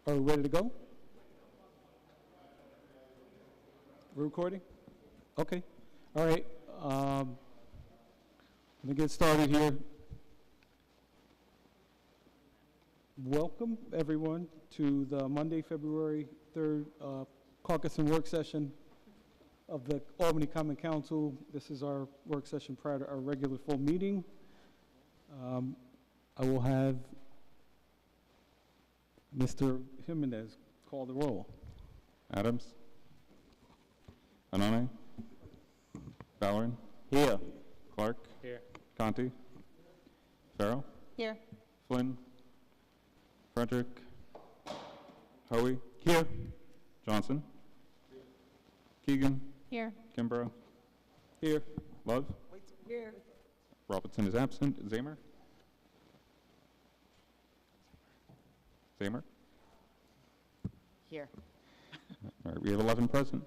Are we ready to go? We're recording? Okay. All right. Let me get started here. Welcome, everyone, to the Monday, February 3rd caucus and work session of the Albany Common Council. This is our work session prior to our regular full meeting. I will have Mr. Jimenez call the roll. Adams. Anane. Valloran. Here. Clark. Here. Conti. Farrell. Here. Flynn. Frederick. Hoey. Here. Johnson. Keegan. Here. Kimbrough. Here. Love. Here. Robertson is absent. Zamer. Zamer. Here. All right, we have 11 present.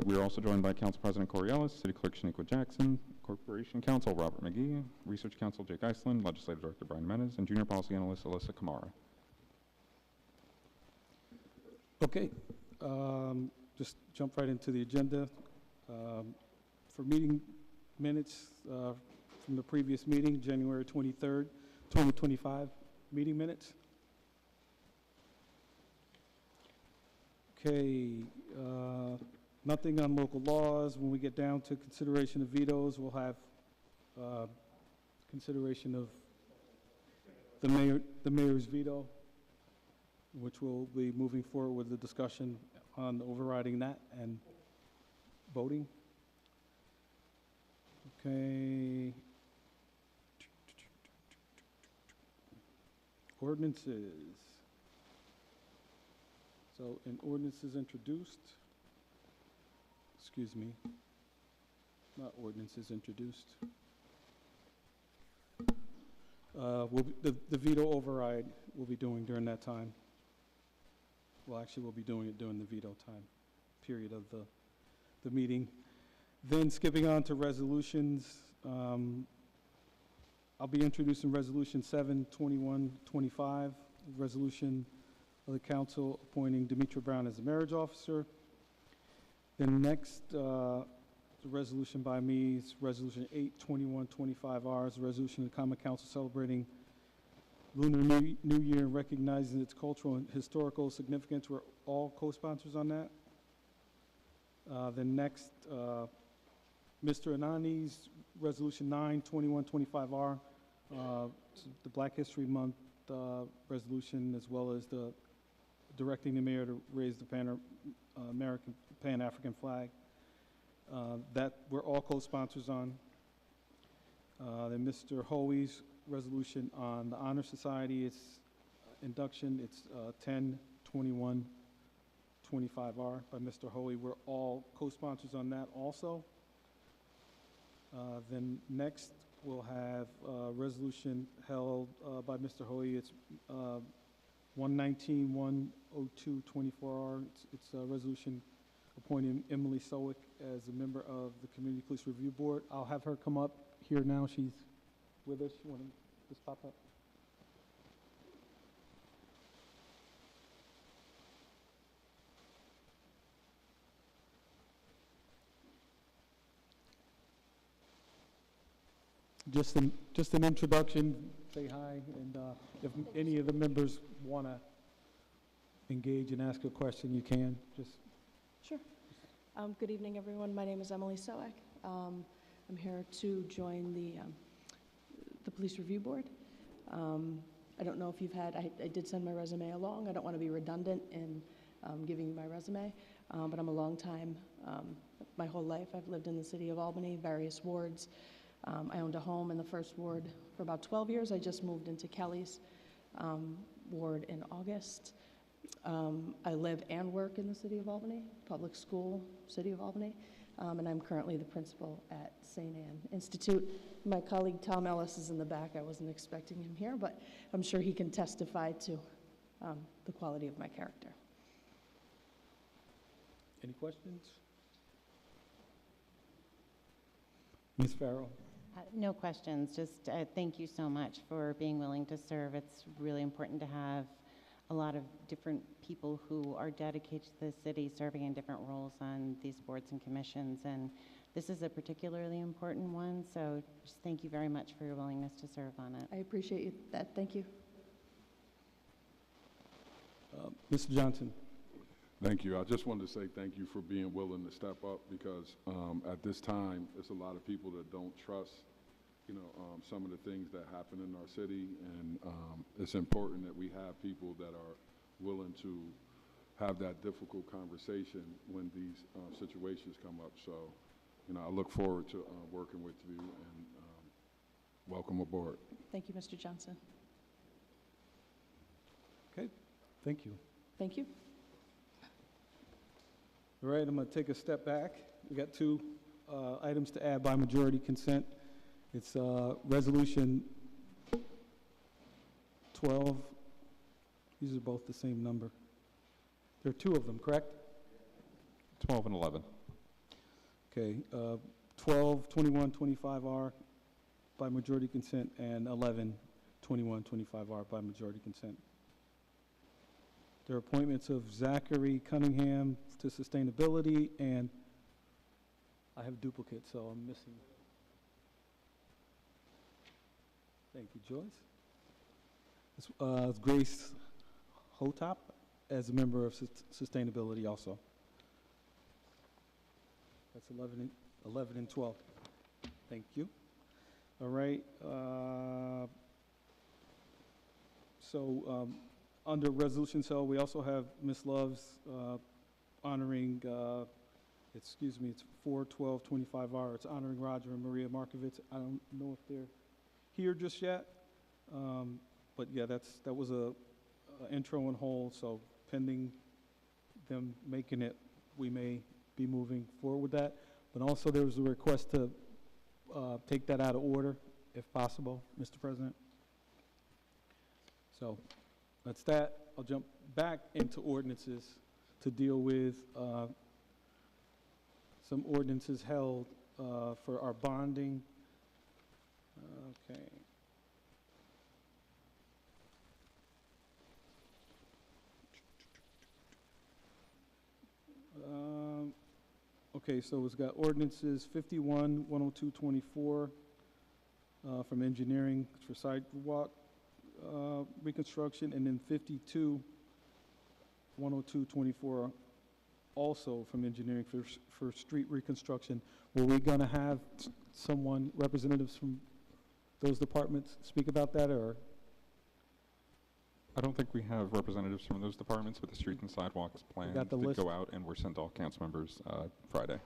We are also joined by Council President Corey Ellis, City Clerk Shaniqua Jackson, Corporation Counsel Robert McGee, Research Counsel Jake Iceland, Legislative Director Brian Menez, and Junior Policy Analyst Alyssa Kamara. Okay. Just jump right into the agenda. For meeting minutes from the previous meeting, January 23rd, 2025, meeting minutes. Okay, nothing on local laws. When we get down to consideration of vetoes, we'll have consideration of the mayor's veto, which will be moving forward with the discussion on overriding that and voting. Okay. Ordinances. So an ordinance is introduced. Excuse me. Not ordinances introduced. The veto override we'll be doing during that time. Well, actually, we'll be doing it during the veto time period of the meeting. Then skipping on to resolutions, I'll be introducing Resolution 7/2125, resolution of the council appointing Demetra Brown as the marriage officer. Then next, the resolution by me is Resolution 8/2125R, is a resolution of the Common Council celebrating Lunar New Year and recognizing its cultural and historical significance. We're all co-sponsors on that. Then next, Mr. Anani's Resolution 9/2125R, the Black History Month resolution, as well as the directing the mayor to raise the Pan-African flag. That we're all co-sponsors on. Then Mr. Hoey's resolution on the Honor Society, its induction, it's 10/2125R by Mr. Hoey. We're all co-sponsors on that also. Then next, we'll have a resolution held by Mr. Hoey. It's 119-102-24R. It's a resolution appointing Emily Sowick as a member of the Community Police Review Board. I'll have her come up here now. She's with us. You want to just pop up? Just an introduction, say hi, and if any of the members want to engage and ask a question, you can. Just Sure. Good evening, everyone. My name is Emily Sowick. I'm here to join the Police Review Board. I don't know if you've had, I did send my resume along. I don't want to be redundant in giving you my resume, but I'm a long time, my whole life I've lived in the city of Albany, various wards. I owned a home in the first ward for about 12 years. I just moved into Kelly's ward in August. I live and work in the city of Albany, public school, city of Albany, and I'm currently the principal at St. Anne Institute. My colleague Tom Ellis is in the back. I wasn't expecting him here, but I'm sure he can testify to the quality of my character. any questions? Ms. Farrell. No questions, just thank you so much for being willing to serve. It's really important to have a lot of different people who are dedicated to the city, serving in different roles on these boards and commissions, and this is a particularly important one, so just thank you very much for your willingness to serve on it. I appreciate that. Thank you. Mr. Johnson. Thank you. I just wanted to say thank you for being willing to step up, because at this time, there's a lot of people that don't trust, some of the things that happen in our city, and it's important that we have people that are willing to have that difficult conversation when these situations come up. So, I look forward to working with you, and welcome aboard. Thank you, Mr. Johnson. Okay, thank you. Thank you. All right, I'm going to take a step back. We got two items to add by majority consent. It's Resolution 12. These are both the same number. There are two of them, correct? 12 and 11. Okay, 12, 21, 25R by majority consent, and 11, 21, 25R by majority consent. There are appointments of Zachary Cunningham to Sustainability, and I have duplicates, so I'm missing. Thank you, Joyce. It's Grace Hotop as a member of Sustainability also. That's 11 and 12. Thank you. All right. Under Resolution Cell, we also have Ms. Love's honoring, it's 4/12/25R. It's honoring Roger and Maria Markovitz. I don't know if they're here just yet, but yeah, that was a intro and hold. So pending them making it, we may be moving forward with that. But also there was a request to take that out of order, if possible, Mr. President. So that's that. I'll jump back into ordinances to deal with some ordinances held for our bonding. Okay. Okay, so it's got ordinances 51, 10224 from engineering for sidewalk reconstruction, and then 52, 10224 also from engineering for street reconstruction. Were we going to have someone, representatives from those departments, speak about that, or? I don't think we have representatives from those departments, but the street and sidewalks plan got the did list. go out and were sent to all council members Friday.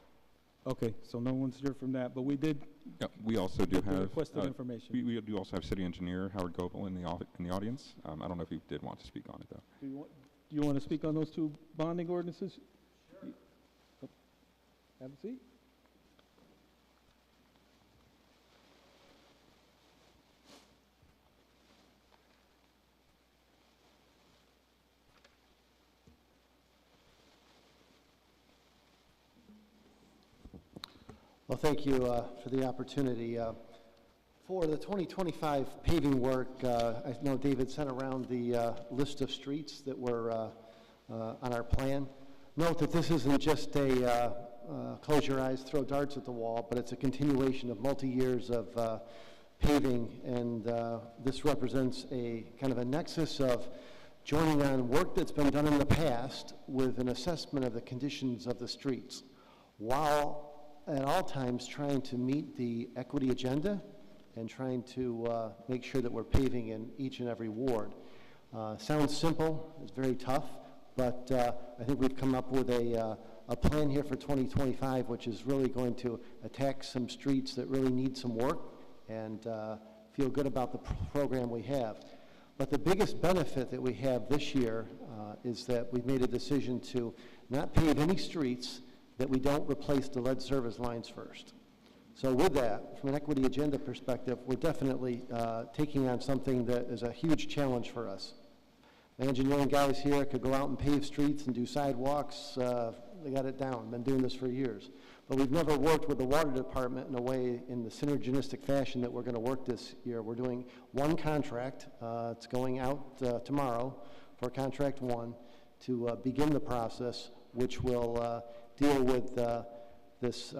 Okay, so no one's here from that, but we did Yep, we also do get the have requested information. we do also have city engineer Howard Goebel in the audience. I don't know if he did want to speak on it though. Do you want to speak on those two bonding ordinances? Sure. Have a seat. Well, thank you for the opportunity. For the 2025 paving work, I know David sent around the list of streets that were on our plan. Note that this isn't just a close your eyes, throw darts at the wall, but it's a continuation of multi-years of paving, and this represents a kind of a nexus of joining on work that's been done in the past with an assessment of the conditions of the streets, while at all times trying to meet the equity agenda and trying to make sure that we're paving in each and every ward. Sounds simple, it's very tough, but I think we've come up with a plan here for 2025, which is really going to attack some streets that really need some work, and feel good about the program we have. But the biggest benefit that we have this year is that we've made a decision to not pave any streets that we don't replace the lead service lines first. So with that, from an equity agenda perspective, we're definitely taking on something that is a huge challenge for us. The engineering guys here could go out and pave streets and do sidewalks. They got it down, been doing this for years. But we've never worked with the water department in a way, in the synergistic fashion that we're going to work this year. We're doing one contract. It's going out tomorrow for contract one to begin the process, which will deal with this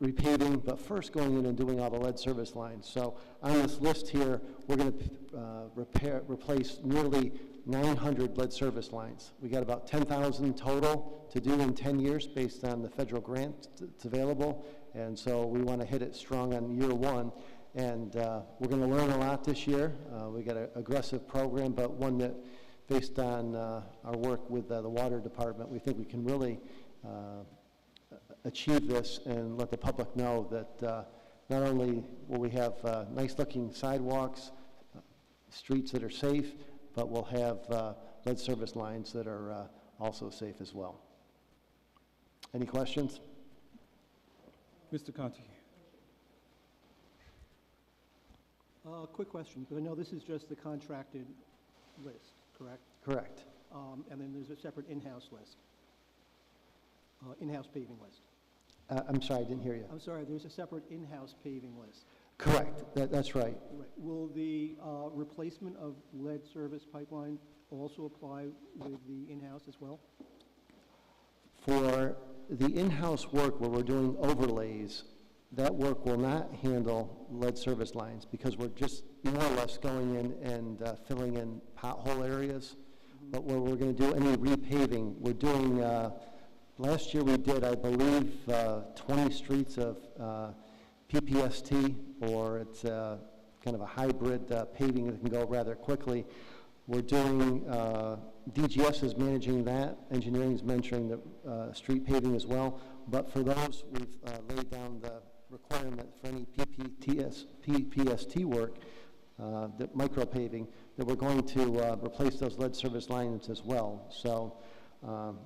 repaving, but first going in and doing all the lead service lines. So on this list here, we're going to replace nearly 900 lead service lines. We got about 10,000 total to do in 10 years based on the federal grant that's available, and so we want to hit it strong on year one. And we're going to learn a lot this year. We got an aggressive program, but one that, based on our work with the water department, we think we can really achieve this and let the public know that not only will we have nice-looking sidewalks, streets that are safe, but we'll have lead service lines that are also safe as well. Any questions? Mr. Conti. Quick question, because I know this is just the contracted list, correct? Correct. And then there's a separate in-house list, in-house paving list. I'm sorry, I didn't hear you. I'm sorry, there's a separate in-house paving list. Correct. That's right. Right. Will the replacement of lead service pipeline also apply with the in-house as well? For the in-house work where we're doing overlays, that work will not handle lead service lines because we're just more or less going in and filling in pothole areas. But where we're going to do any repaving, we're doing, last year we did, I believe, 20 streets of PPST, or it's kind of a hybrid paving that can go rather quickly. We're doing, DGS is managing that, engineering is mentoring the street paving as well. But for those, we've laid down the requirement for any PPST work, the micro paving, that we're going to replace those lead service lines as well. So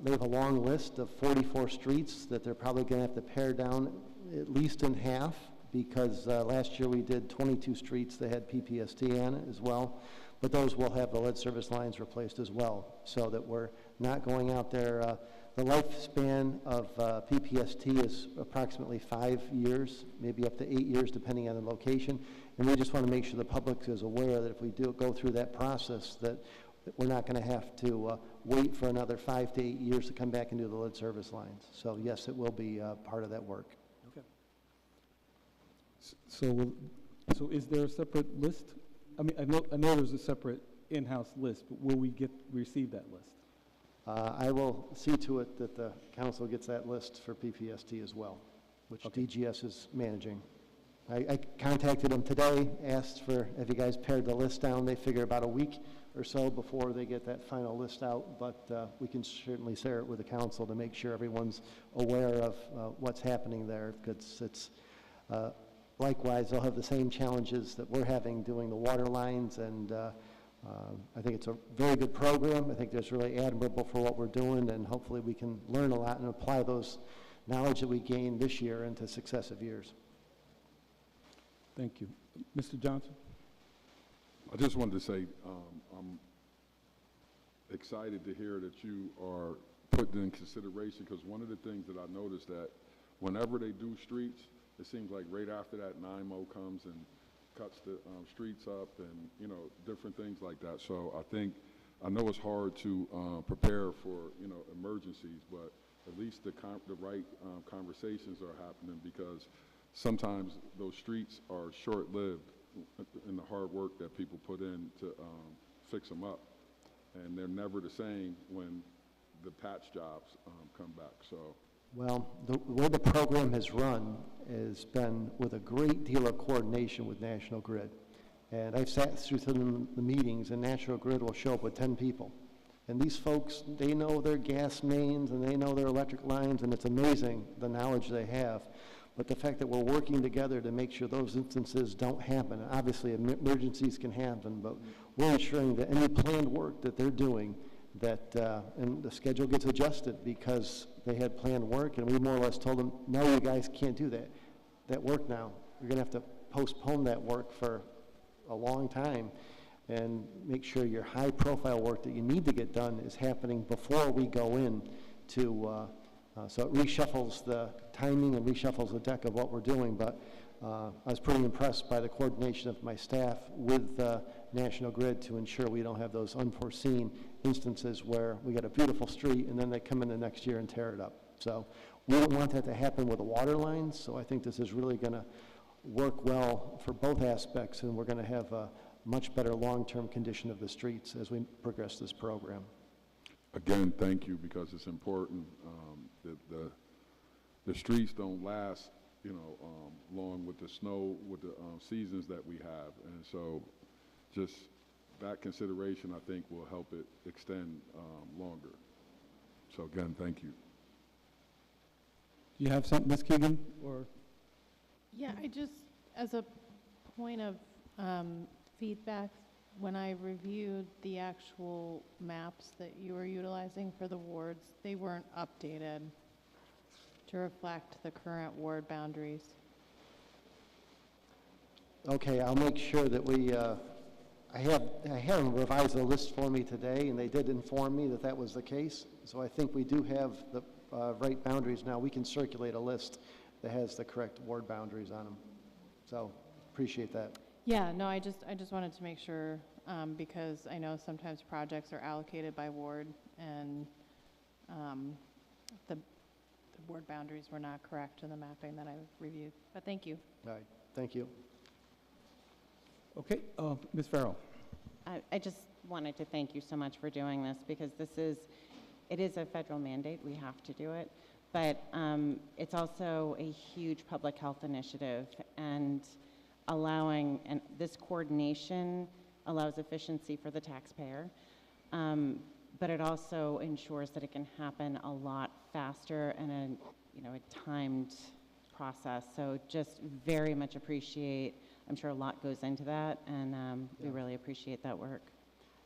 they have a long list of 44 streets that they're probably going to have to pare down at least in half, because last year we did 22 streets that had PPST on it as well. But those will have the lead service lines replaced as well, so that we're not going out there. The lifespan of PPST is approximately 5 years, maybe up to 8 years, depending on the location. And we just want to make sure the public is aware that if we do go through that process, that we're not going to have to wait for another 5 to 8 years to come back and do the lead service lines. So yes, it will be part of that work. Okay. So is there a separate list? I mean, I know there's a separate in-house list, but will we receive that list? I will see to it that the council gets that list for PPST as well, which Okay. DGS is managing. I contacted them today, asked for, have you guys pared the list down? They figure about a week or so before they get that final list out, but we can certainly share it with the council to make sure everyone's aware of what's happening there, because it's, likewise, they'll have the same challenges that we're having doing the water lines, and I think it's a very good program. I think it's really admirable for what we're doing, and hopefully we can learn a lot and apply those knowledge that we gained this year into successive years. Thank you. Mr. Johnson? I just wanted to say I'm excited to hear that you are putting in consideration, because one of the things that I noticed that whenever they do streets, it seems like right after that, NIMO comes and cuts the streets up and, you know, different things like that. So I know it's hard to prepare for, you know, emergencies, but at least the right conversations are happening, because sometimes those streets are short-lived in the hard work that people put in to fix them up. And they're never the same when the patch jobs come back. So. Well, the way the program has run has been with a great deal of coordination with National Grid. And I've sat through some of the meetings, and National Grid will show up with 10 people. And these folks, they know their gas mains and they know their electric lines, and it's amazing the knowledge they have. But the fact that we're working together to make sure those instances don't happen, obviously emergencies can happen, but we're ensuring that any planned work that they're doing, that and the schedule gets adjusted because they had planned work, and we more or less told them, no, you guys can't do that work now. You're going to have to postpone that work for a long time and make sure your high-profile work that you need to get done is happening before we go in to, so it reshuffles the timing and reshuffles the deck of what we're doing. But I was pretty impressed by the coordination of my staff with National Grid to ensure we don't have those unforeseen instances where we got a beautiful street and then they come in the next year and tear it up. So we don't want that to happen with the water lines, so I think this is really going to work well for both aspects, and we're going to have a much better long-term condition of the streets as we progress this program. Again, thank you, because it's important. The streets don't last, you know, long with the snow, with the seasons that we have. And so just that consideration, I think, will help it extend longer. So again, thank you. Do you have something, Ms. Keegan, or? Yeah, I just, as a point of feedback, when I reviewed the actual maps that you were utilizing for the wards, they weren't updated to reflect the current ward boundaries. Okay, I'll make sure that we, I had them revise the list for me today, and they did inform me that that was the case. So I think we do have the right boundaries now. We can circulate a list that has the correct ward boundaries on them. So appreciate that. Yeah, no, I just wanted to make sure, because I know sometimes projects are allocated by ward, and the ward boundaries were not correct in the mapping that I reviewed. But thank you. All right, thank you. Okay, Ms. Farrell. I just wanted to thank you so much for doing this, because it is a federal mandate. We have to do it. But it's also a huge public health initiative, and this coordination allows efficiency for the taxpayer, but it also ensures that it can happen a lot faster and a timed process. So just very much appreciate, I'm sure a lot goes into that, and we really appreciate that work.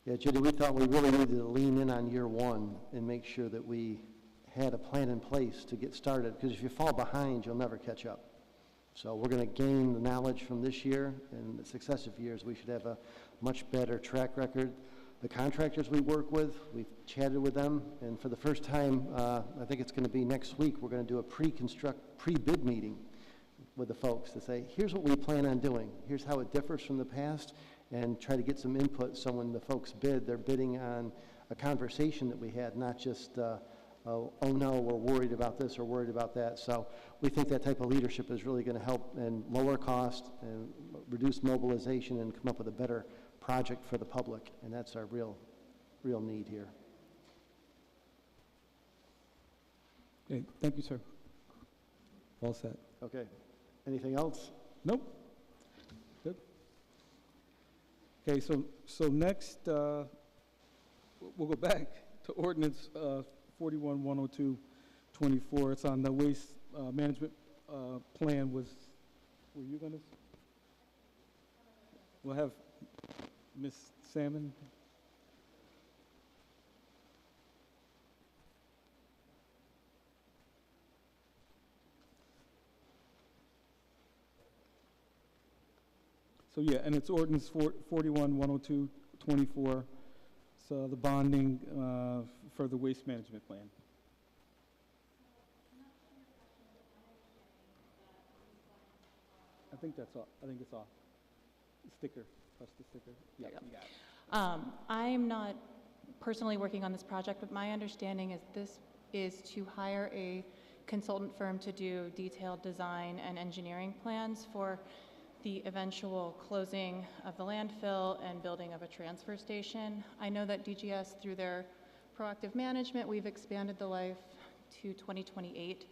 Yeah, Judy, we thought we really needed to lean in on year one and make sure that we had a plan in place to get started, because if you fall behind, you'll never catch up. So we're going to gain the knowledge from this year, and the successive years we should have a much better track record. The contractors we work with, we've chatted with them, and for the first time, I think it's going to be next week, we're going to do a pre-bid meeting with the folks to say, here's what we plan on doing, here's how it differs from the past, and try to get some input so when the folks bid, they're bidding on a conversation that we had, not just oh no, we're worried about this or worried about that. So we think that type of leadership is really going to help and lower cost and reduce mobilization and come up with a better project for the public. And that's our real need here. Okay, thank you, sir. All set. Okay. Anything else? Nope. Good. Okay, so next, we'll go back to ordinance 41-102-24. It's on the waste management plan. Were you going to? We'll have Ms. Salmon. So yeah, and it's ordinance 41-102-24. So the bonding for the waste management plan. I think that's all. I think it's off. Sticker. Press the sticker. Yeah, you got it. I'm not personally working on this project, but my understanding is this is to hire a consultant firm to do detailed design and engineering plans for the eventual closing of the landfill and building of a transfer station. I know that DGS, through their proactive management, we've expanded the life to 2028.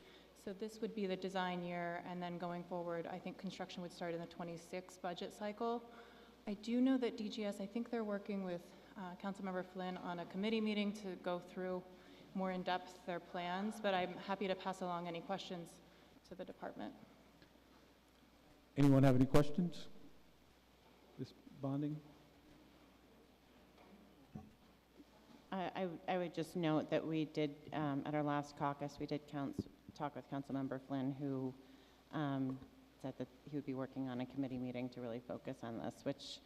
So this would be the design year, and then going forward, I think construction would start in the 26 budget cycle. I do know that DGS, I think they're working with Councilmember Flynn on a committee meeting to go through more in depth their plans, but I'm happy to pass along any questions to the department. Anyone have any questions? This bonding? I would just note that we did, at our last caucus, we did talk with Councilmember Flynn, who said that he would be working on a committee meeting to really focus on this, which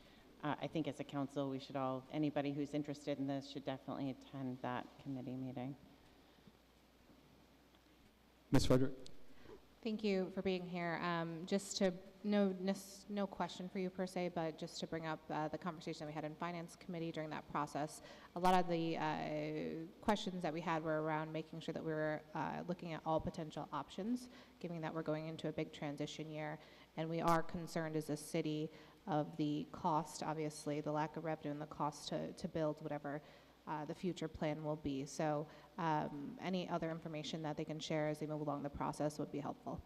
I think as a council, we should all, anybody who's interested in this should definitely attend that committee meeting. Ms. Frederick? Thank you for being here. Just to, no question for you per se, but just to bring up the conversation we had in Finance Committee during that process. A lot of the questions that we had were around making sure that we were looking at all potential options, given that we're going into a big transition year. And we are concerned as a city of the cost, obviously, the lack of revenue and the cost to build whatever the future plan will be. So any other information that they can share as they move along the process would be helpful.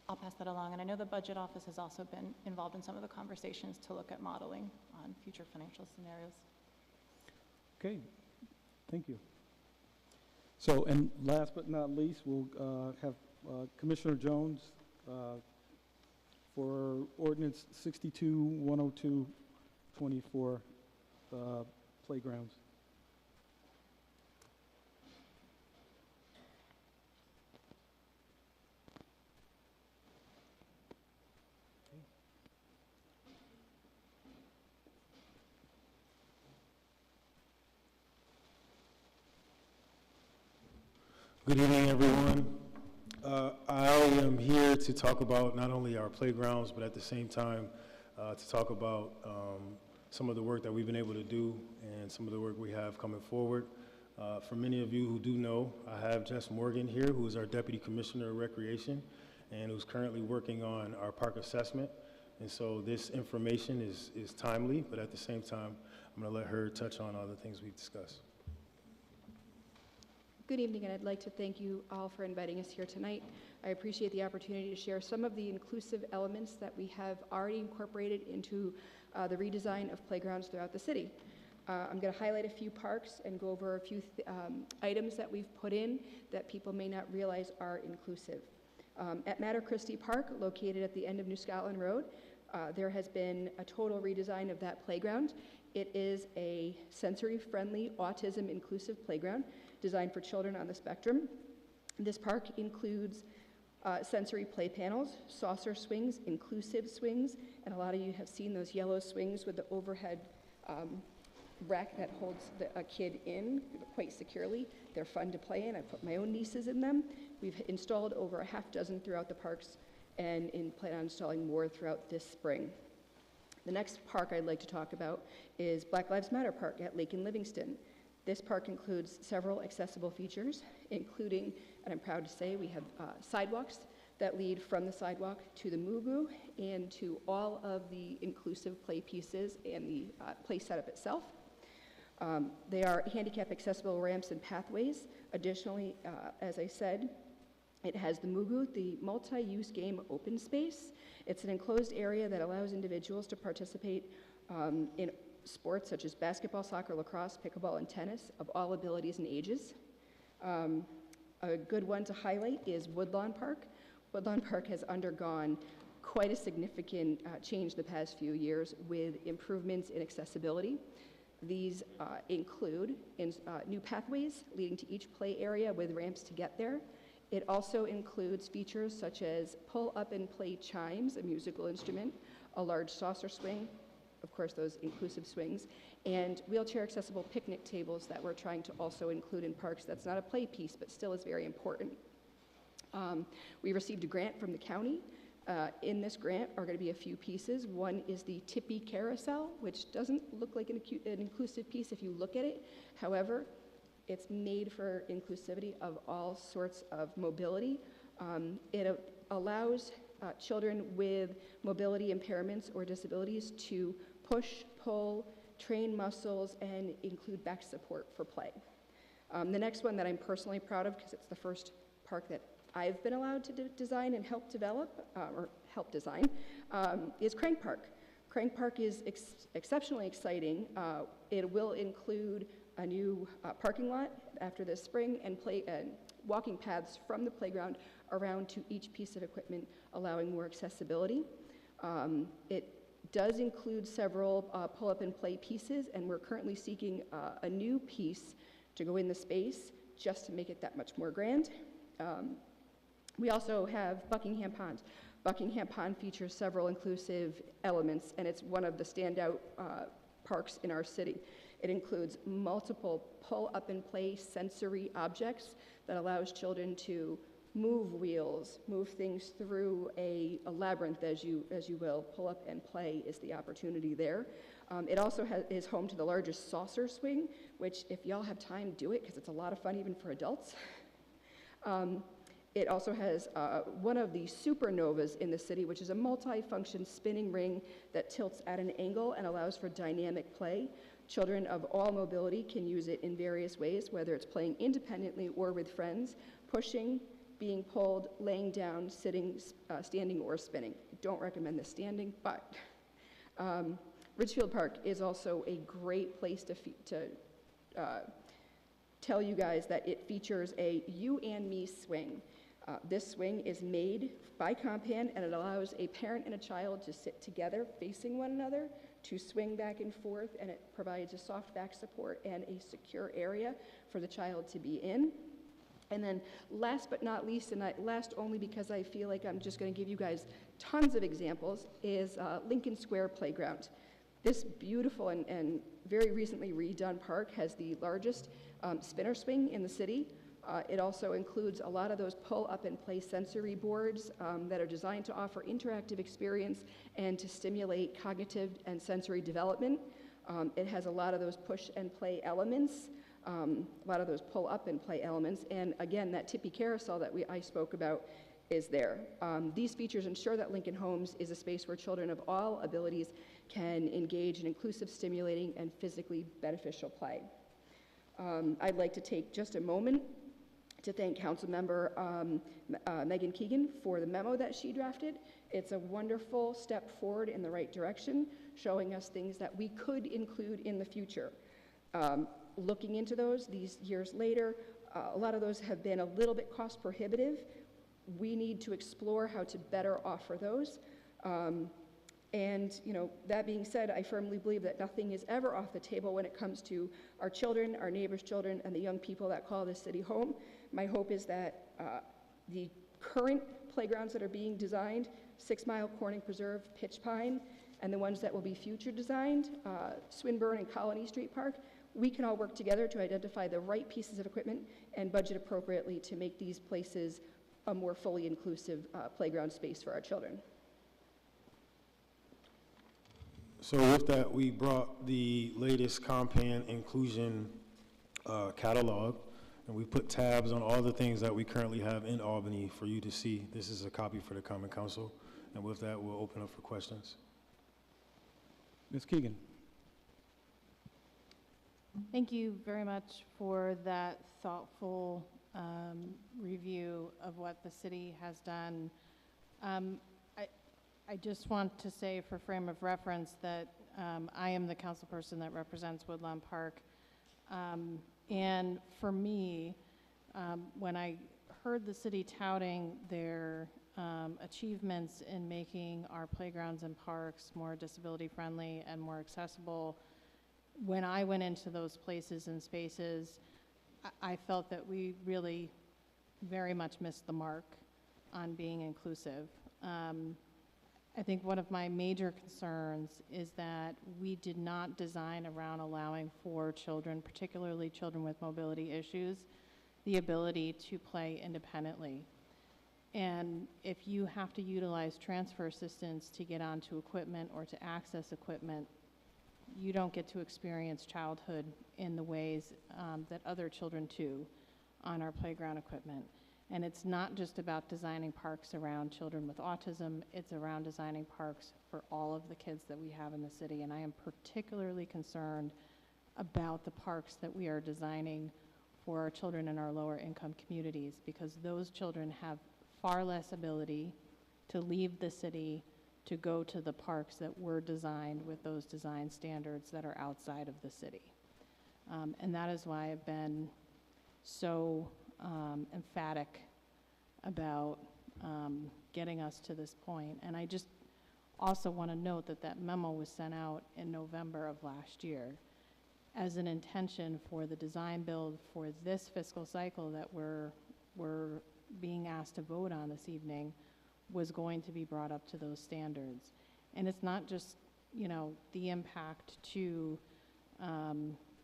I'll pass that along. And I know the Budget Office has also been involved in some of the conversations to look at modeling on future financial scenarios. Okay, thank you. So, and last but not least, we'll have Commissioner Jones for ordinance 62-102-24, playgrounds. Good evening, everyone. I am here to talk about not only our playgrounds, but at the same time, to talk about some of the work that we've been able to do and some of the work we have coming forward. For many of you who do know, I have Jess Morgan here, who is our Deputy Commissioner of Recreation and who's currently working on our park assessment. And so this information is timely, but at the same time, I'm going to let her touch on all the things we've discussed. Good evening, and I'd like to thank you all for inviting us here tonight. I appreciate the opportunity to share some of the inclusive elements that we have already incorporated into the redesign of playgrounds throughout the city. I'm going to highlight a few parks and go over a few items that we've put in that people may not realize are inclusive. At Mater Christi Park, located at the end of New Scotland Road, there has been a total redesign of that playground. It is a sensory-friendly, autism-inclusive playground designed for children on the spectrum. This park includes sensory play panels, saucer swings, inclusive swings, and a lot of you have seen those yellow swings with the overhead rack that holds a kid in quite securely. They're fun to play in. I put my own nieces in them. We've installed over a half dozen throughout the parks and plan on installing more throughout this spring. The next park I'd like to talk about is Black Lives Matter Park at Lake and Livingston. This park includes several accessible features, including, and I'm proud to say, we have sidewalks that lead from the sidewalk to the Mugu and to all of the inclusive play pieces and the play setup itself. They are handicap accessible ramps and pathways. Additionally, as I said, it has the Mugu, the multi-use game open space. It's an enclosed area that allows individuals to participate in sports such as basketball, soccer, lacrosse, pickleball, and tennis of all abilities and ages. A good one to highlight is Woodlawn Park. Woodlawn Park has undergone quite a significant change the past few years with improvements in accessibility. These include new pathways leading to each play area with ramps to get there. It also includes features such as pull-up-and-play chimes, a musical instrument, a large saucer swing, of course those inclusive swings, and wheelchair-accessible picnic tables that we're trying to also include in parks. That's not a play piece, but still is very important. We received a grant from the county. In this grant are going to be a few pieces. One is the Tippy Carousel, which doesn't look like an inclusive piece if you look at it. However, it's made for inclusivity of all sorts of mobility. It allows children with mobility impairments or disabilities to push, pull, train muscles, and include back support for play. The next one that I'm personally proud of, because it's the first park that I've been allowed to design and help develop, or help design, is Crank Park. Crank Park is exceptionally exciting. It will include a new parking lot after this spring and walking paths from the playground around to each piece of equipment, allowing more accessibility. It does include several pull-up and play pieces, and we're currently seeking a new piece to go in the space just to make it that much more grand. We also have Buckingham Pond. Buckingham Pond features several inclusive elements, and it's one of the standout parks in our city. It includes multiple pull-up and play sensory objects that allows children to move wheels, move things through a labyrinth, as you will. Pull up and play is the opportunity there. It also is home to the largest saucer swing, which if y'all have time, do it, because it's a lot of fun even for adults. It also has one of the supernovas in the city, which is a multi-function spinning ring that tilts at an angle and allows for dynamic play. Children of all mobility can use it in various ways, whether it's playing independently or with friends, pushing, being pulled, laying down, sitting, standing, or spinning. I don't recommend the standing, but Ridgefield Park is also a great place to tell you guys that it features a you and me swing. This swing is made by Compan, and it allows a parent and a child to sit together facing one another to swing back and forth, and it provides a soft back support and a secure area for the child to be in. And then last but not least, and last only because I feel like I'm just going to give you guys tons of examples, is Lincoln Square Playground. This beautiful and very recently redone park has the largest spinner swing in the city. It also includes a lot of those pull-up-and-play sensory boards that are designed to offer interactive experience and to stimulate cognitive and sensory development. It has a lot of those push-and-play elements, a lot of those pull-up-and-play elements, and again, that tippy carousel that I spoke about is there. These features ensure that Lincoln Homes is a space where children of all abilities can engage in inclusive, stimulating, and physically beneficial play. I'd like to take just a moment to thank Councilmember Megan Keegan for the memo that she drafted. It's a wonderful step forward in the right direction, showing us things that we could include in the future. Looking into those these years later, a lot of those have been a little bit cost prohibitive. We need to explore how to better offer those. And that being said, I firmly believe that nothing is ever off the table when it comes to our children, our neighbors' children, and the young people that call this city home. My hope is that the current playgrounds that are being designed, 6 Mile, Corning Preserve, Pitch Pine, and the ones that will be future designed, Swinburne and Colony Street Park, we can all work together to identify the right pieces of equipment and budget appropriately to make these places a more fully inclusive playground space for our children. So with that, we brought the latest Compan inclusion catalog, and we put tabs on all the things that we currently have in Albany for you to see. This is a copy for the Common Council, and with that, we'll open up for questions. Ms. Keegan. Thank you very much for that thoughtful review of what the city has done. I just want to say, for frame of reference, that I am the councilperson that represents Woodlawn Park. And for me, when I heard the city touting their achievements in making our playgrounds and parks more disability-friendly and more accessible, when I went into those places and spaces, I felt that we really very much missed the mark on being inclusive. I think one of my major concerns is that we did not design around allowing for children, particularly children with mobility issues, the ability to play independently. And if you have to utilize transfer assistance to get onto equipment or to access equipment, you don't get to experience childhood in the ways that other children do on our playground equipment. And it's not just about designing parks around children with autism, it's around designing parks for all of the kids that we have in the city. And I am particularly concerned about the parks that we are designing for our children in our lower income communities, because those children have far less ability to leave the city to go to the parks that were designed with those design standards that are outside of the city. And that is why I've been so emphatic about getting us to this point. And I just also want to note that that memo was sent out in November of last year as an intention for the design build for this fiscal cycle that we're being asked to vote on this evening was going to be brought up to those standards. And it's not just, the impact to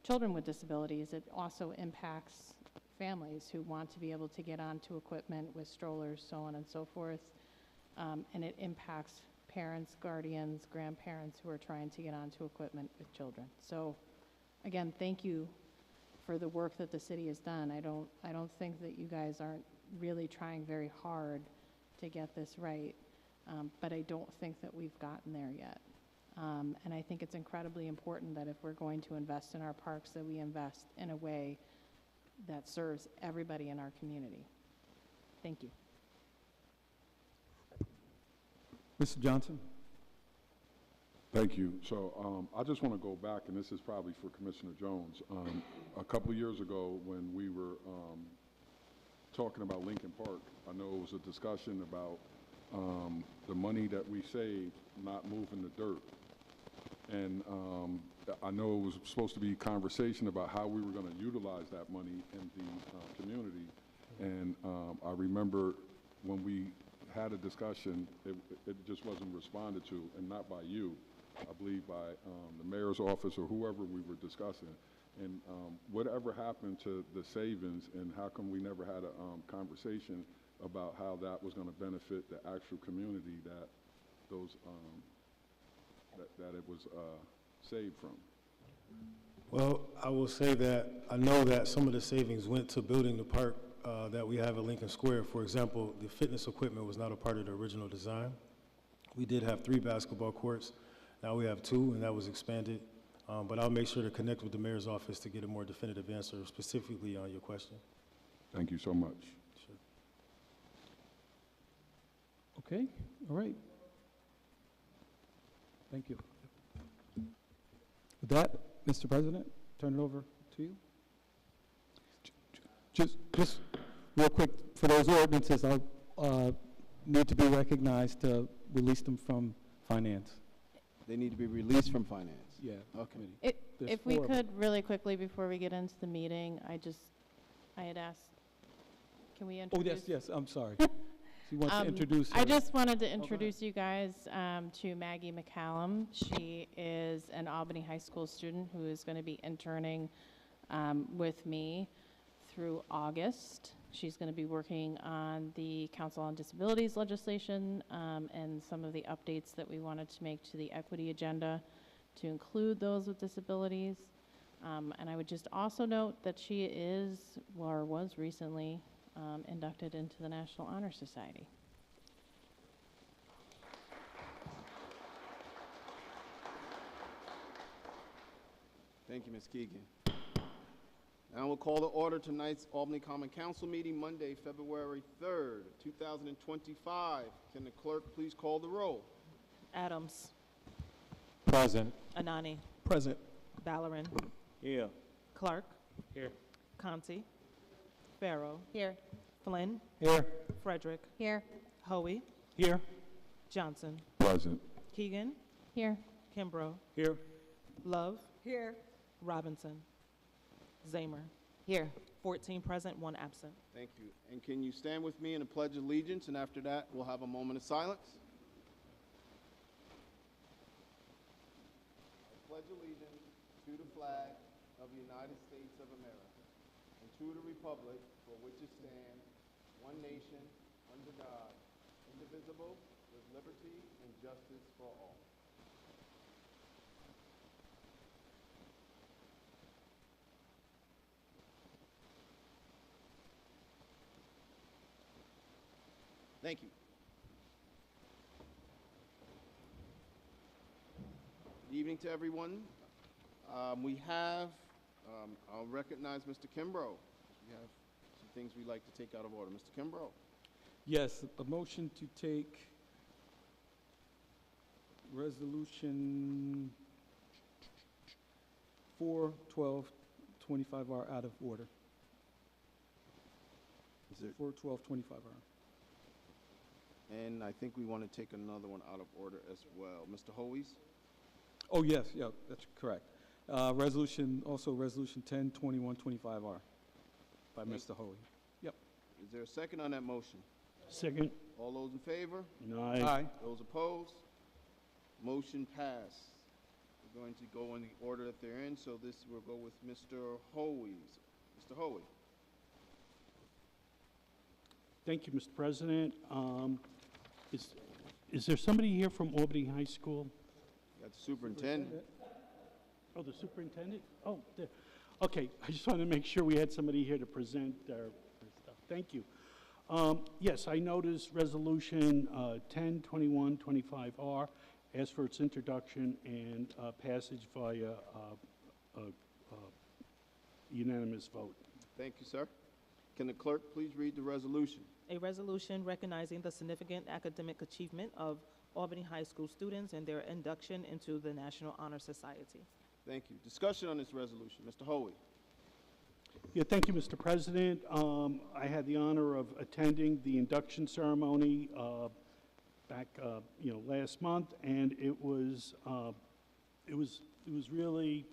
children with disabilities, it also impacts families who want to be able to get onto equipment with strollers, so on and so forth. And it impacts parents, guardians, grandparents who are trying to get onto equipment with children. So again, thank you for the work that the city has done. I don't think that you guys aren't really trying very hard to get this right, but I don't think that we've gotten there yet. And I think it's incredibly important that if we're going to invest in our parks, that we invest in a way that serves everybody in our community. Thank you. Mr. Johnson? Thank you. So I just want to go back, and this is probably for Commissioner Jones. A couple of years ago, when we were talking about Lincoln Park, I know it was a discussion about the money that we saved not moving the dirt. And I know it was supposed to be conversation about how we were going to utilize that money in the community. And I remember when we had a discussion, it just wasn't responded to, and not by you, I believe by the mayor's office or whoever we were discussing. And whatever happened to the savings, and how come we never had a conversation about how that was going to benefit the actual community that those that it was saved from? Well, I will say that I know that some of the savings went to building the park that we have at Lincoln Square. For example, the fitness equipment was not a part of the original design. We did have 3 basketball courts. Now we have 2, and that was expanded. But I'll make sure to connect with the mayor's office to get a more definitive answer specifically on your question. Thank you so much. Sure. Okay, all right. Thank you. With that, Mr. President, turn it over to you. Just real quick, for those ordinances, I'll need to be recognized to release them from finance. They need to be released from finance. Yeah. Okay. If we could really quickly before we get into the meeting, I had asked, can we Oh, introduce? yes, I'm sorry. She wants to introduce I her. just wanted to introduce you guys to Maggie McCallum. She is an Albany High School student who is going to be interning with me through August. She's going to be working on the Council on Disabilities legislation and some of the updates that we wanted to make to the equity agenda to include those with disabilities. And I would just also note that she is, or was recently, inducted into the National Honor Society. Thank you, Ms. Keegan. Now we'll call to order tonight's Albany Common Council meeting, Monday, February 3rd, 2025. Can the clerk please call the roll? Adams. Present. Anani. Present. Ballerin. Here. Clark. Here. Conti. Farrow. Here. Flynn. Here. Frederick. Here. Hoey. Here. Johnson. Present. Keegan. Here. Kimbrough. Here. Love. Here. Robinson. Zamer. Here. 14 present, 1 absent. Thank you. And can you stand with me in a pledge of allegiance, and after that, we'll have a moment of silence. I pledge allegiance to the flag of the United States of America and to the republic for which it stands, one nation, under God, indivisible, with liberty and justice for all. Thank you. Good evening to everyone. I'll recognize Mr. Kimbrough. We have some things we'd like to take out of order. Mr. Kimbrough. Yes, a motion to take resolution 4/12/25R out of order. Is there, 4/12/25R. and I think we want to take another one out of order as well. Mr. Hoey's? Oh, yes, yeah, that's correct. Resolution 10/21/25R by Mr. Hoey. Yep. Is there a second on that motion? Second. All those in favor? Aye. Those opposed? Motion passed. We're going to go in the order that they're in, so this will go with Mr. Hoey's. Mr. Hoey? Thank you, Mr. President. Is there somebody here from Albany High School? Got the superintendent. Oh, the superintendent? Oh, there. Okay, I just wanted to make sure we had somebody here to present our stuff. Thank you. Yes, I noticed Resolution 102125R asked for its introduction and passage via unanimous vote. Thank you, sir. Can the clerk please read the resolution? A resolution recognizing the significant academic achievement of Albany High School students and their induction into the National Honor Society. Thank you. Discussion on this resolution. Mr. Hoey. Yeah, thank you, Mr. President. I had the honor of attending the induction ceremony back, last month, and it was really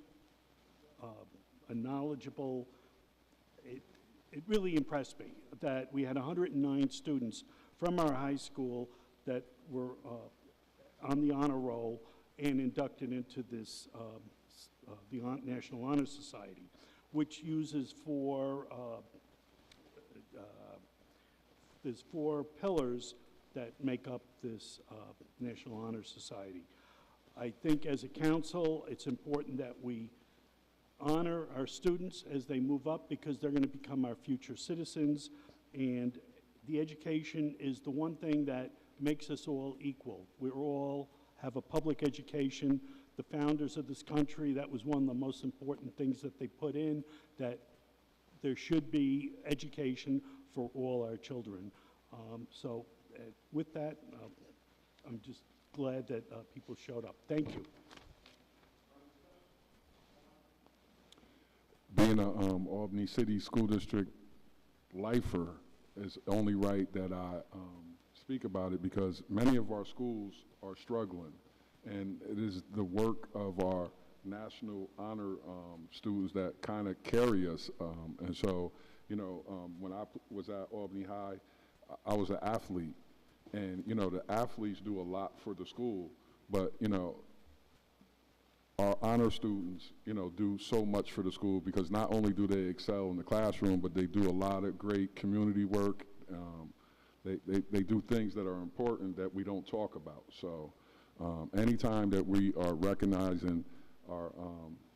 a knowledgeable. It really impressed me that we had 109 students from our high school that were on the honor roll and inducted into this the National Honor Society, which uses there's 4 pillars that make up this National Honor Society. I think as a council, it's important that we honor our students as they move up because they're going to become our future citizens, and the education is the one thing that makes us all equal. We all have a public education. The founders of this country, that was one of the most important things that they put in, that there should be education for all our children. With that, I'm just glad that people showed up. Thank you. Being a Albany City School District lifer, it's only right that I speak about it because many of our schools are struggling, and it is the work of our National Honor students that kind of carry us. And so, when I was at Albany High, I was an athlete, and the athletes do a lot for the school, but our honor students, do so much for the school because not only do they excel in the classroom, but they do a lot of great community work. They do things that are important that we don't talk about. So anytime that we are recognizing our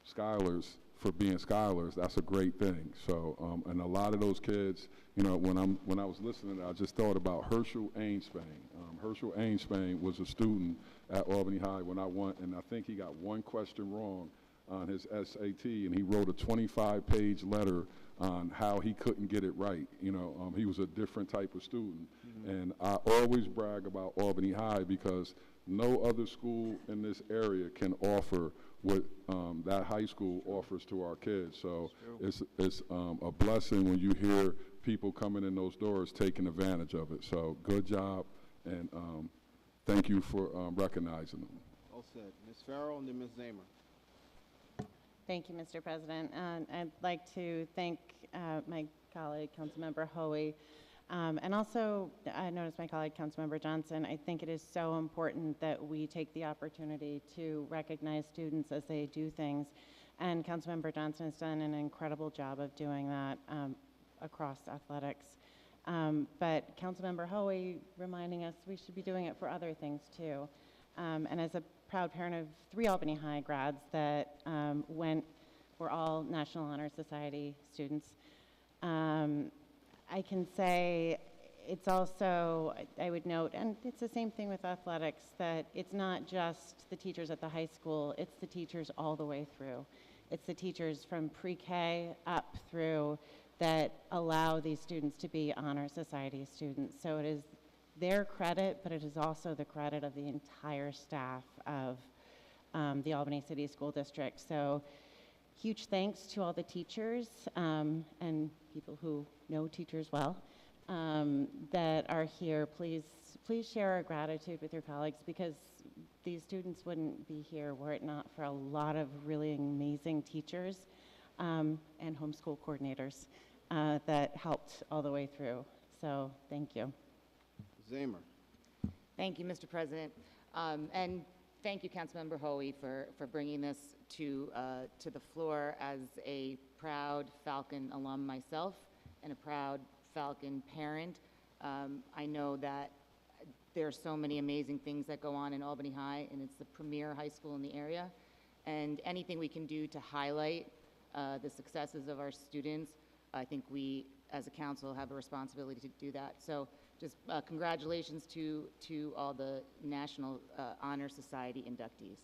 scholars for being scholars, that's a great thing. So, and a lot of those kids, when I was listening, I just thought about Herschel Ainspain. Herschel Ainspain was a student at Albany High when I went, and I think he got one question wrong on his SAT, and he wrote a 25-page letter on how he couldn't get it right. He was a different type of student. Mm-hmm. And I always brag about Albany High because no other school in this area can offer what that high school offers to our kids. So it's a blessing when you hear people coming in those doors taking advantage of it. So good job, and thank you for recognizing them. All said. Ms. Farrell and then Ms. Zamer. Thank you, Mr. President. I'd like to thank my colleague, Councilmember Hoey, and also I noticed my colleague, Councilmember Johnson. I think it is so important that we take the opportunity to recognize students as they do things, and Councilmember Johnson has done an incredible job of doing that across athletics. But Councilmember Hoey reminding us we should be doing it for other things too. And as a proud parent of 3 Albany High grads that were all National Honor Society students, I can say it's also, I would note, and it's the same thing with athletics, that it's not just the teachers at the high school, it's the teachers all the way through. It's the teachers from pre-K up through that allow these students to be Honor Society students. So it is their credit, but it is also the credit of the entire staff of the Albany City School District. So huge thanks to all the teachers and people who know teachers well that are here. Please share our gratitude with your colleagues because these students wouldn't be here were it not for a lot of really amazing teachers and homeschool coordinators that helped all the way through. So thank you. Zamer. Thank you, Mr. President. And thank you, Councilmember Hoey, for bringing this to the floor. As a proud Falcon alum myself and a proud Falcon parent, I know that there are so many amazing things that go on in Albany High, and it's the premier high school in the area. And anything we can do to highlight the successes of our students, I think we, as a council, have a responsibility to do that. So just congratulations to all the National Honor Society inductees.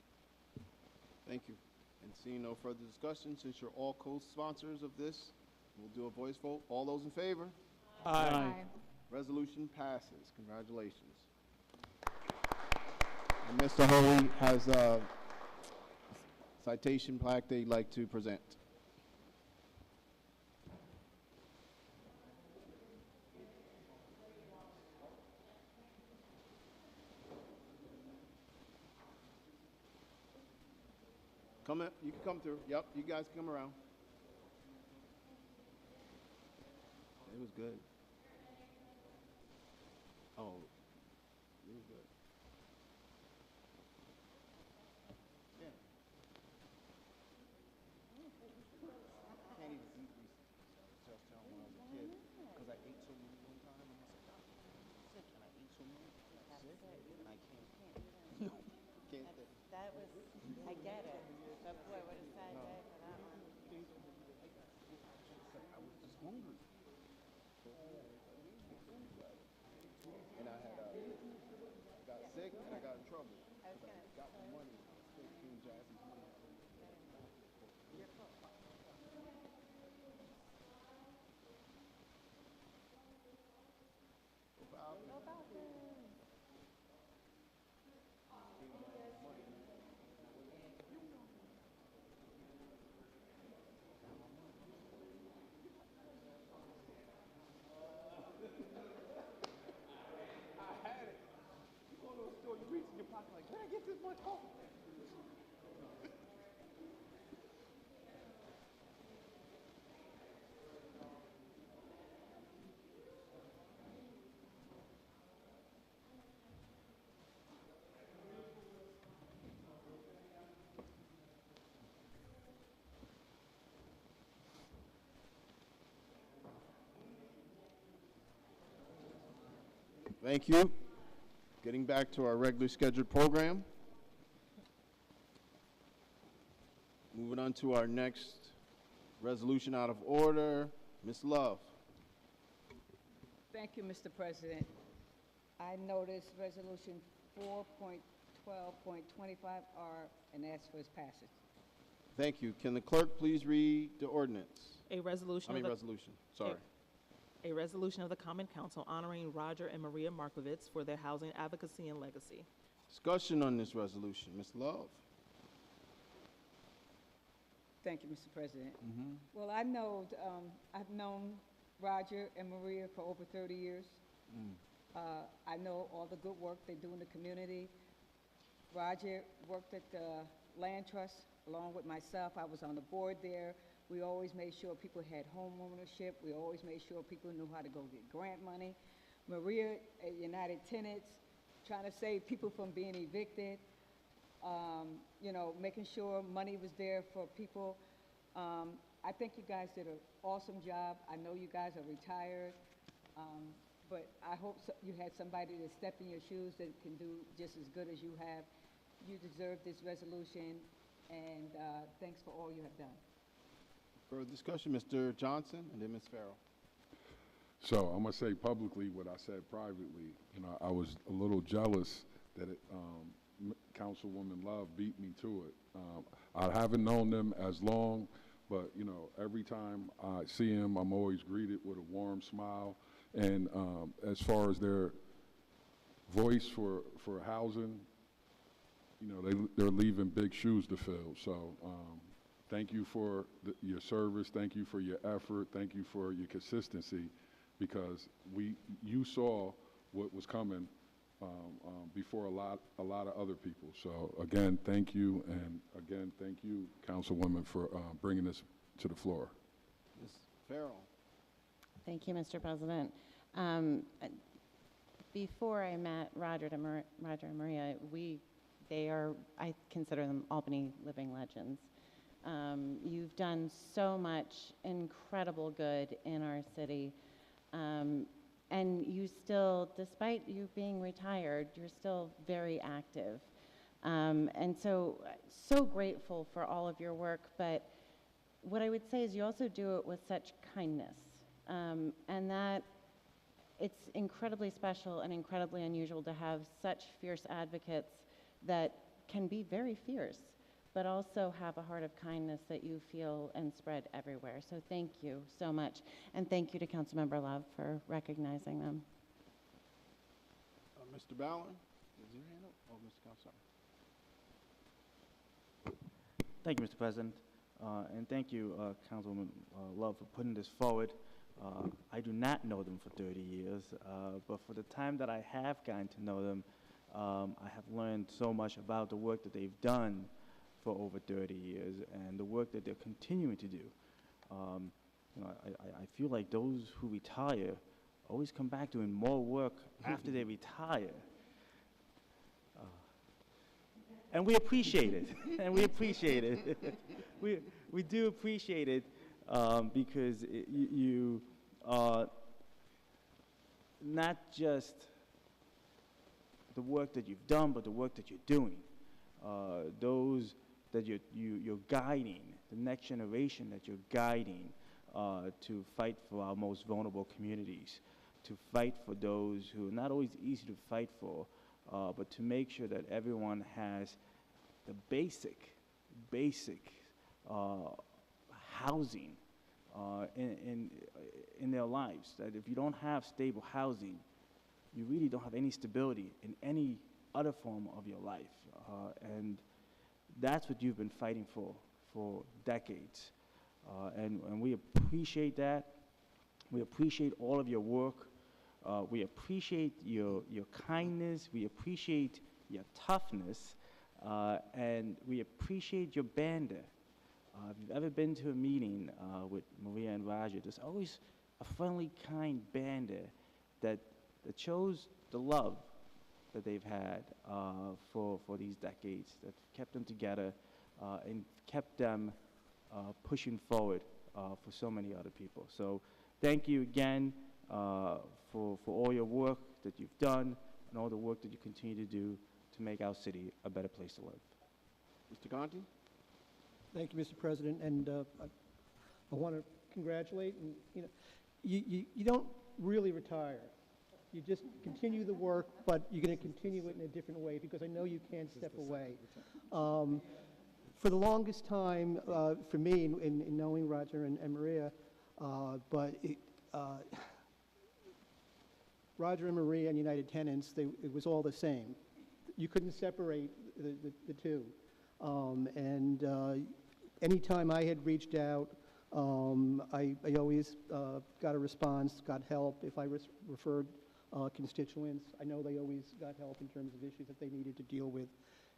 Thank you. And seeing no further discussion, since you're all co-sponsors of this, we'll do a voice vote. All those in favor? Aye. Resolution passes. Congratulations. And Mr. Hoey has a citation plaque they'd like to present. Come in, you can come through. Yep, you guys can come around. It was good. Oh, it was good. Yeah. Can't even eat myself down when I was a kid because I ate so many one time and I said, I'm sick and I ate so many. I'm sick and I can't. Can't think. That was, I get it. But boy, what a sad day for that one. I was just hungry. And I had got sick and I got in trouble. I got the money. King Jazzy's money. Can I get this much off? Thank you. Getting back to our regularly scheduled program. Moving on to our next resolution out of order. Ms. Love. Thank you, Mr. President. I noticed resolution 4.12.25R and ask for its passage. Thank you. Can the clerk please read the ordinance? A resolution. Resolution. Sorry. A resolution of the Common Council honoring Roger and Maria Markovitz for their housing advocacy and legacy. Discussion on this resolution. Ms. Love. Thank you, Mr. President. Well, I know, I've known Roger and Maria for over 30 years. I know all the good work they do in the community. Roger worked at the Land Trust along with myself. I was on the board there. We always made sure people had home ownership. We always made sure people knew how to go get grant money. Maria at United Tenants, trying to save people from being evicted, you know, making sure money was there for people. I think you guys did an awesome job. I know you guys are retired, but I hope you had somebody to step in your shoes that can do just as good as you have. You deserve this resolution, and thanks for all you have done. Further discussion, Mr. Johnson and then Ms. Farrell. So I'm gonna say publicly what I said privately. You know, I was a little jealous that Councilwoman Love beat me to it. I haven't known them as long, but you know, every time I see them, I'm always greeted with a warm smile. And as far as their voice for housing, you know, they're leaving big shoes to fill. So thank you for your service. Thank you for your effort. Thank you for your consistency, because you saw what was coming before a lot of other people. So again, thank you, and again, thank you, Councilwoman, for bringing this to the floor. Ms. Farrell. Thank you, Mr. President. Before I met Roger and Maria, I consider them Albany living legends. You've done so much incredible good in our city. And you still, despite you being retired, you're still very active. And so grateful for all of your work, but what I would say is you also do it with such kindness. And that it's incredibly special and incredibly unusual to have such fierce advocates that can be very fierce, but also have a heart of kindness that you feel and spread everywhere. So thank you so much. And thank you to Councilmember Love for recognizing them. Mr. Ballin, is your hand up? Oh, Mr. Counselor. Thank you, Mr. President. And thank you, Councilwoman Love, for putting this forward. I do not know them for 30 years, but for the time that I have gotten to know them, I have learned so much about the work that they've done for over 30 years and the work that they're continuing to do. You know, I feel like those who retire always come back doing more work after they retire. And we appreciate it, and we appreciate it. we do appreciate it because you are not just the work that you've done, but the work that you're doing. Those that you're guiding, the next generation that you're guiding to fight for our most vulnerable communities, to fight for those who are not always easy to fight for, but to make sure that everyone has the basic housing in their lives. That if you don't have stable housing, you really don't have any stability in any other form of your life. And that's what you've been fighting for decades. And we appreciate that. We appreciate all of your work. We appreciate your kindness. We appreciate your toughness. And we appreciate your banter. If you've ever been to a meeting with Maria and Roger, there's always a friendly, kind banter that shows the love that they've had for these decades, that kept them together and kept them pushing forward for so many other people. So thank you again for all your work that you've done and all the work that you continue to do to make our city a better place to live. Mr. Conti? Thank you, Mr. President, and I want to congratulate, and you don't really retire. You just continue the work, but you're going to continue it in a different way because I know you can't step away. For the longest time, for me, in knowing Roger and Maria, Roger and Maria and United Tenants, it was all the same. You couldn't separate the two. Anytime I had reached out, I always got a response, got help. If I referred constituents, I know they always got help in terms of issues that they needed to deal with.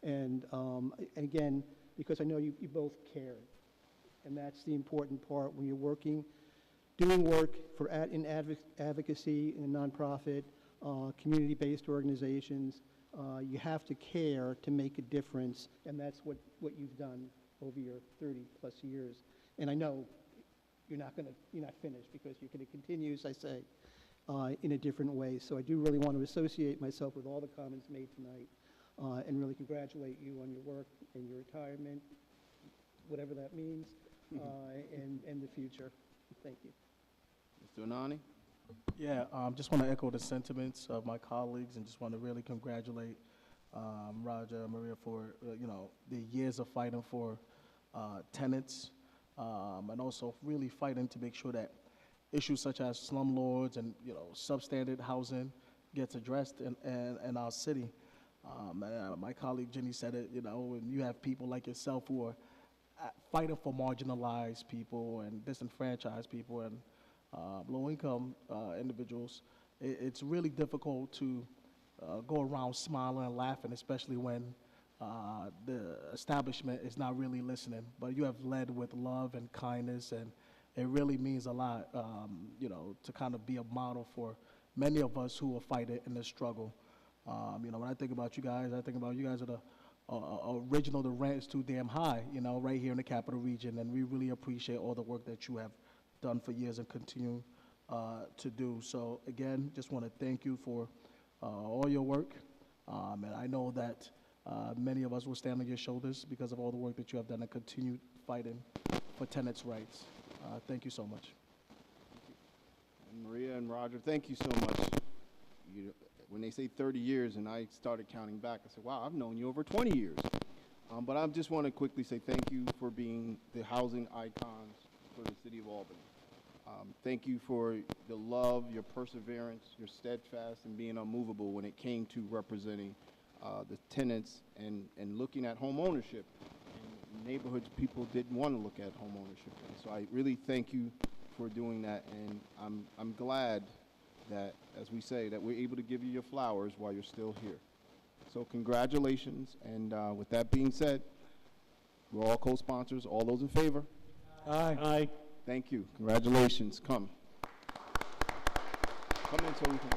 And again, because I know you both cared. And that's the important part when you're working, doing work in advocacy in a nonprofit, community-based organizations. You have to care to make a difference, and that's what you've done over your 30-plus years. And I know you're not finished because you're going to continue, as I say, in a different way. So I do really want to associate myself with all the comments made tonight and really congratulate you on your work and your retirement, whatever that means, and the future. Thank you. Mr. Anani? Yeah, just want to echo the sentiments of my colleagues and just want to really congratulate Roger and Maria for, the years of fighting for tenants and also really fighting to make sure that issues such as slumlords and, substandard housing gets addressed in our city. My colleague Jenny said it, when you have people like yourself who are fighting for marginalized people and disenfranchised people and low-income individuals, it's really difficult to go around smiling and laughing, especially when the establishment is not really listening. But you have led with love and kindness, and it really means a lot, to kind of be a model for many of us who are fighting in this struggle. When I think about you guys, I think about you guys are the original The Rent is Too Damn High, right here in the Capital Region, and we really appreciate all the work that you have done for years and continue to do. So again, just want to thank you for all your work. And I know that many of us will stand on your shoulders because of all the work that you have done and continue fighting for tenants' rights. Thank you so much. And Maria and Roger, thank you so much. When they say 30 years and I started counting back, I said, wow, I've known you over 20 years. But I just want to quickly say thank you for being the housing icons for the city of Albany. Thank you for the love, your perseverance, your steadfast, and being unmovable when it came to representing the tenants and looking at home ownership. In neighborhoods, people didn't want to look at home ownership. And so I really thank you for doing that, and I'm glad that, as we say, that we're able to give you your flowers while you're still here. So congratulations, and with that being said, we're all co-sponsors. All those in favor? Aye. Aye. Thank you. Congratulations. Come. Come in so we can...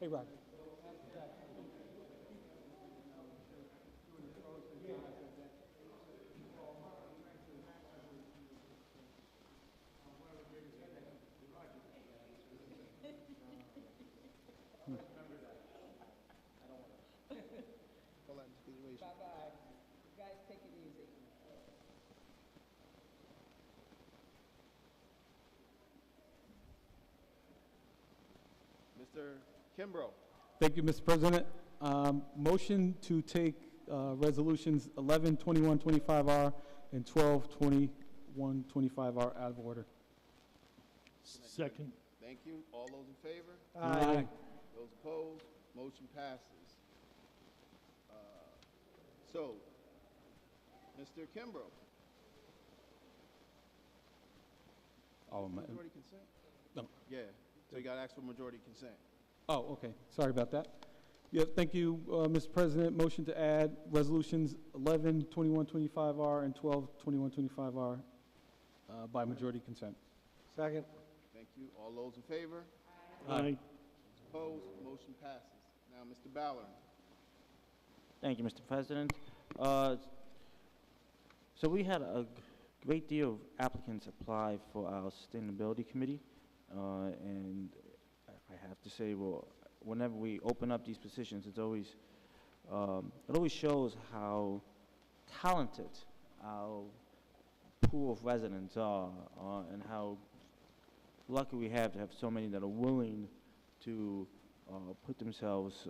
Hey, Roger. Bye-bye. You guys take it easy. Mr. Kimbrough. Thank you, Mr. President. Motion to take resolutions 112125R and 122125R out of order. Second. Thank you. All those in favor? Aye. Those opposed? Motion passes. So, Mr. Kimbrough. Majority consent? No. Yeah, so you got to ask for majority consent. Oh, okay. Sorry about that. Yeah, thank you, Mr. President. Motion to add resolutions 112125R and 122125R by majority consent. Second. Thank you. All those in favor? Aye. Opposed? Motion passes. Now, Mr. Ballard. Thank you, Mr. President. So we had a great deal of applicants apply for our Sustainability Committee, and I have to say, well, whenever we open up these positions, it always shows how talented our pool of residents are, and how lucky we have to have so many that are willing to put themselves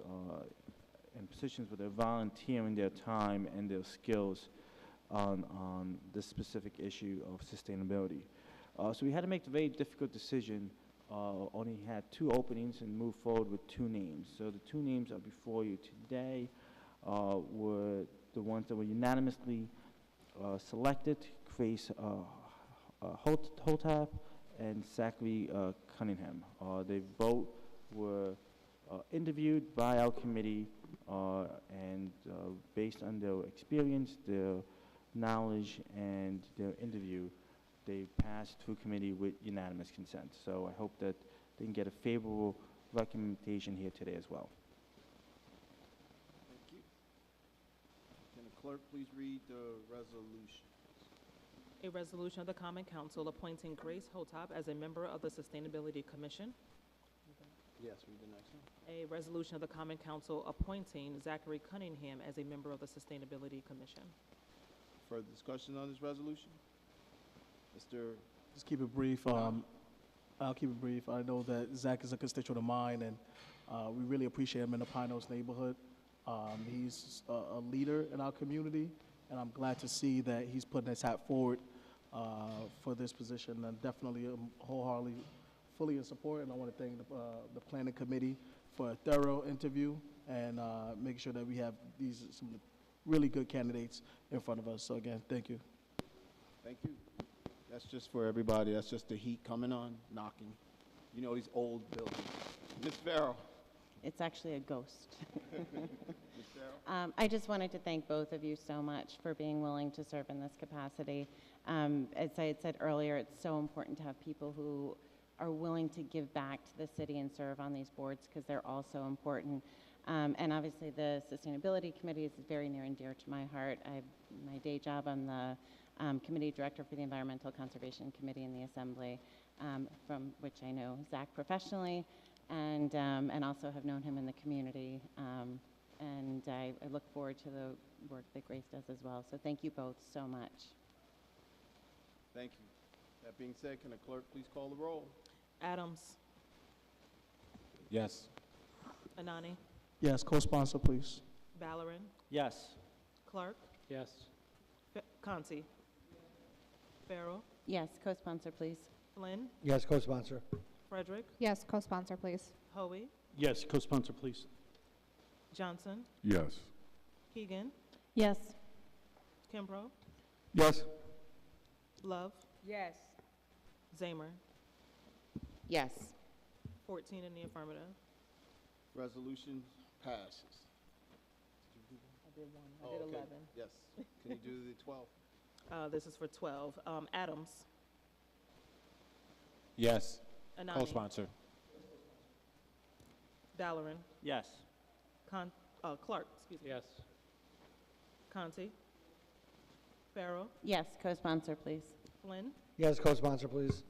in positions where they're volunteering their time and their skills on this specific issue of sustainability. So we had to make the very difficult decision. Only had 2 openings and moved forward with 2 names. So the 2 names are before you today were the ones that were unanimously selected: Grace Holtap and Zachary Cunningham. They both were interviewed by our committee, and based on their experience, their knowledge, and their interview, they passed through committee with unanimous consent. So I hope that they can get a favorable recommendation here today as well. Thank you. Can the clerk please read the resolution? A resolution of the Common Council appointing Grace Hotop as a member of the Sustainability Commission. Yes, read the next one. A resolution of the Common Council appointing Zachary Cunningham as a member of the Sustainability Commission. Further discussion on this resolution? Mr. Just keep it brief. I'll keep it brief. I know that Zach is a constituent of mine, and we really appreciate him in the Pine Hills neighborhood. He's a leader in our community, and I'm glad to see that he's putting his hat forward for this position, and definitely wholeheartedly, fully in support. And I want to thank the planning committee for a thorough interview and make sure that we have some really good candidates in front of us. So again, thank you. Thank you. That's just for everybody. That's just the heat coming on, knocking. You know these old buildings. Ms. Farrell. It's actually a ghost. Ms. Farrell. I just wanted to thank both of you so much for being willing to serve in this capacity. As I had said earlier, it's so important to have people who are willing to give back to the city and serve on these boards, because they're all so important. And obviously the Sustainability Committee is very near and dear to my heart. My day job, I'm the Committee Director for the Environmental Conservation Committee in the Assembly, from which I know Zach professionally, and also have known him in the community. And I look forward to the work that Grace does as well. So thank you both so much. Thank you. That being said, can the clerk please call the roll? Adams. Yes. Anani. Yes, co-sponsor, please. Ballerin. Yes. Clark. Yes. Conti. Farrell. Yes, co-sponsor, please. Flynn. Yes, co-sponsor. Frederick. Yes, co-sponsor, please. Hoey. Yes, co-sponsor, please. Johnson. Yes. Keegan. Yes. Kimbrough. Yes. Love. Yes. Zamer. Yes. 14 in the affirmative. Resolution passes. I did 1. I Oh, did okay. 11. Yes. Can you do the 12? This is for 12. Adams. Yes. Anani. Co-sponsor. Ballerin. Yes. Clark, excuse me. Yes. Conti. Farrell. Yes, co-sponsor, please. Flynn. Yes, co-sponsor, please.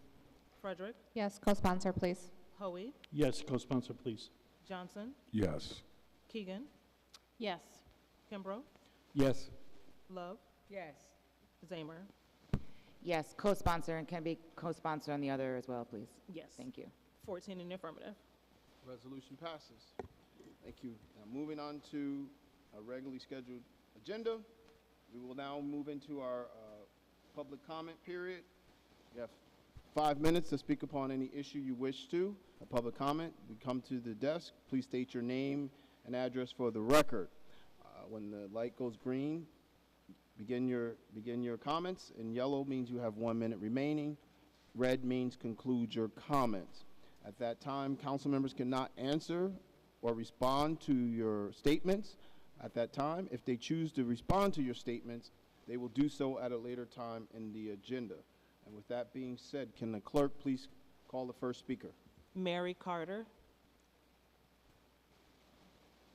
Frederick. Yes, co-sponsor, please. Hoey. Yes, co-sponsor, please. Johnson. Yes. Keegan. Yes. Kimbrough. Yes. Love, Yes. Zamer, Yes, co-sponsor, and can be co-sponsor on the other as well, please. yes. Thank you. 14 in the affirmative. Resolution passes. Thank you. Now, moving on to our regularly scheduled agenda, we will now move into our public comment period. You have 5 minutes to speak upon any issue you wish to. A public comment, we come to the desk. Please state your name and address for the record. When the light goes green, begin your comments. In yellow means you have 1 minute remaining. Red means conclude your comments. At that time, council members cannot answer or respond to your statements. At that time, if they choose to respond to your statements, they will do so at a later time in the agenda. And with that being said, can the clerk please call the first speaker? Mary Carter.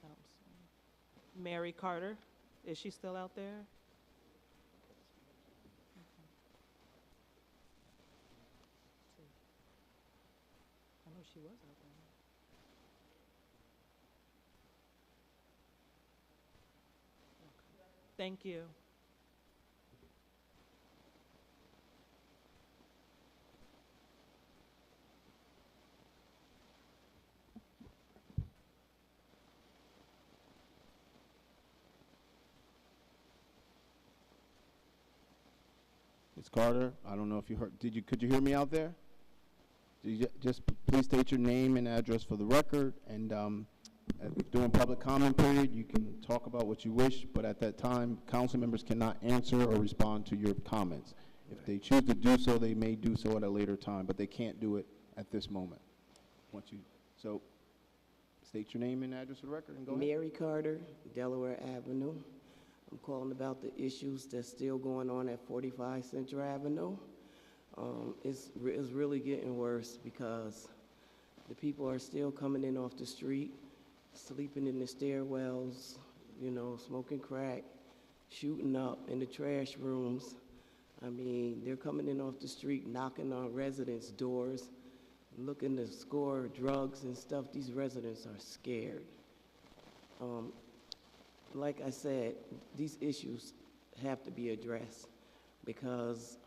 I don't see. Mary Carter, is she still out there? I know she was out there. Thank you. Ms. Carter, I don't know if you heard, could you hear me out there? Just please state your name and address for the record, and during public comment period, you can talk about what you wish, but at that time, council members cannot answer or respond to your comments. If they choose to do so, they may do so at a later time, but they can't do it at this moment. So, state your name and address for the record, and go ahead. Mary Carter, Delaware Avenue. I'm calling about the issues that's still going on at 45 Central Avenue. It's really getting worse because the people are still coming in off the street, sleeping in the stairwells, you know, smoking crack, shooting up in the trash rooms. I mean, they're coming in off the street, knocking on residents' doors, looking to score drugs and stuff. These residents are scared. Like I said, these issues have to be addressed because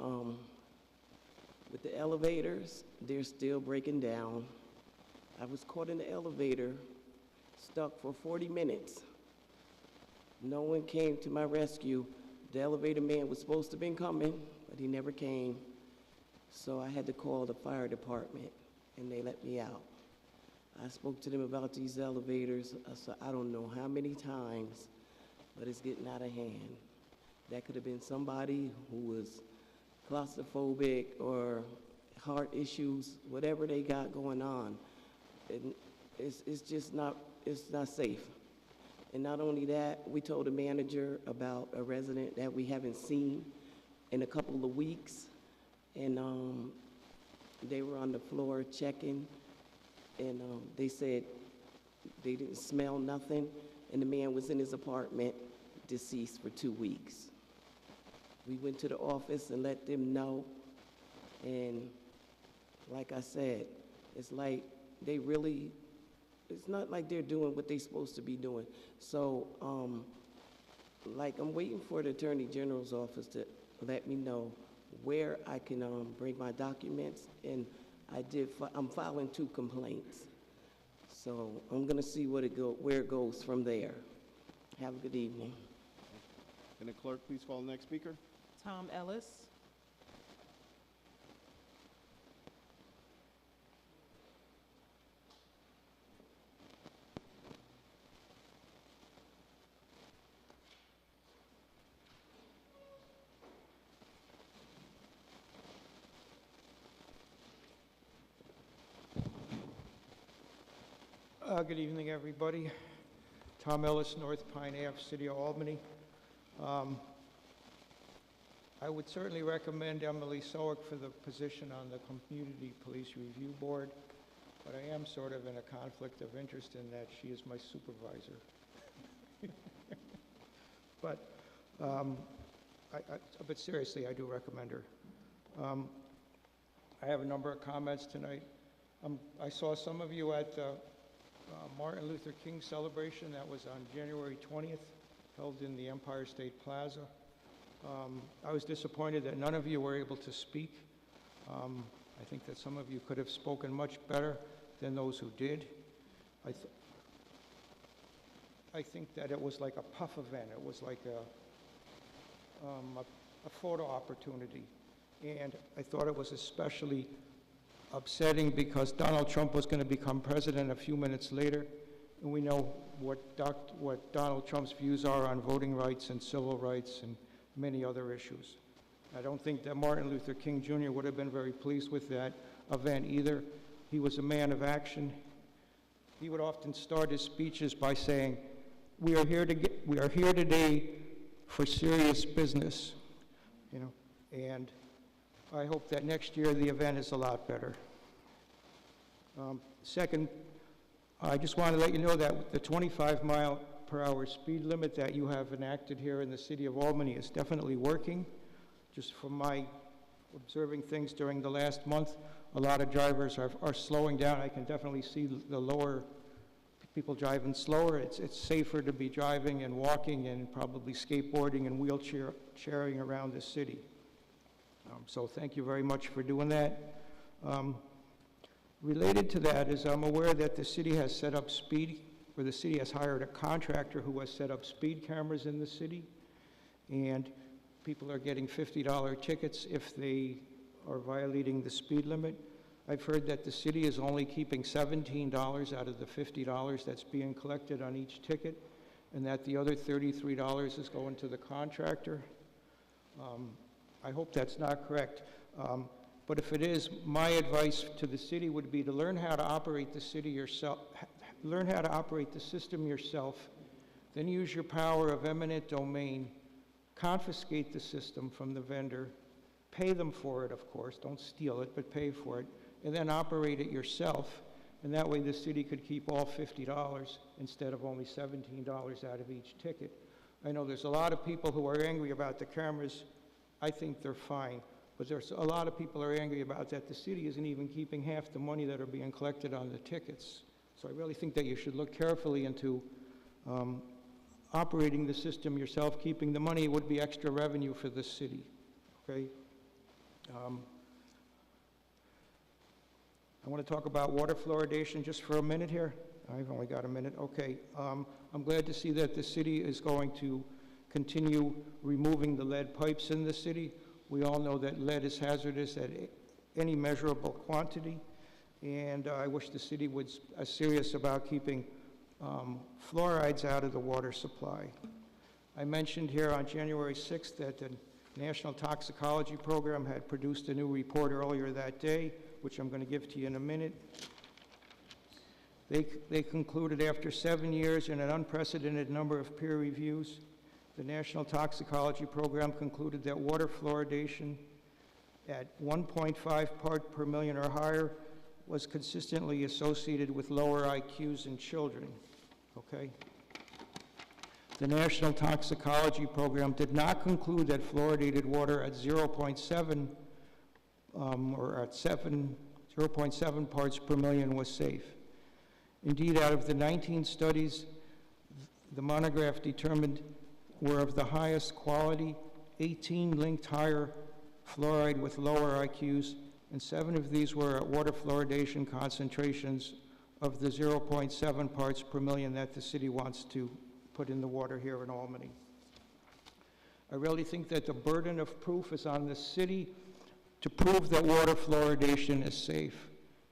with the elevators, they're still breaking down. I was caught in the elevator, stuck for 40 minutes. No one came to my rescue. The elevator man was supposed to have been coming, but he never came. So I had to call the fire department, and they let me out. I spoke to them about these elevators, so I don't know how many times, but it's getting out of hand. That could have been somebody who was claustrophobic or heart issues, whatever they got going on. And it's just not, it's not safe. And not only that, we told the manager about a resident that we haven't seen in a couple of weeks, and they were on the floor checking, and they said they didn't smell nothing, and the man was in his apartment, deceased for 2 weeks. We went to the office and let them know, and like I said, it's like they really, it's not like they're doing what they're supposed to be doing. So, like, I'm waiting for the Attorney General's office to let me know where I can bring my documents, and I'm filing 2 complaints. So I'm gonna see where it goes from there. Have a good evening. Can the clerk please call the next speaker? Tom Ellis. Good evening, everybody. Tom Ellis, North Pine Ave, City of Albany. I would certainly recommend Emily Sowick for the position on the Community Police Review Board, but I am sort of in a conflict of interest in that she is my supervisor. But seriously, I do recommend her. I have a number of comments tonight. I saw some of you at the Martin Luther King celebration that was on January 20th. held in the Empire State Plaza. I was disappointed that none of you were able to speak. I think that some of you could have spoken much better than those who did. I think that it was like a puff event. It was like a photo opportunity. And I thought it was especially upsetting because Donald Trump was going to become president a few minutes later. And we know what Donald Trump's views are on voting rights and civil rights and many other issues. I don't think that Martin Luther King Jr. would have been very pleased with that event either. He was a man of action. He would often start his speeches by saying, we are here today for serious business, you know, and I hope that next year the event is a lot better. Second, I just want to let you know that the 25-mile-per-hour speed limit that you have enacted here in the city of Albany is definitely working. Just from my observing things during the last month, a lot of drivers are slowing down. I can definitely see the lower people driving slower. It's safer to be driving and walking and probably skateboarding and wheelchairing around the city. So thank you very much for doing that. Related to that is I'm aware that the city has set up the city has hired a contractor who has set up speed cameras in the city, and people are getting $50 tickets if they are violating the speed limit. I've heard that the city is only keeping $17 out of the $50 that's being collected on each ticket, and that the other $33 is going to the contractor. I hope that's not correct. But if it is, my advice to the city would be to learn how to operate the city yourself, learn how to operate the system yourself, then use your power of eminent domain, confiscate the system from the vendor, pay them for it, of course, don't steal it, but pay for it, and then operate it yourself. And that way the city could keep all $50 instead of only $17 out of each ticket. I know there's a lot of people who are angry about the cameras. I think they're fine. But there's a lot of people are angry about that. The city isn't even keeping half the money that are being collected on the tickets. So I really think that you should look carefully into operating the system yourself, keeping the money. It would be extra revenue for the city, okay? I want to talk about water fluoridation just for a minute here. I've only got a minute, okay. I'm glad to see that the city is going to continue removing the lead pipes in the city. We all know that lead is hazardous at any measurable quantity, and I wish the city was serious about keeping fluorides out of the water supply. I mentioned here on January 6th that the National Toxicology Program had produced a new report earlier that day, which I'm going to give to you in a minute. They concluded after 7 years and an unprecedented number of peer reviews, the National Toxicology Program concluded that water fluoridation at 1.5 part per million or higher was consistently associated with lower IQs in children, okay? The National Toxicology Program did not conclude that fluoridated water at 0.7 or at 0.7 parts per million was safe. Indeed, out of the 19 studies the monograph determined were of the highest quality, 18 linked higher fluoride with lower IQs, and 7 of these were at water fluoridation concentrations of the 0.7 parts per million that the city wants to put in the water here in Albany. I really think that the burden of proof is on the city to prove that water fluoridation is safe.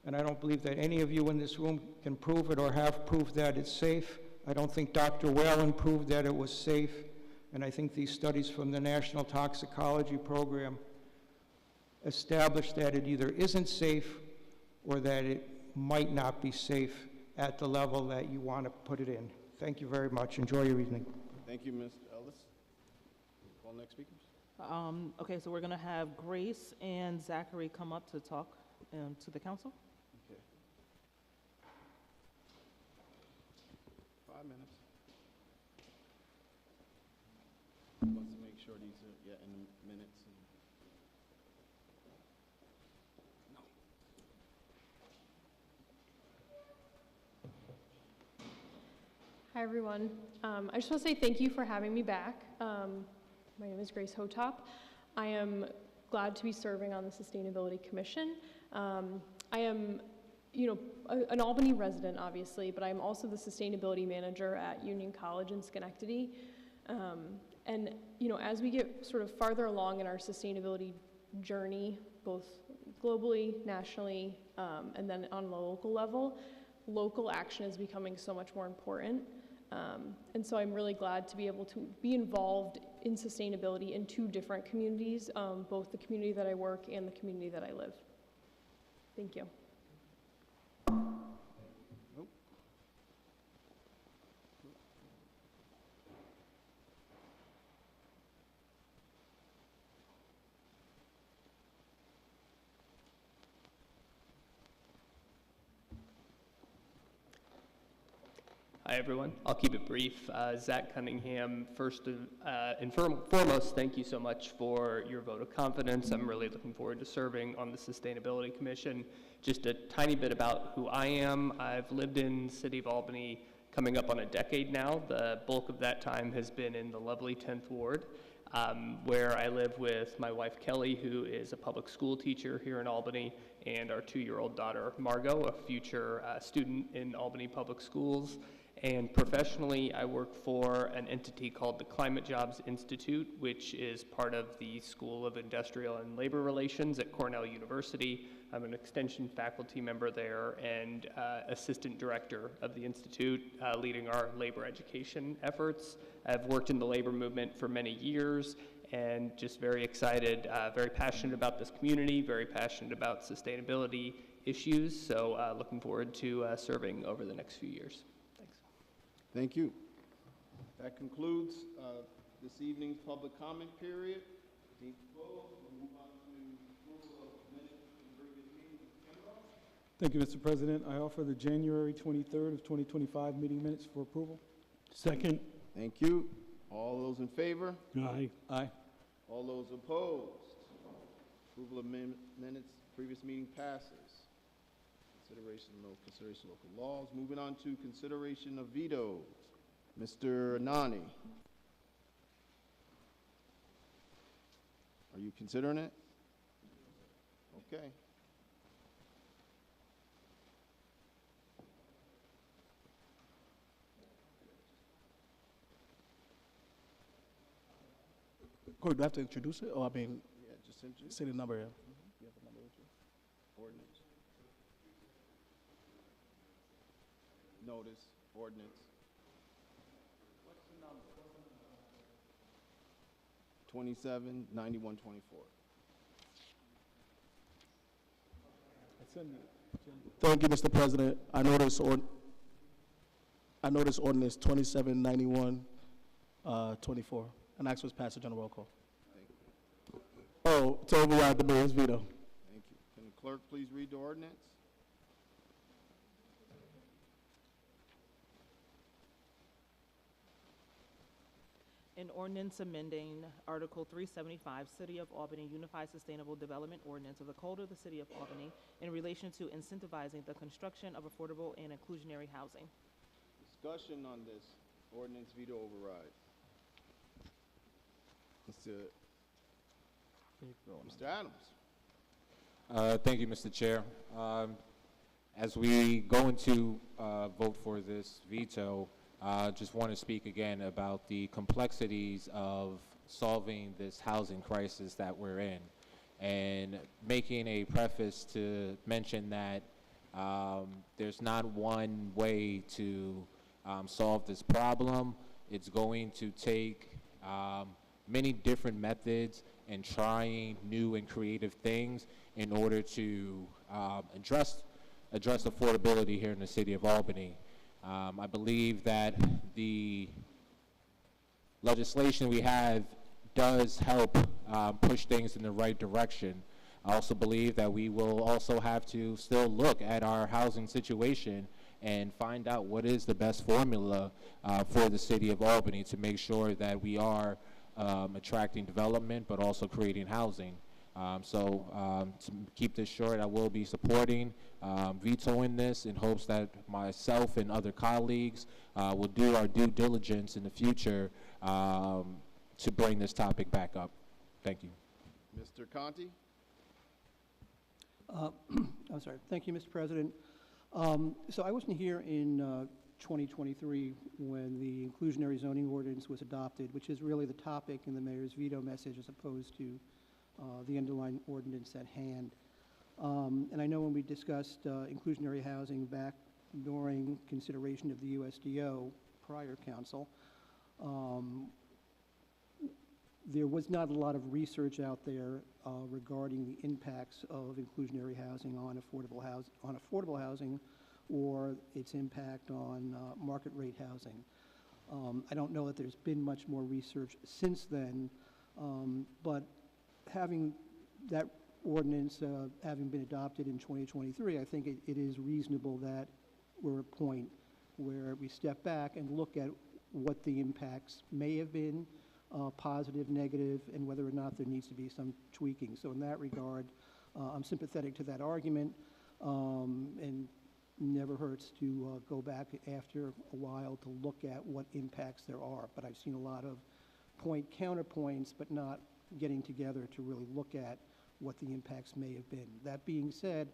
And I don't believe that any of you in this room can prove it or have proof that it's safe. I don't think Dr. Whalen proved that it was safe. And I think these studies from the National Toxicology Program established that it either isn't safe or that it might not be safe at the level that you want to put it in. Thank you very much. Enjoy your evening. Thank you, Mr. Ellis. Call next speakers. Okay, so we're going to have Grace and Zachary come up to talk to the council. Okay. 5 minutes. Wants to make sure these are in the minutes. Hi, everyone. I just want to say thank you for having me back. My name is Grace Hotop. I am glad to be serving on the Sustainability Commission. I am, an Albany resident, obviously, but I'm also the Sustainability Manager at Union College in Schenectady. And, as we get sort of farther along in our sustainability journey, both globally, nationally, and then on the local level, local action is becoming so much more important. And so I'm really glad to be able to be involved in sustainability in two different communities, both the community that I work and the community that I live. Thank you. Hi, everyone. I'll keep it brief. Zach Cunningham, first and foremost, thank you so much for your vote of confidence. I'm really looking forward to serving on the Sustainability Commission. Just a tiny bit about who I am. I've lived in the city of Albany coming up on a decade now. The bulk of that time has been in the lovely 10th Ward, where I live with my wife, Kelly, who is a public school teacher here in Albany, and our 2-year-old daughter, Margot, a future student in Albany Public Schools. And professionally, I work for an entity called the Climate Jobs Institute, which is part of the School of Industrial and Labor Relations at Cornell University. I'm an extension faculty member there and assistant director of the institute, leading our labor education efforts. I've worked in the labor movement for many years and just very excited, very passionate about this community, very passionate about sustainability issues. So looking forward to serving over the next few years. Thank you. That concludes this evening's public comment period. We'll move on to approval of minutes from previous meetings. Thank you, Mr. President. I offer the January 23rd of 2025 meeting minutes for approval. Second. Thank you. All those in favor? Aye. Aye. All those opposed? Approval of minutes, previous meeting passes. Consideration of local laws. Moving on to consideration of vetoes. Mr. Nani. Are you considering it? Okay. Corey, do I have to introduce it? Or I mean, Yeah, just introduce. say the number, yeah. You have a number with you? Ordinance. Notice, ordinance. What's the number? 279124. Thank you, Mr. President. I notice ordinance 2791, 24, and ask for its passage on the roll call. Thank you. Oh, to override the mayor's veto. Thank you. Can the clerk please read the ordinance? An ordinance amending Article 375, City of Albany Unified Sustainable Development Ordinance of the Code of the City of Albany in relation to incentivizing the construction of affordable and inclusionary housing. Discussion on this ordinance veto override. Mr. Adams. Thank you, Mr. Chair. As we go into vote for this veto, just want to speak again about the complexities of solving this housing crisis that we're in, and making a preface to mention that there's not one way to solve this problem. It's going to take many different methods and trying new and creative things in order to address affordability here in the city of Albany. I believe that the legislation we have does help push things in the right direction. I also believe that we will also have to still look at our housing situation and find out what is the best formula for the city of Albany to make sure that we are attracting development but also creating housing. To keep this short, I will be supporting, vetoing this in hopes that myself and other colleagues will do our due diligence in the future to bring this topic back up. Thank you. Mr. Conti? I'm sorry. Thank you, Mr. President. So I wasn't here in 2023 when the inclusionary zoning ordinance was adopted, which is really the topic in the mayor's veto message as opposed to the underlying ordinance at hand. And I know when we discussed inclusionary housing back during consideration of the USDO prior council, there was not a lot of research out there regarding the impacts of inclusionary housing on affordable housing or its impact on market rate housing. I don't know that there's been much more research since then, but having that ordinance having been adopted in 2023, I think it is reasonable that we're at a point where we step back and look at what the impacts may have been, positive, negative, and whether or not there needs to be some tweaking. So in that regard, I'm sympathetic to that argument, and never hurts to go back after a while to look at what impacts there are. But I've seen a lot of counterpoints, but not getting together to really look at what the impacts may have been. That being said,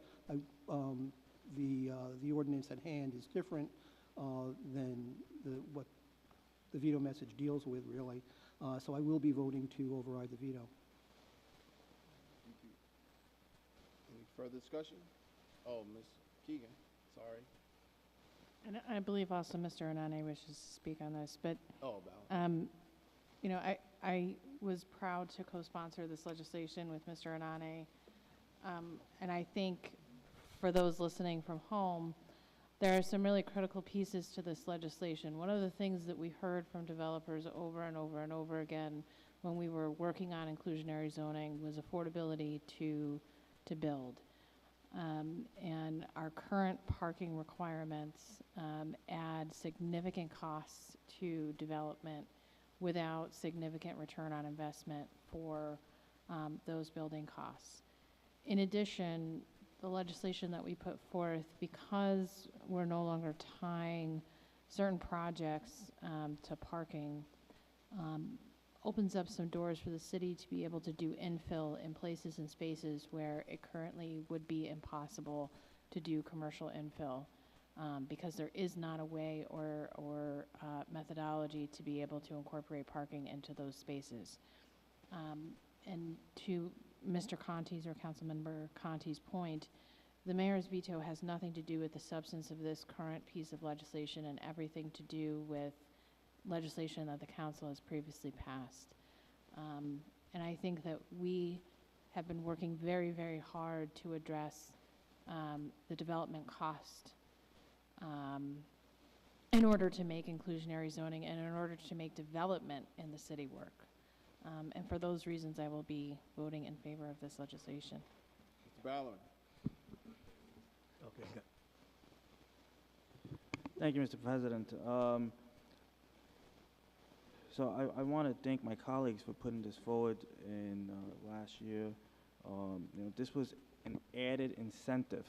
the ordinance at hand is different than what the veto message deals with, really. So I will be voting to override the veto. Thank you. Any further discussion? Oh, Ms. Keegan, sorry. And I believe also Mr. Anane wishes to speak on this, but Oh, about. you know, I was proud to co-sponsor this legislation with Mr. Anane, and I think for those listening from home, there are some really critical pieces to this legislation. One of the things that we heard from developers over and over and over again when we were working on inclusionary zoning was affordability to build. And our current parking requirements add significant costs to development without significant return on investment for those building costs. In addition, the legislation that we put forth, because we're no longer tying certain projects to parking, opens up some doors for the city to be able to do infill in places and spaces where it currently would be impossible to do commercial infill, because there is not a way or methodology to be able to incorporate parking into those spaces. And to Mr. Conti's or Councilmember Conti's point, the mayor's veto has nothing to do with the substance of this current piece of legislation and everything to do with legislation that the council has previously passed. And I think that we have been working very, very hard to address the development cost in order to make inclusionary zoning and in order to make development in the city work. And for those reasons, I will be voting in favor of this legislation. Mr. Ballard. Okay. Thank you, Mr. President. So I want to thank my colleagues for putting this forward in last year. You know, this was an added incentive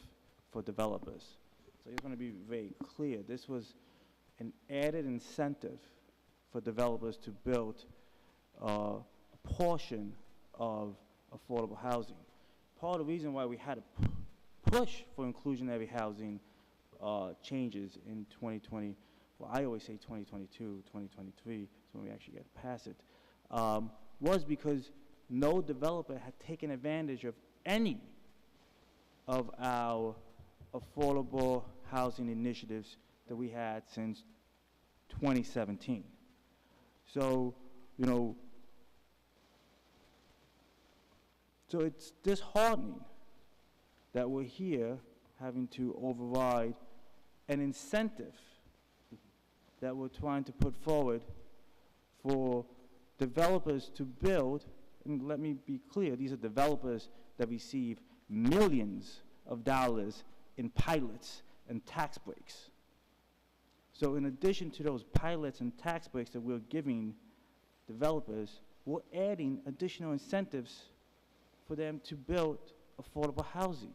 for developers. So it's going to be very clear. This was an added incentive for developers to build a portion of affordable housing. Part of the reason why we had to push for inclusionary housing changes in 2020, well, I always say 2022, 2023, is when we actually get past it, was because no developer had taken advantage of any of our affordable housing initiatives that we had since 2017. So, you know, so it's disheartening that we're here having to override an incentive that we're trying to put forward for developers to build. And let me be clear, these are developers that receive millions of dollars in pilots and tax breaks. So in addition to those pilots and tax breaks that we're giving developers, we're adding additional incentives for them to build affordable housing.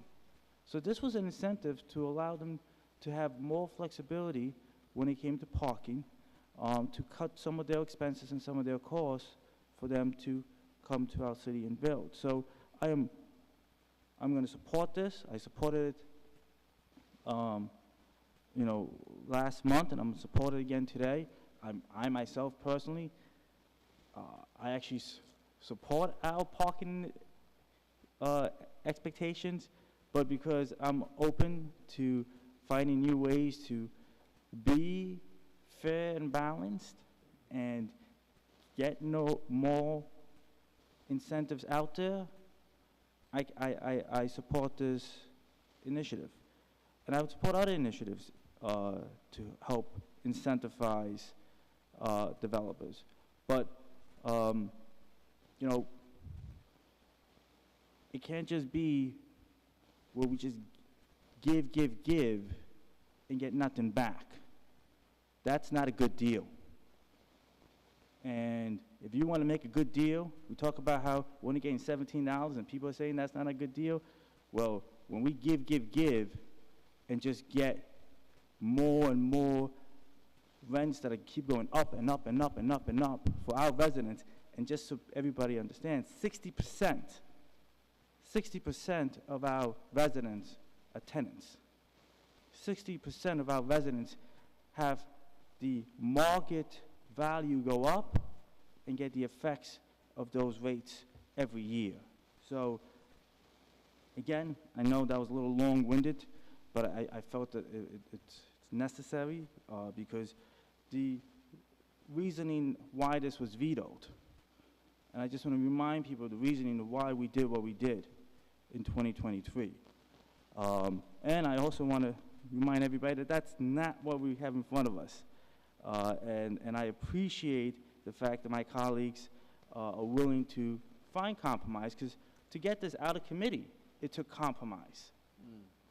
So this was an incentive to allow them to have more flexibility when it came to parking, to cut some of their expenses and some of their costs for them to come to our city and build. So I'm going to support this. I supported it, you know, last month, and I'm going to support it again today. I myself personally, I actually support our parking expectations, but because I'm open to finding new ways to be fair and balanced and get more incentives out there, I support this initiative. And I would support other initiatives to help incentivize developers. But, you know, it can't just be where we just give, and get nothing back. That's not a good deal. And if you want to make a good deal, we talk about how we're only getting $17 and people are saying that's not a good deal. Well, when we give, and just get more and more rents that keep going up and up and up and up and up for our residents, and just so everybody understands, 60% of our residents are tenants. 60% of our residents have the market value go up and get the effects of those rates every year. So again, I know that was a little long-winded, but I felt that it's necessary because the reasoning why this was vetoed, and I just want to remind people of the reasoning of why we did what we did in 2023. And I also want to remind everybody that that's not what we have in front of us. And I appreciate the fact that my colleagues are willing to find compromise, because to get this out of committee, it took compromise.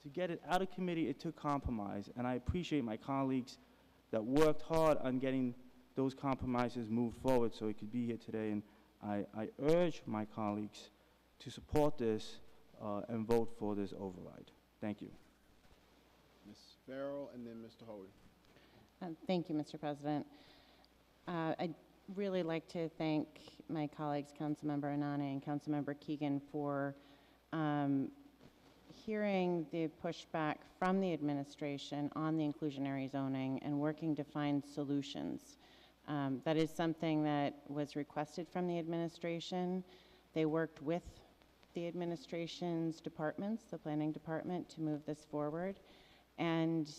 To get it out of committee, it took compromise. And I appreciate my colleagues that worked hard on getting those compromises moved forward so it could be here today. And I urge my colleagues to support this and vote for this override. Thank you. Ms. Farrell and then Mr. Hoey. Thank you, Mr. President. I'd really like to thank my colleagues, Councilmember Anane and Councilmember Keegan, for hearing the pushback from the administration on the inclusionary zoning and working to find solutions. That is something that was requested from the administration. They worked with the administration's departments, the planning department, to move this forward. And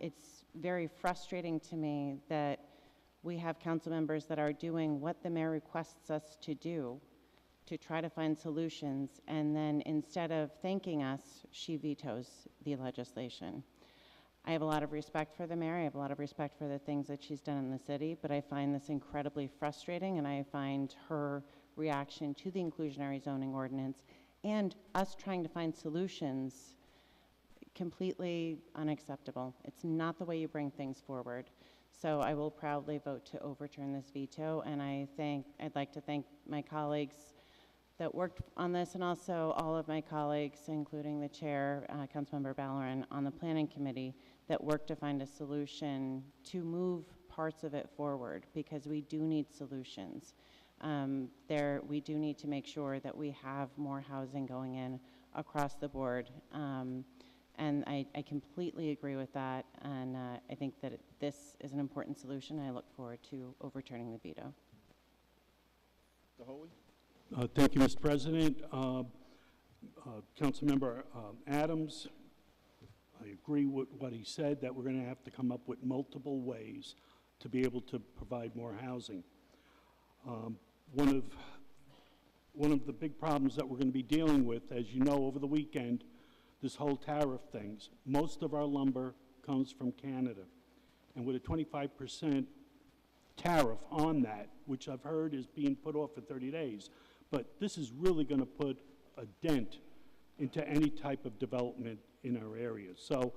it's very frustrating to me that we have council members that are doing what the mayor requests us to do to try to find solutions, and then instead of thanking us, she vetoes the legislation. I have a lot of respect for the mayor. I have a lot of respect for the things that she's done in the city, but I find this incredibly frustrating, and I find her reaction to the inclusionary zoning ordinance and us trying to find solutions completely unacceptable. It's not the way you bring things forward. So I will proudly vote to overturn this veto, and I'd like to thank my colleagues that worked on this, and also all of my colleagues, including the chair, Councilmember Ballerin, on the planning committee that worked to find a solution to move parts of it forward, because we do need solutions. We do need to make sure that we have more housing going in across the board. And I completely agree with that, and I think that this is an important solution. I look forward to overturning the veto. Mr. Hoey? Thank you, Mr. President. Councilmember Adams, I agree with what he said, that we're going to have to come up with multiple ways to be able to provide more housing. One of the big problems that we're going to be dealing with, as you know, over the weekend, this whole tariff things. Most of our lumber comes from Canada. And with a 25% tariff on that, which I've heard is being put off for 30 days, but this is really going to put a dent into any type of development in our area. So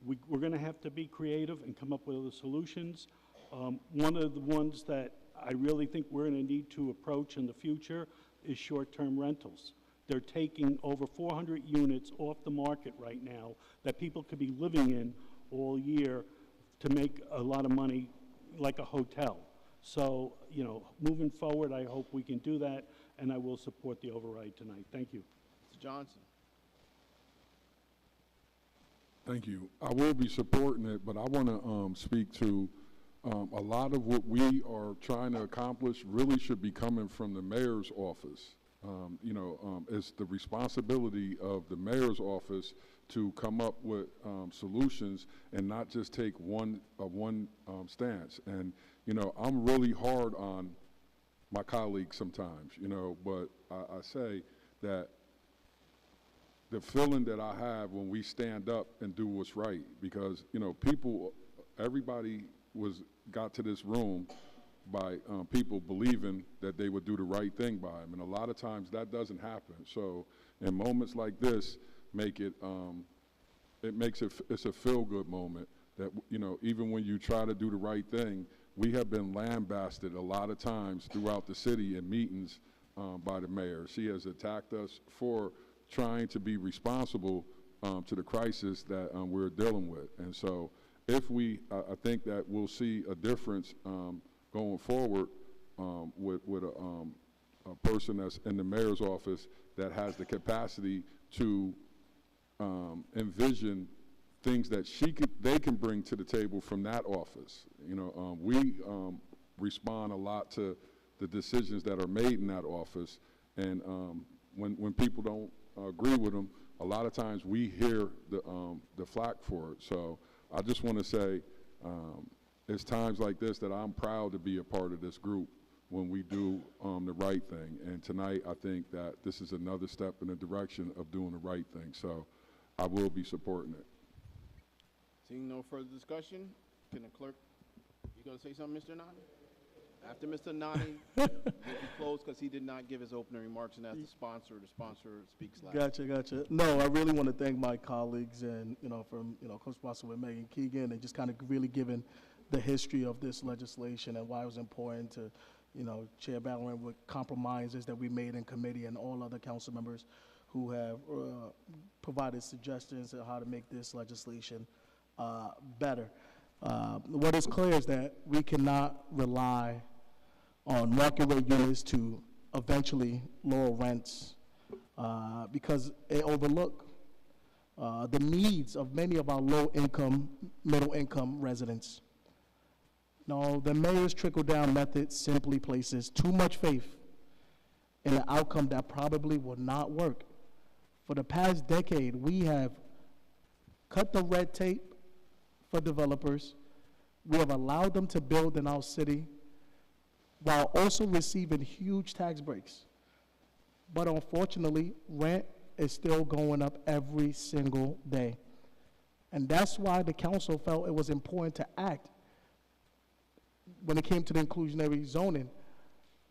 we're going to have to be creative and come up with other solutions. One of the ones that I really think we're going to need to approach in the future is short-term rentals. they're taking over 400 units off the market right now that people could be living in all year to make a lot of money like a hotel. So, you know, moving forward, I hope we can do that, and I will support the override tonight. Thank you. Mr. Johnson. Thank you. I will be supporting it, but I want to speak to a lot of what we are trying to accomplish really should be coming from the mayor's office. You know, it's the responsibility of the mayor's office to come up with solutions and not just take one stance. And, you know, I'm really hard on my colleagues sometimes, you know, but I say that the feeling that I have when we stand up and do what's right, because, you know, everybody got to this room by people believing that they would do the right thing by them, and a lot of times that doesn't happen. So in moments like this, it's a feel-good moment that, you know, even when you try to do the right thing, we have been lambasted a lot of times throughout the city in meetings by the mayor. She has attacked us for trying to be responsible to the crisis that we're dealing with. And so I think that we'll see a difference going forward with a person that's in the mayor's office that has the capacity to envision things that they can bring to the table from that office. You know, we respond a lot to the decisions that are made in that office, and when people don't agree with them, a lot of times we hear the flack for it. So I just want to say, it's times like this that I'm proud to be a part of this group when we do the right thing. And tonight, I think that this is another step in the direction of doing the right thing. So I will be supporting it. Seeing no further discussion, can the clerk, you going to say something, Mr. Nani? After Mr. Nani, we'll be closed because he did not give his opening remarks, and as the sponsor speaks last. Gotcha. No, I really want to thank my colleagues and, you know, from, you know, co-sponsor with Megan Keegan, and just kind of really giving the history of this legislation and why it was important to, you know, Chair Ballard with compromises that we made in committee, and all other council members who have provided suggestions on how to make this legislation better. What is clear is that we cannot rely on market rate units to eventually lower rents because they overlook the needs of many of our low-income, middle-income residents. No, the mayor's trickle-down method simply places too much faith in an outcome that probably will not work. For the past decade, we have cut the red tape for developers. We have allowed them to build in our city while also receiving huge tax breaks. But unfortunately, rent is still going up every single day. And that's why the council felt it was important to act when it came to the inclusionary zoning,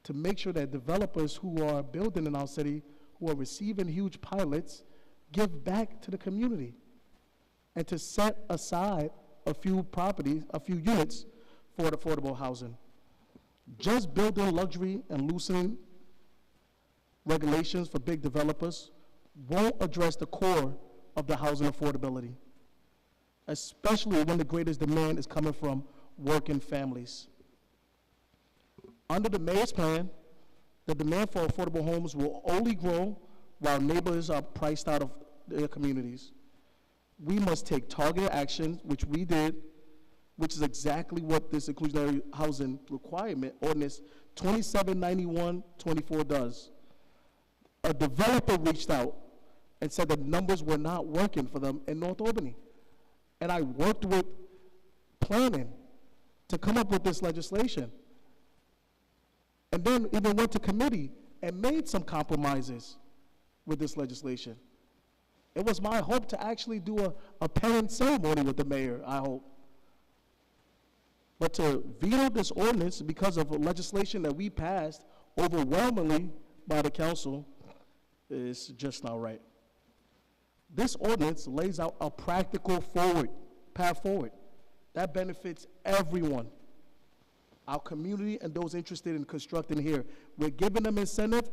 to make sure that developers who are building in our city, who are receiving huge pilots, give back to the community, and to set aside a few properties, a few units for affordable housing. Just building luxury and loosening regulations for big developers won't address the core of the housing affordability, especially when the greatest demand is coming from working families. Under the mayor's plan, the demand for affordable homes will only grow while neighborhoods are priced out of their communities. We must take targeted action, which we did, which is exactly what this inclusionary housing requirement ordinance 2791-24 does. A developer reached out and said the numbers were not working for them in North Albany. And I worked with planning to come up with this legislation. And then even went to committee and made some compromises with this legislation. It was my hope to actually do a parent ceremony with the mayor, I hope. But to veto this ordinance because of legislation that we passed overwhelmingly by the council is just not right. This ordinance lays out a practical path forward that benefits everyone, our community and those interested in constructing here. We're giving them incentive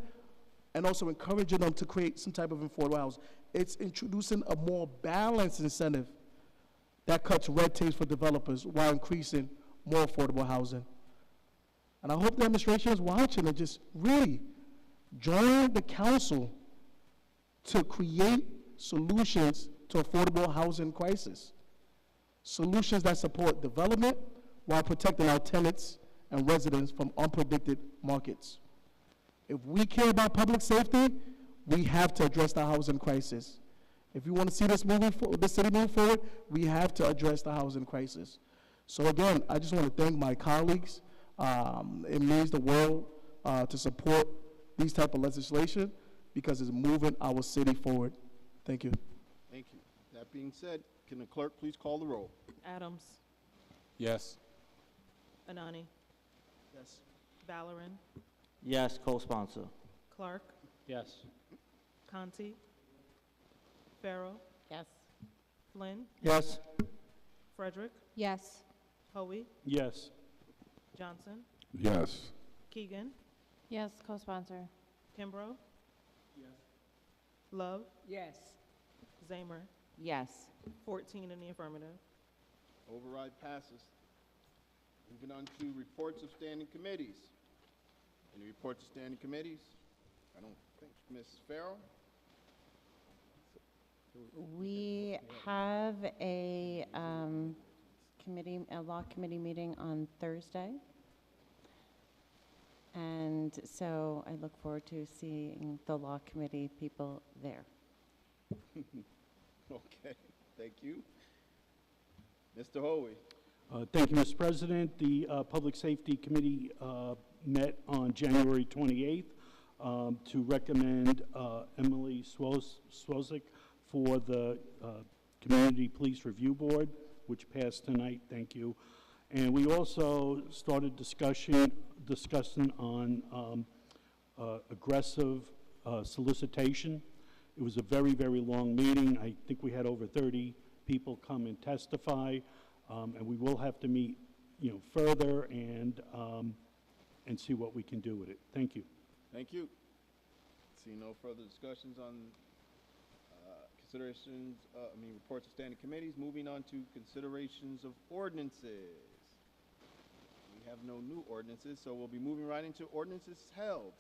and also encouraging them to create some type of affordable housing. It's introducing a more balanced incentive that cuts red tape for developers while increasing more affordable housing. And I hope the administration is watching and just really join the council to create solutions to affordable housing crisis. Solutions that support development while protecting our tenants and residents from unpredicted markets. If we care about public safety, we have to address the housing crisis. If we want to see this city move forward, we have to address the housing crisis. So again, I just want to thank my colleagues. It means the world to support these type of legislation because it's moving our city forward. Thank you. Thank you. That being said, can the clerk please call the roll? Adams. Yes. Anani. Yes. Valorant. Yes, co-sponsor. Clark. Yes. Conti. Farrow. Yes. Flynn. Yes. Frederick. Yes. Hoey. Yes. Johnson. Yes. Keegan. Yes, co-sponsor. Kimbrough. Love. Yes. Zamer. Yes. 14 in the affirmative. Override passes. Moving on to reports of standing committees. Any reports of standing committees? I don't think. Ms. Farrow? We have a law committee meeting on Thursday. And so I look forward to seeing the law committee people there. Okay, thank you. Mr. Hoey? Thank you, Mr. President. The Public Safety Committee met on January 28th to recommend Emily Swozek for the Community Police Review Board, which passed tonight. Thank you. And we also started discussing on aggressive solicitation. It was a very, very long meeting. I think we had over 30 people come and testify, and we will have to meet, further and see what we can do with it. Thank you. Thank you. See no further discussions on reports of standing committees. Moving on to considerations of ordinances. We have no new ordinances, so we'll be moving right into ordinances held.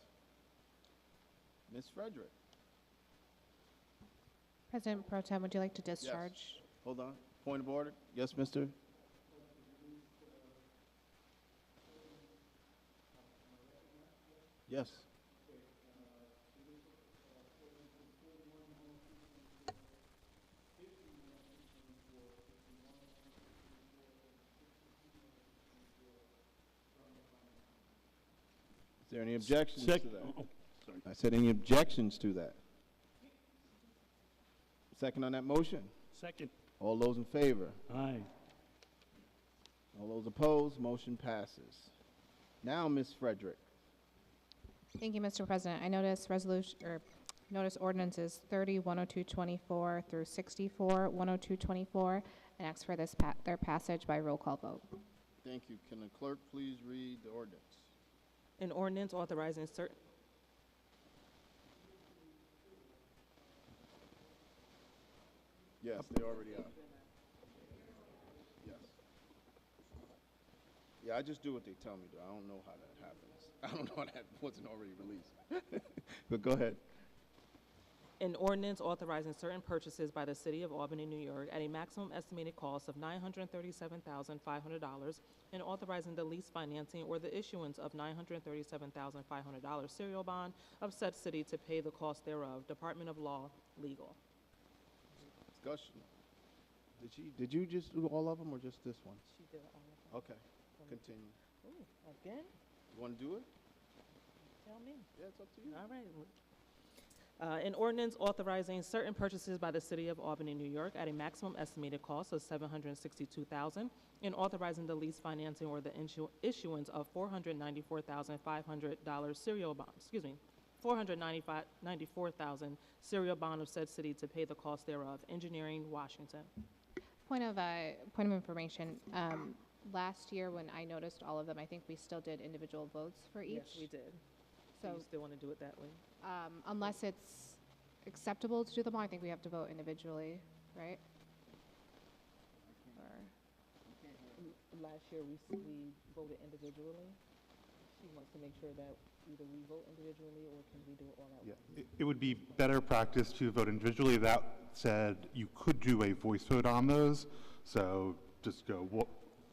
Ms. Frederick. President Pro Tem, would you like to discharge? Yes. Hold on. Point of order. Yes, Mr. Yes. Is there any objections to that? Sorry. I said any objections to that? Second on that motion? Second. All those in favor? Aye. All those opposed? Motion passes. Now, Ms. Frederick. Thank you, Mr. President. I notice ordinances 30, 10224 through 64, 10224, and ask for their passage by roll call vote. Thank you. Can the clerk please read the ordinance? An ordinance authorizing certain. Yes, they already are. Yes. Yeah, I just do what they tell me to. I don't know how that happens. I don't know how that wasn't already released. But go ahead. An ordinance authorizing certain purchases by the City of Albany, New York at a maximum estimated cost of $937,500 and authorizing the lease financing or the issuance of $937,500 serial bond of said city to pay the cost thereof. Department of Law, Legal. Discussion. Did you just do all of them or just this one? She did all of them. Okay, continue. Ooh, again? You want to do it? Tell me. Yeah, it's up to you. All right. An ordinance authorizing certain purchases by the City of Albany, New York at a maximum estimated cost of $762,000 and authorizing the lease financing or the issuance of $494,000 serial bond, $494,000 serial bond of said city to pay the cost thereof. Engineering, Washington. Point of information. Last year when I noticed all of them, I think we still did individual votes for each. Yes, we did. So So, you still want to do it that way? unless it's acceptable to do them all, I think we have to vote individually, right? Or, Last year, we voted individually. She wants to make sure that either we vote individually or can we do it all at once? Yeah, it would be better practice to vote individually. That said, you could do a voice vote on those, so just go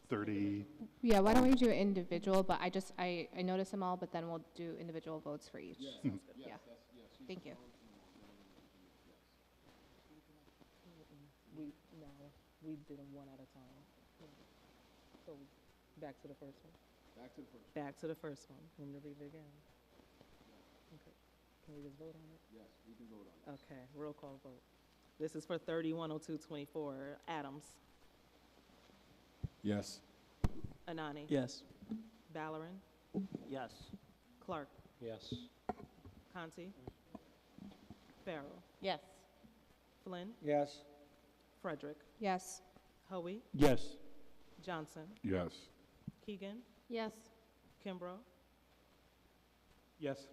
30. yeah, why don't we do individual, but I notice them all, but then we'll do individual votes for each. Mhm. Yeah. Thank you. We did them one at a time. So, back to the first one. Back to the first. Back to the first one. Want me to read it again? Okay. Can we just vote on it? Yes, we can vote on it. Okay, roll call vote. This is for 310224. Adams. Yes. Anani. Yes. Ballerin. Yes. Clark. Yes. Conti. Farrell. Yes. Flynn. Yes. Frederick. Yes. Hoey. Yes. Johnson. Yes. Keegan. Yes. Kimbrough. Yes.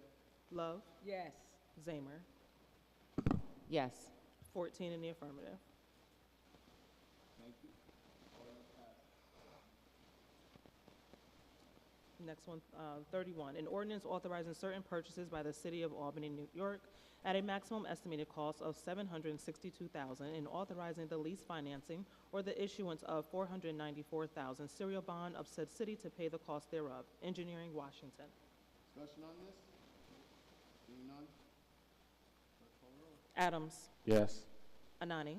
Love. Yes. Zamer. Yes. 14 in the affirmative. Thank you. Next one, 31, an ordinance authorizing certain purchases by the City of Albany, New York, at a maximum estimated cost of $762,000, and authorizing the lease financing or the issuance of $494,000 serial bond of said city to pay the cost thereof. Engineering, Washington. Discussion on this? Seeing none? Clerk call the roll. Adams. Yes. Anani.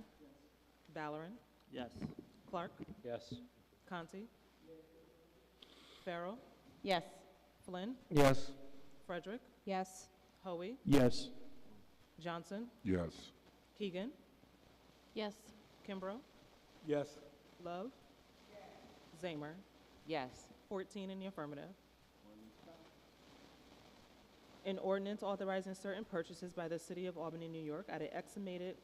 Ballerin. Yes. Clark. Yes. Conti. Farrell. Yes. Flynn. Yes. Frederick. Yes. Hoey. Yes. Johnson. Yes. Keegan. Yes. Kimbrough. Yes. Love. Zamer. Yes. 14 in the affirmative. An ordinance authorizing certain purchases by the City of Albany, New York at an estimated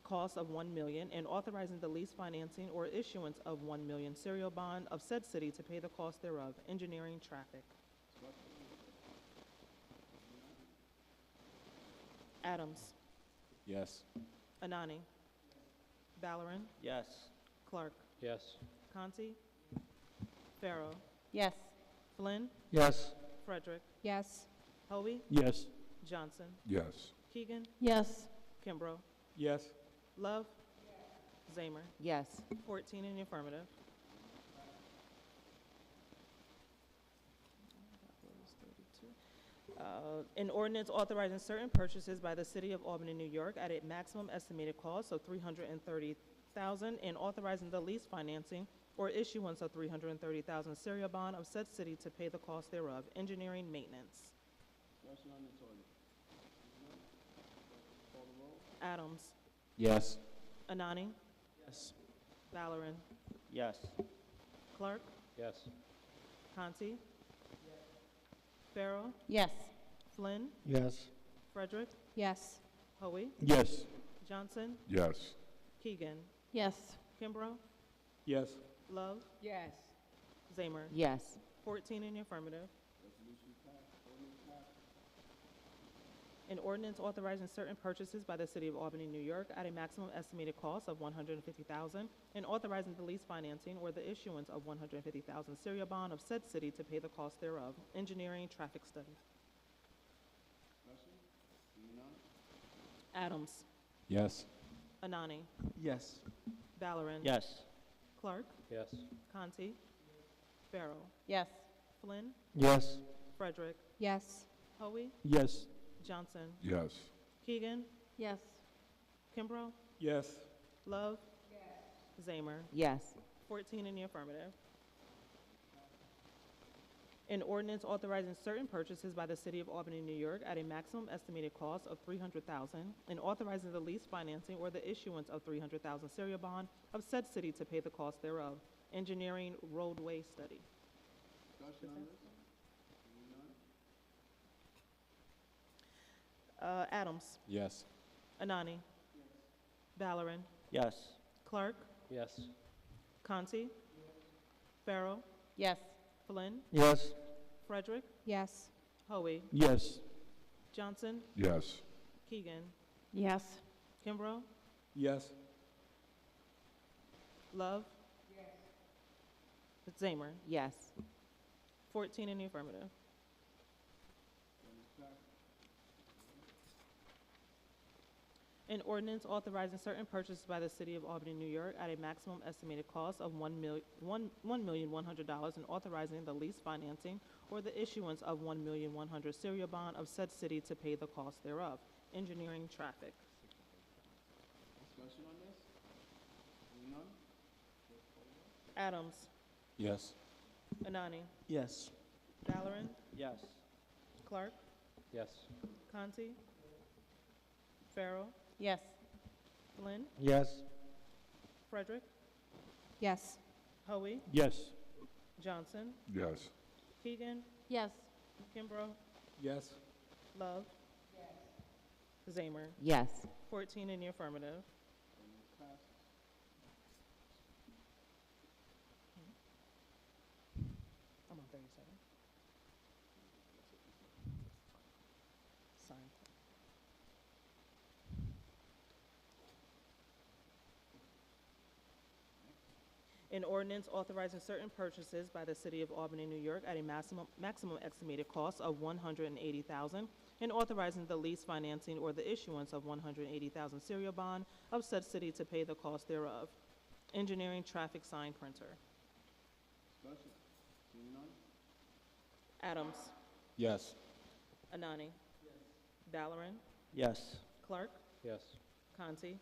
cost of $1 million, and authorizing the lease financing or issuance of $1 million serial bond of said city to pay the cost thereof. Engineering, traffic. Adams. Yes. Anani. Ballerin. Yes. Clark. Yes. Conti. Farrell. Yes. Flynn. Yes. Frederick. Yes. Hoey. Yes. Johnson. Yes. Keegan. Yes. Kimbrough. Yes. Love. Zamer. Yes. 14 in the affirmative. An ordinance authorizing certain purchases by the City of Albany, New York at a maximum estimated cost of $330,000, and authorizing the lease financing or issuance of $330,000 serial bond of said city to pay the cost thereof. Engineering, maintenance. Discussion on this ordinance. Call the roll. Adams. Yes. Anani. Yes. Ballerin. Yes. Clark. Yes. Conti. Farrell. Yes. Flynn. Yes. Frederick. Yes. Hoey. Yes. Johnson. Yes. Keegan. Yes. Kimbrough. Yes. Love. Yes. Zamer. Yes. 14 in the affirmative. Resolution passed. Ordinance passed. An ordinance authorizing certain purchases by the City of Albany, New York at a maximum estimated cost of $150,000, and authorizing the lease financing or the issuance of $150,000 serial bond of said city to pay the cost thereof. Engineering, traffic study. Discussion? Seeing none? Adams. Yes. Anani. Yes. Ballerin. Yes. Clark. Yes. Conti. Farrell. Yes. Flynn. Yes. Frederick. Yes. Hoey. Yes. Johnson. Yes. Keegan. Yes. Kimbrough. Yes. Love. Zamer. Yes. 14 in the affirmative. An ordinance authorizing certain purchases by the City of Albany, New York at a maximum estimated cost of $300,000, and authorizing the lease financing or the issuance of $300,000 serial bond of said city to pay the cost thereof. Engineering, roadway study. Discussion on this? Seeing none? Adams. Yes. Anani. Ballerin. Yes. Clark. Yes. Conti. Farrell. Yes. Flynn. Yes. Frederick. Yes. Hoey, Yes. Johnson, Yes. Keegan, Yes. Kimbrough, Yes. Love, Zamer. Yes. 14 in the affirmative. An ordinance authorizing certain purchases by the City of Albany, New York at a maximum estimated cost of $1,100,000 and authorizing the lease financing or the issuance of $1,100,000 serial bond of said city to pay the cost thereof. Engineering, traffic. Discussion on this? Seeing none? Adams, Yes. Anani, Yes. Valorant, Yes. Clark, Yes. Conti, Farrell, Yes. Flynn, Yes. Frederick, Yes. Hoey, Yes. Johnson, Yes. Keegan, Yes. Kimbrough, Yes. Love, Zamer. Yes. 14 in the affirmative. I'm on 37. Sign. An ordinance authorizing certain purchases by the City of Albany, New York at a maximum estimated cost of $180,000 and authorizing the lease financing or the issuance of $180,000 serial bond of said city to pay the cost thereof. Engineering, traffic sign printer. Discussion? Seeing none? Adams, Yes. Anani. Valorant, Yes. Clark, Yes. Conti,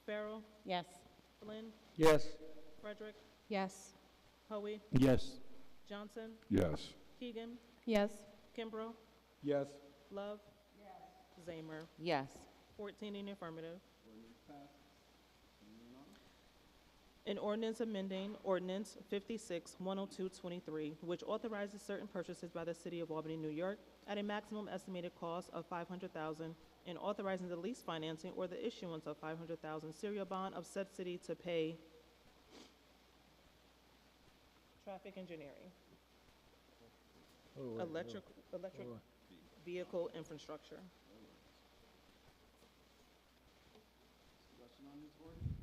Farrell, Yes. Flynn, Yes. Frederick, Yes. Hoey, Yes. Johnson, Yes. Keegan, Yes. Kimbrough, Yes. Love, Zamer. Yes. 14 in the affirmative. Ordinance passes. Seeing none? An ordinance amending Ordinance 56-10223, which authorizes certain purchases by the City of Albany, New York, at a maximum estimated cost of $500,000, and authorizing the lease financing or the issuance of $500,000 serial bond of said city to pay traffic engineering, electric vehicle infrastructure. Discussion on this ordinance?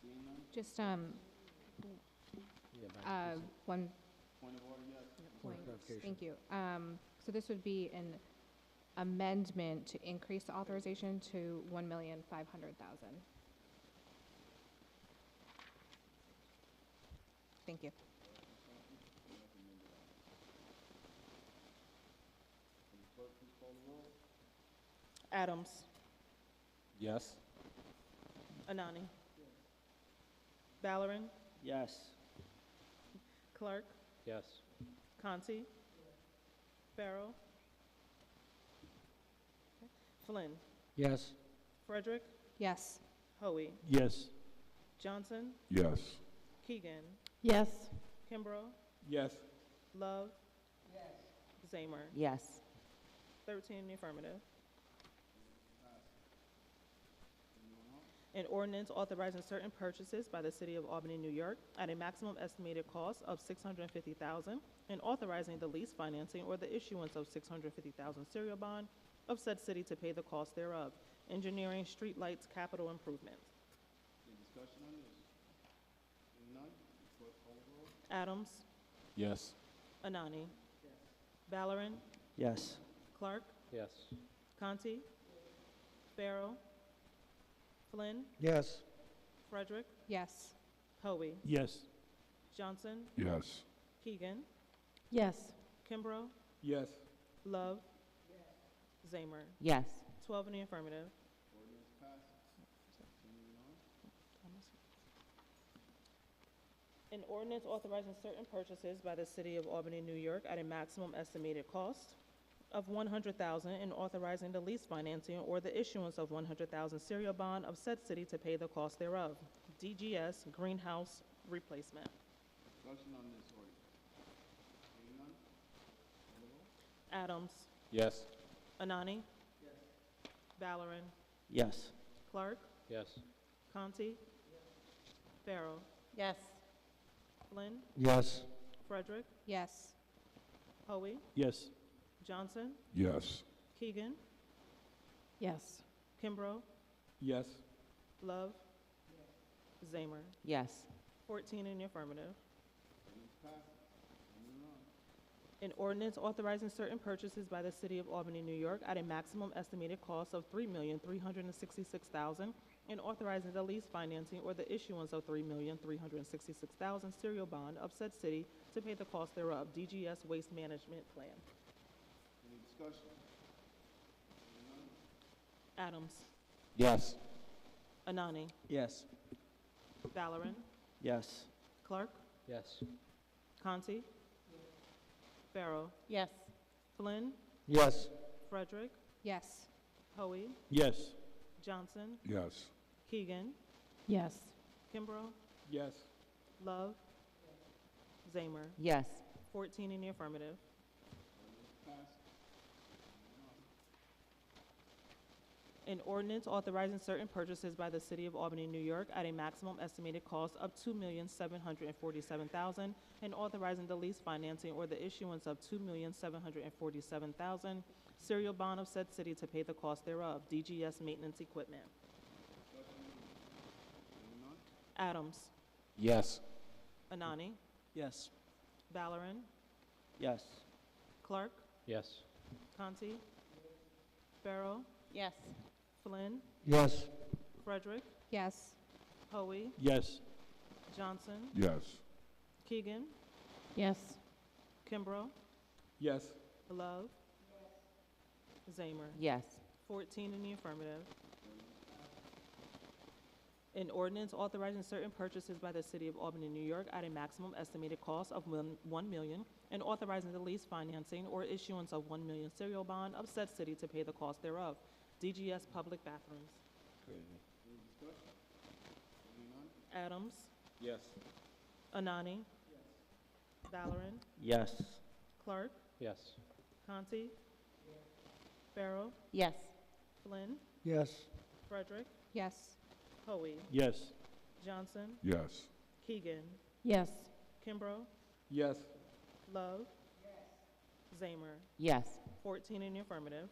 Seeing none? Just one Point of order, yes. point. Thank you. So this would be an amendment to increase the authorization to $1,500,000. Thank you. Clerk, please call the roll. Adams, Yes. Anani. Valorant, Yes. Clark, Yes. Conti, Farrell, Flynn, Yes. Frederick, Yes. Hoey, Yes. Johnson, Yes. Keegan, Yes. Kimbrough, Yes. Love, Zamer. Yes. 13 in the affirmative. An ordinance authorizing certain purchases by the City of Albany, New York at a maximum estimated cost of $650,000 and authorizing the lease financing or the issuance of $650,000 serial bond of said city to pay the cost thereof. Engineering, streetlights, capital improvements. Any discussion on this? Seeing none? Clerk, call the roll. Adams, Yes. Anani. Valorant, Yes. Clark, Yes. Conti, Farrell, Flynn, Yes. Frederick, Yes. Hoey, Yes. Johnson, Yes. Keegan, Yes. Kimbrough, Yes. Love, Zamer. Yes. 12 in the affirmative. Ordinance passes. Continuing on. An ordinance authorizing certain purchases by the City of Albany, New York at a maximum estimated cost of $100,000 and authorizing the lease financing or the issuance of $100,000 serial bond of said city to pay the cost thereof. DGS greenhouse replacement. Discussion on this ordinance? Seeing none? Call the roll. Adams, Yes. Anani. Valorant, Yes. Clark, Yes. Conti, Farrell, Yes. Flynn, Yes. Frederick, Yes. Hoey, Yes. Johnson, Yes. Keegan, Yes. Kimbrough, Yes. Love, Zamer. Yes. 14 in the affirmative. An ordinance authorizing certain purchases by the City of Albany, New York at a maximum estimated cost of $3,366,000 and authorizing the lease financing or the issuance of $3,366,000 serial bond of said city to pay the cost thereof. DGS Waste Management Plan. Any discussion? Adams, Yes. Anani, Yes. Valorant, Yes. Clark, Yes. Conti, Farrow, Yes. Flynn, Yes. Frederick, Yes. Hoey, Yes. Johnson, Yes. Keegan, Yes. Kimbrough, Yes. Love, Zamer. Yes. 14 in the affirmative. An ordinance authorizing certain purchases by the City of Albany, New York at a maximum estimated cost of $2,747,000 and authorizing the lease financing or the issuance of $2,747,000 serial bond of said city to pay the cost thereof. DGS Maintenance Equipment. Adams, Yes. Anani, Yes. Valorant, Yes. Clark, Yes. Conti, Farrow, Yes. Flynn, Yes. Frederick, Yes. Hoey, Yes. Johnson, Yes. Keegan, Yes. Kimbrough, Yes. Love, Zamer. Yes. 14 in the affirmative. An ordinance authorizing certain purchases by the City of Albany, New York at a maximum estimated cost of $1 million and authorizing the lease financing or issuance of $1 million serial bond of said city to pay the cost thereof. DGS Public Bathrooms. Adams, Yes. Anani, Valorant, Yes. Clark, Yes. Conti, Farrow, Yes. Flynn, Yes. Frederick, Yes. Hoey, Yes. Johnson, Yes. Keegan, Yes. Kimbrough, Yes. Love, Zamer. Yes. 14 in the affirmative.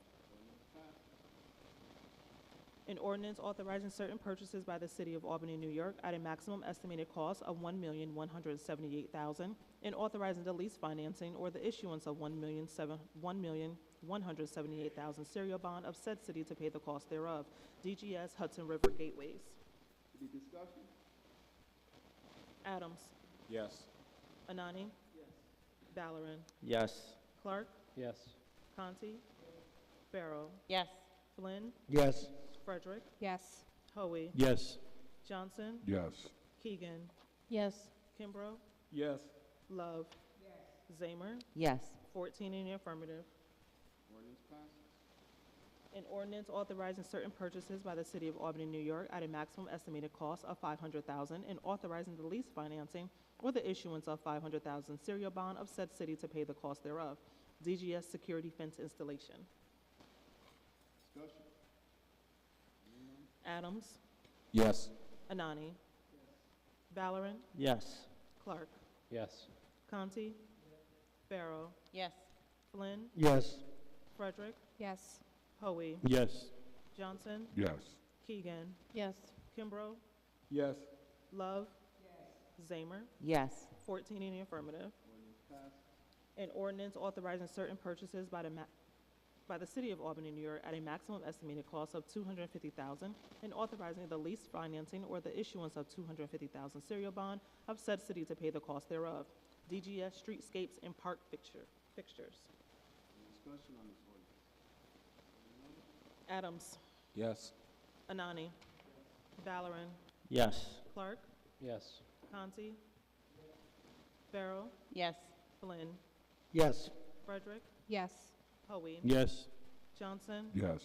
An ordinance authorizing certain purchases by the City of Albany, New York at a maximum estimated cost of $1,178,000 and authorizing the lease financing or the issuance of $1,178,000 serial bond of said city to pay the cost thereof. DGS Hudson River Gateways. Any discussion? Adams, Yes. Anani, Valorant, Yes. Clark, Yes. Conti, Farrow, Yes. Flynn, Yes. Frederick, Yes. Hoey, Yes. Johnson, Yes. Keegan, Yes. Kimbrough, Yes. Love, Zamer. Yes. 14 in the affirmative. Ordinance passes. An ordinance authorizing certain purchases by the City of Albany, New York at a maximum estimated cost of $500,000 and authorizing the lease financing or the issuance of $500,000 serial bond of said city to pay the cost thereof. DGS Security Fence Installation. Discussion? Adams, Yes. Anani, Valorant, Yes. Clark, Yes. Conti, Farrow, Yes. Flynn, Yes. Frederick, Yes. Hoey, Yes. Johnson, Yes. Keegan, Yes. Kimbrough, Yes. Love, Zamer. Yes. 14 in the affirmative. Ordinance passes. An ordinance authorizing certain purchases by the City of Albany, New York at a maximum estimated cost of $250,000 and authorizing the lease financing or the issuance of $250,000 serial bond of said city to pay the cost thereof. DGS Streetscapes and Park Fixtures. Any discussion on this ordinance? Adams, Yes. Anani, Valorant, Yes. Clark, Yes. Conti, Farrow, Yes. Flynn, Yes. Frederick, Yes. Hoey, Yes. Johnson, Yes.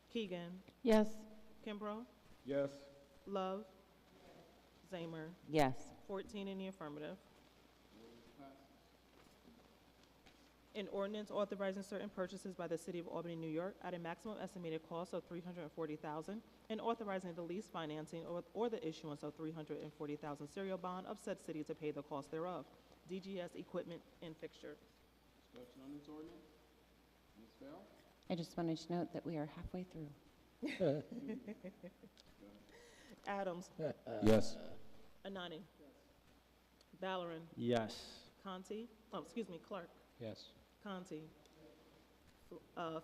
Keegan, Yes. Kimbrough, Yes. Love, Zamer. Yes. 14 in the affirmative. Ordinance passes. An ordinance authorizing certain purchases by the City of Albany, New York at a maximum estimated cost of $340,000 and authorizing the lease financing or the issuance of $340,000 serial bond of said city to pay the cost thereof. DGS equipment and fixtures. Discussion on this ordinance? Ms. Bell? I just wanted to note that we are halfway through. Adams. Yes. Anani. Valorem. Yes. Conti. Oh, excuse me, Clark. Yes. Conti.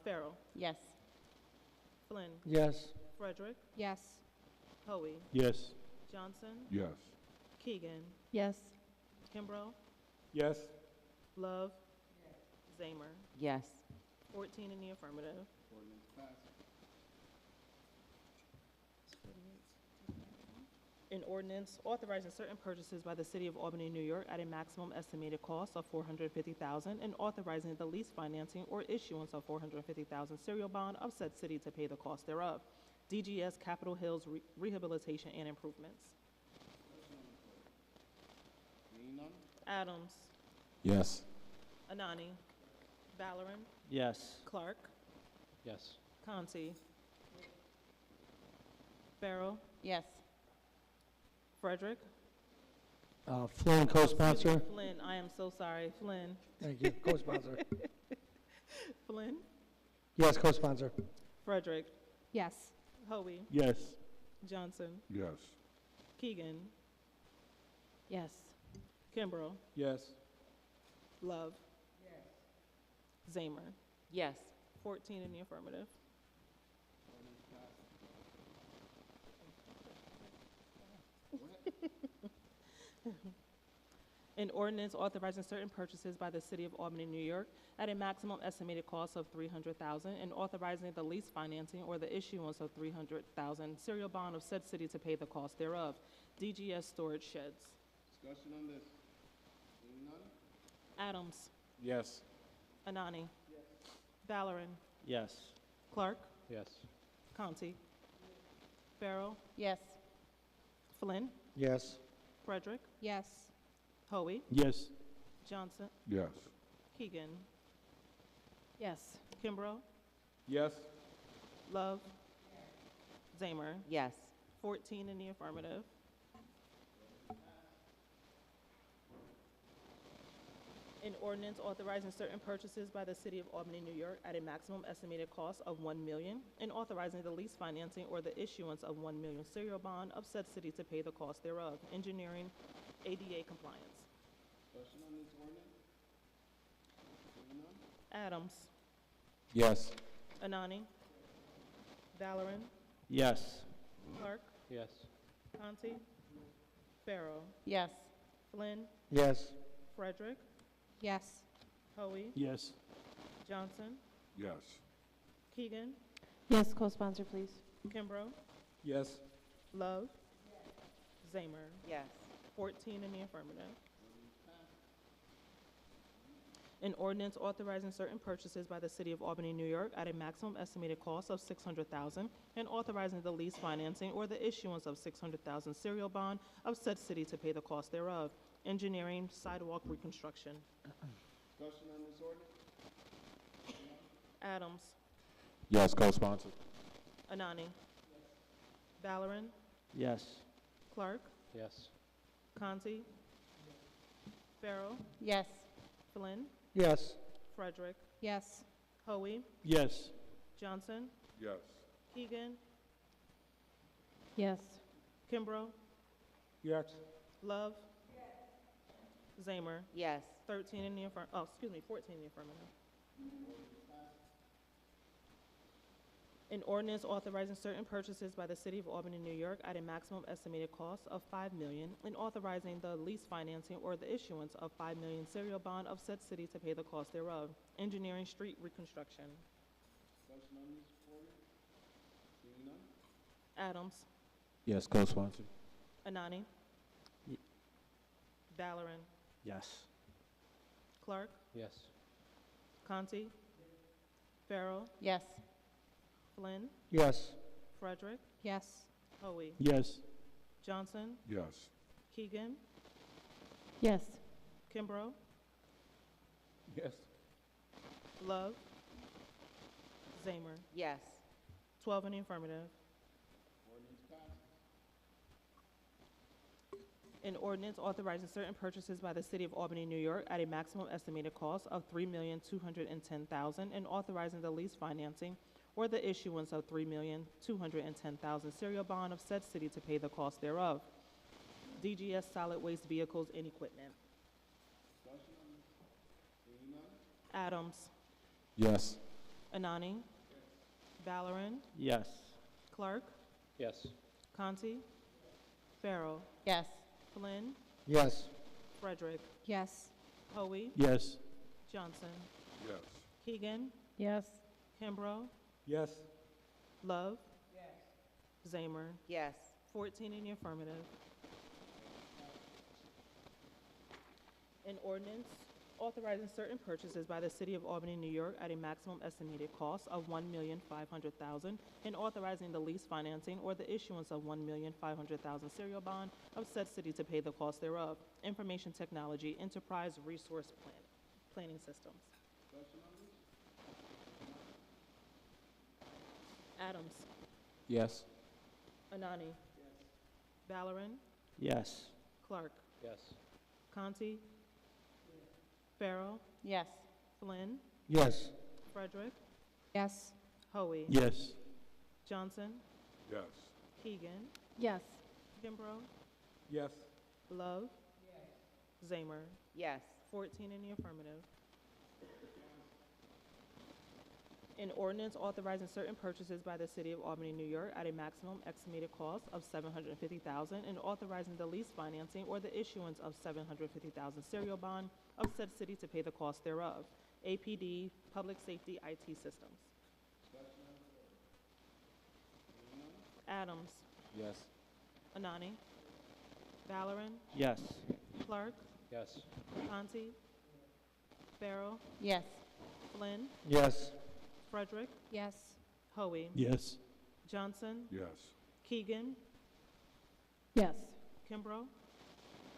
Farrell. Yes. Flynn. Yes. Frederick. Yes. Hoey. Yes. Johnson. Yes. Keegan. Yes. Kimbrough. Yes. Love. Zamer. Yes. 14 in the affirmative. Ordinance passes. An ordinance authorizing certain purchases by the City of Albany, New York at a maximum estimated cost of $450,000 and authorizing the lease financing or issuance of $450,000 serial bond of said city to pay the cost thereof. DGS Capitol Hills Rehabilitation and Improvements. Seeing none? Adams. Yes. Anani. Valorem. Yes. Clark. Yes. Conti. Farrell. Yes. Frederick. Flynn, co-sponsor. Flynn, I am so sorry. Flynn. Thank you, co-sponsor. Flynn. Yes, co-sponsor. Frederick. Yes. Hoey. Yes. Johnson. Yes. Keegan. Yes. Kimbrough. Yes. Love. Zamer. Yes. 14 in the affirmative. An ordinance authorizing certain purchases by the City of Albany, New York at a maximum estimated cost of $300,000 and authorizing the lease financing or the issuance of $300,000 serial bond of said city to pay the cost thereof. DGS storage sheds. Discussion on this? Seeing none? Adams. Yes. Anani. Valorem. Yes. Clark. Yes. Conti. Farrell. Yes. Flynn. Yes. Frederick. Yes. Hoey. Yes. Johnson. Yes. Keegan. Yes. Kimbrough. Yes. Love. Zamer. Yes. 14 in the affirmative. An ordinance authorizing certain purchases by the City of Albany, New York at a maximum estimated cost of $1 million and authorizing the lease financing or the issuance of $1 million serial bond of said city to pay the cost thereof. Engineering, ADA compliance. Discussion on this ordinance? Seeing none? Adams. Yes. Anani. Valorem. Yes. Clark. Yes. Conti. Farrell. Yes. Flynn. Yes. Frederick. Yes. Hoey. Yes. Johnson. Yes. Keegan. Yes, co-sponsor, please. Kimbrough. Yes. Love. Zamer. Yes. 14 in the affirmative. An ordinance authorizing certain purchases by the City of Albany, New York at a maximum estimated cost of $600,000 and authorizing the lease financing or the issuance of $600,000 serial bond of said city to pay the cost thereof. Engineering, sidewalk reconstruction. Discussion on this ordinance? Adams. Yes, co-sponsored. Anani. Valorem. Yes. Clark. Yes. Conti. Farrell. Yes. Flynn. Yes. Frederick. Yes. Hoey. Yes. Johnson. Yes. Keegan. Yes. Kimbrough. Yes. Love. Zamer. Yes. 13 in the affirmative. Oh, excuse me, 14 in the affirmative. An ordinance authorizing certain purchases by the City of Albany, New York at a maximum estimated cost of $5 million and authorizing the lease financing or the issuance of $5 million serial bond of said city to pay the cost thereof. Engineering, street reconstruction. Discussion on this ordinance? Seeing none? Adams. Yes, co-sponsored. Anani. Valorem. Yes. Clark. Yes. Conti. Farrell. Yes. Flynn. Yes. Frederick. Yes. Hoey. Yes. Johnson. Yes. Keegan. Yes. Kimbrough. Yes. Love. Zamer. Yes. 12 in the affirmative. Ordinance passes. An ordinance authorizing certain purchases by the City of Albany, New York at a maximum estimated cost of $3,210,000 and authorizing the lease financing or the issuance of $3,210,000 serial bond of said city to pay the cost thereof. DGS Solid Waste Vehicles and Equipment. Adams. Yes. Anani. Valorem. Yes. Clark. Yes. Conti. Farrell. Yes. Flynn. Yes. Frederick. Yes. Hoey. Yes. Johnson. Yes. Keegan. Yes. Kimbrough. Yes. Love. Zamer. Yes. 14 in the affirmative. An ordinance authorizing certain purchases by the City of Albany, New York at a maximum estimated cost of $1,500,000 and authorizing the lease financing or the issuance of $1,500,000 serial bond of said city to pay the cost thereof. Information Technology Enterprise Resource Planning Systems. Adams. Yes. Anani. Valorem. Yes. Clark. Yes. Conti. Farrell. Yes. Flynn. Yes. Frederick. Yes. Hoey. Yes. Johnson. Yes. Keegan. Yes. Kimbrough. Yes. Love. Zamer. Yes. 14 in the affirmative. An ordinance authorizing certain purchases by the City of Albany, New York at a maximum estimated cost of $750,000 and authorizing the lease financing or the issuance of $750,000 serial bond of said city to pay the cost thereof. APD, Public Safety IT Systems. Adams. Yes. Anani. Valorem. Yes. Clark. Yes. Conti. Farrell. Yes. Flynn. Yes. Frederick. Yes. Hoey. Yes. Johnson. Yes. Keegan. Yes. Kimbrough.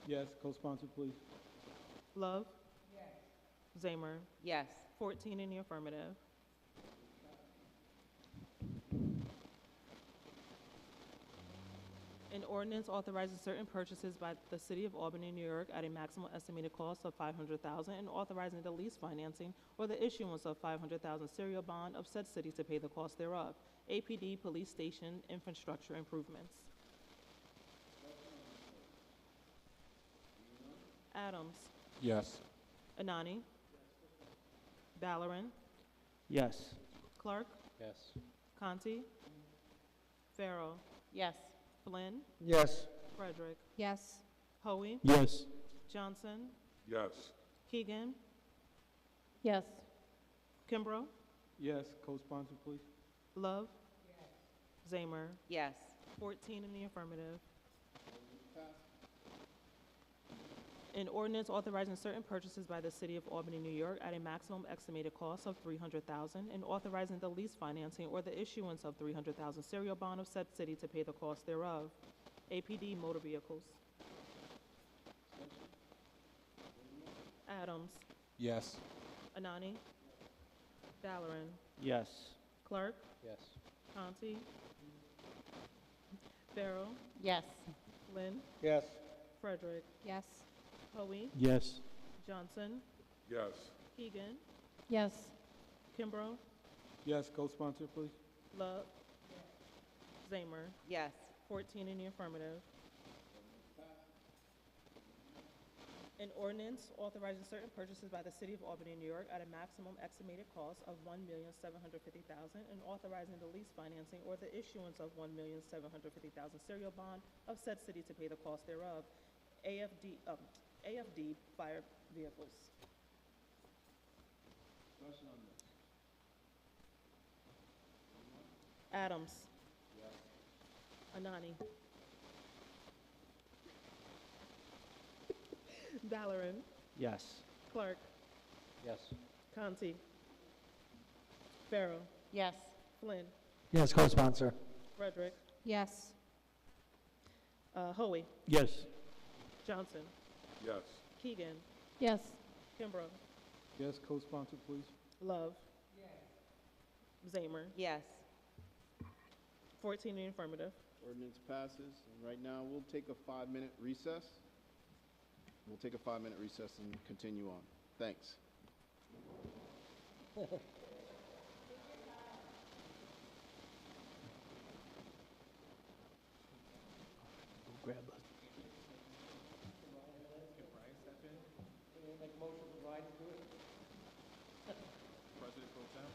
Yes. Co-sponsor, please. Love. Zamer. Yes. 14 in the affirmative. An ordinance authorizing certain purchases by the City of Albany, New York at a maximum estimated cost of $500,000 and authorizing the lease financing or the issuance of $500,000 serial bond of said city to pay the cost thereof. APD Police Station Infrastructure Improvements. Adams. Yes. Anani. Valorem. Yes. Clark. Yes. Conti. Farrell. Yes. Flynn. Yes. Frederick. Yes. Hoey. Yes. Johnson. Yes. Keegan. Yes. Kimbrough. Yes. Co-sponsor, please. Love. Zamer. Yes. 14 in the affirmative. An ordinance authorizing certain purchases by the City of Albany, New York at a maximum estimated cost of $300,000 and authorizing the lease financing or the issuance of $300,000 serial bond of said city to pay the cost thereof. APD Motor Vehicles. Adams. Yes. Anani. Valorem. Yes. Clark. Yes. Conti. Farrell. Yes. Flynn. Yes. Frederick. Yes. Hoey. Yes. Johnson. Yes. Keegan. Yes. Kimbrough. Yes. Co-sponsor, please. Love. Zamer. Yes. 14 in the affirmative. An ordinance authorizing certain purchases by the City of Albany, New York at a maximum estimated cost of $1,750,000 and authorizing the lease financing or the issuance of $1,750,000 serial bond of said city to pay the cost thereof. AFD Fire Vehicles. Adams. Anani. Valorem. Yes. Clark. Yes. Conti. Farrell. Yes. Flynn. Yes, co-sponsor. Frederick. Yes. Hoey. Yes. Johnson. Yes. Keegan. Yes. Kimbrough. Yes. Co-sponsor, please. Love. Zamer. Yes. 14 in the affirmative. Ordinance passes. And right now, we'll take a 5-minute recess. We'll take a 5-minute recess and continue on. Thanks. Grab us. President Pro Tem.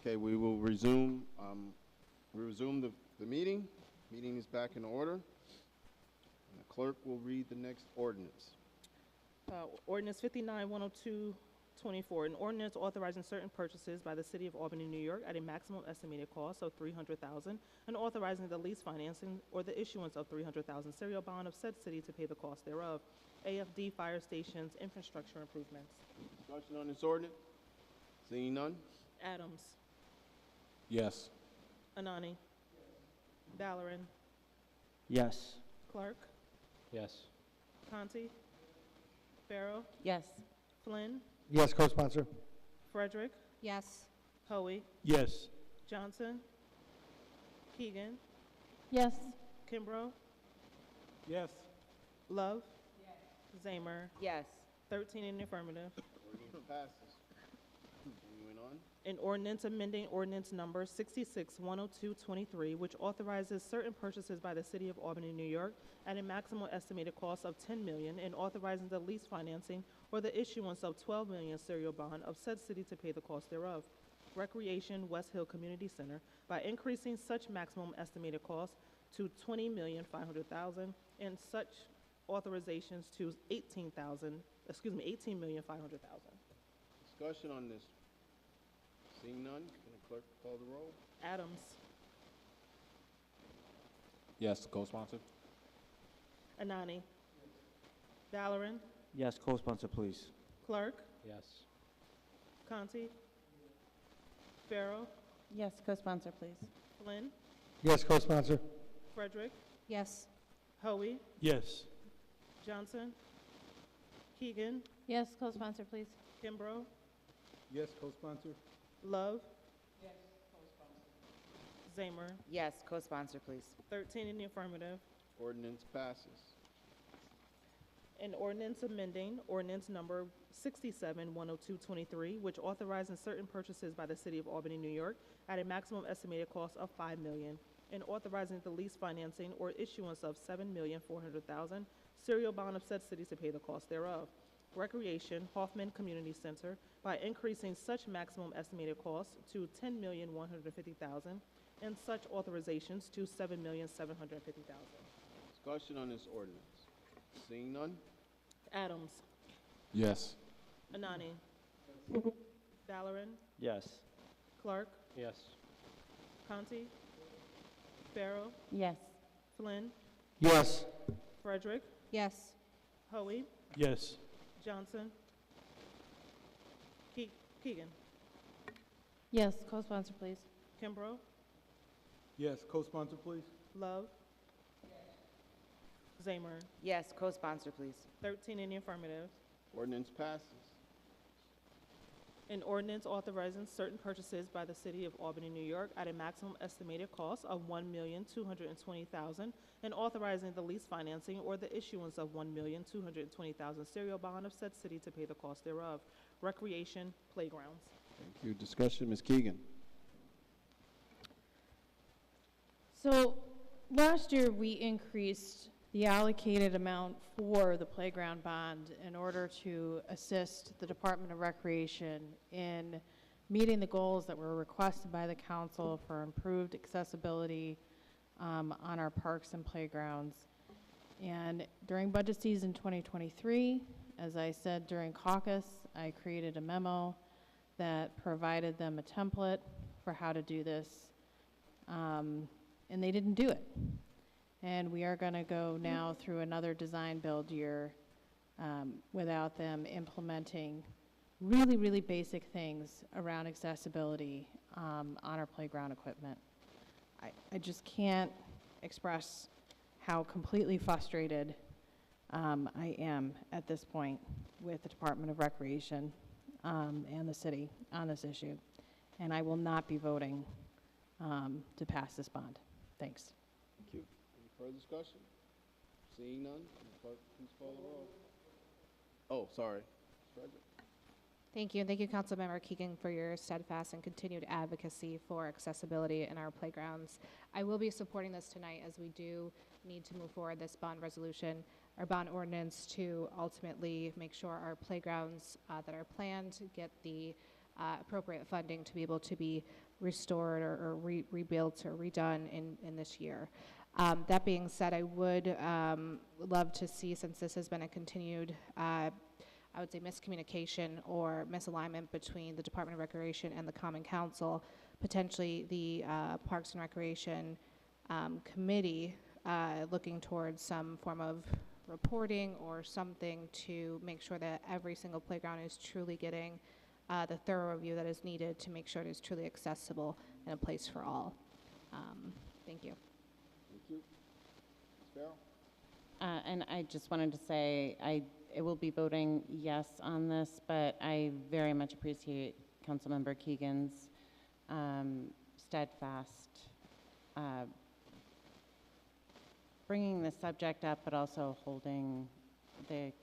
Okay, we will resume. The meeting. Meeting is back in order. And the clerk will read the next ordinance. Ordinance 59-102-24, an ordinance authorizing certain purchases by the City of Albany, New York at a maximum estimated cost of $300,000 and authorizing the lease financing or the issuance of $300,000 serial bond of said city to pay the cost thereof. AFD fire stations infrastructure improvements. Discussion on this ordinance? Seeing none? Adams. Yes. Anani. Valorem. Yes. Clark. Yes. Conti. Farrow. Yes. Flynn. Yes, co-sponsor. Frederick. Yes. Hoey. Yes. Johnson. Keegan. Yes. Kimbrough. Yes. Love. Zamer. Yes. 13 in the affirmative. Ordinance passes. Continuing on. An ordinance amending ordinance number 66-10223, which authorizes certain purchases by the City of Albany, New York, at a maximum estimated cost of $10 million, and authorizing the lease financing or the issuance of $12 million serial bond of said city to pay the cost thereof. Recreation West Hill Community Center by increasing such maximum estimated cost to $20,500,000 and such authorizations to $18,500,000. Discussion on this. Seeing none, can the clerk call the roll? Adams. Yes, co-sponsor. Anani. Valorem. Yes, co-sponsor, please. Clark. Yes. Conti. Farrow. Yes, co-sponsor, please. Flynn. Yes, co-sponsor. Frederick. Yes. Hoey. Yes. Johnson. Keegan. Yes, co-sponsor, please. Kimbrough. Yes, co-sponsor. Love. Zamer. Yes, co-sponsor, please. 13 in the affirmative. Ordinance passes. An ordinance amending ordinance number 67-10223, which authorizes certain purchases by the City of Albany, New York, at a maximum estimated cost of $5 million, and authorizing the lease financing or issuance of $7,400,000 serial bond of said city to pay the cost thereof. Recreation Hoffman Community Center by increasing such maximum estimated cost to $10,150,000 and such authorizations to $7,750,000. Discussion on this ordinance. Seeing none? Adams. Yes. Anani. Valorem. Yes. Clark. Yes. Conti. Farrow. Yes. Flynn. Yes. Frederick. Yes. Hoey. Yes. Johnson. Keegan. Yes, co-sponsor, please. Kimbrough. Yes, co-sponsor, please. Love. Zamer. Yes, co-sponsor, please. 13 in the affirmative. Ordinance passes. An ordinance authorizing certain purchases by the City of Albany, New York at a maximum estimated cost of $1,220,000 and authorizing the lease financing or the issuance of $1,220,000 serial bond of said city to pay the cost thereof. Recreation playgrounds. Thank you. Discussion, Ms. Keegan. So last year, we increased the allocated amount for the playground bond in order to assist the Department of Recreation in meeting the goals that were requested by the council for improved accessibility on our parks and playgrounds. And during budget season 2023, as I said during caucus, I created a memo that provided them a template for how to do this, and they didn't do it. And we are going to go now through another design build year without them implementing really, really basic things around accessibility on our playground equipment. I just can't express how completely frustrated I am at this point with the Department of Recreation and the city on this issue. And I will not be voting to pass this bond. Thanks. Thank you. Any further discussion? Seeing none, can the clerk please call the roll? Oh, sorry. Frederick. Thank you, and thank you, Councilmember Keegan, for your steadfast and continued advocacy for accessibility in our playgrounds. I will be supporting this tonight as we do need to move forward this bond resolution, our bond ordinance, to ultimately make sure our playgrounds that are planned get the appropriate funding to be able to be restored or rebuilt or redone in this year. That being said, I would love to see, since this has been a continued I would say miscommunication or misalignment between the Department of Recreation and the Common Council, potentially the Parks and Recreation Committee looking towards some form of reporting or something to make sure that every single playground is truly getting the thorough review that is needed to make sure it is truly accessible and a place for all. Thank you. Thank you. Ms. Farrell? And I just wanted to say, I will be voting yes on this, but I very much appreciate Councilmember Keegan's steadfast bringing the subject up, but also holding the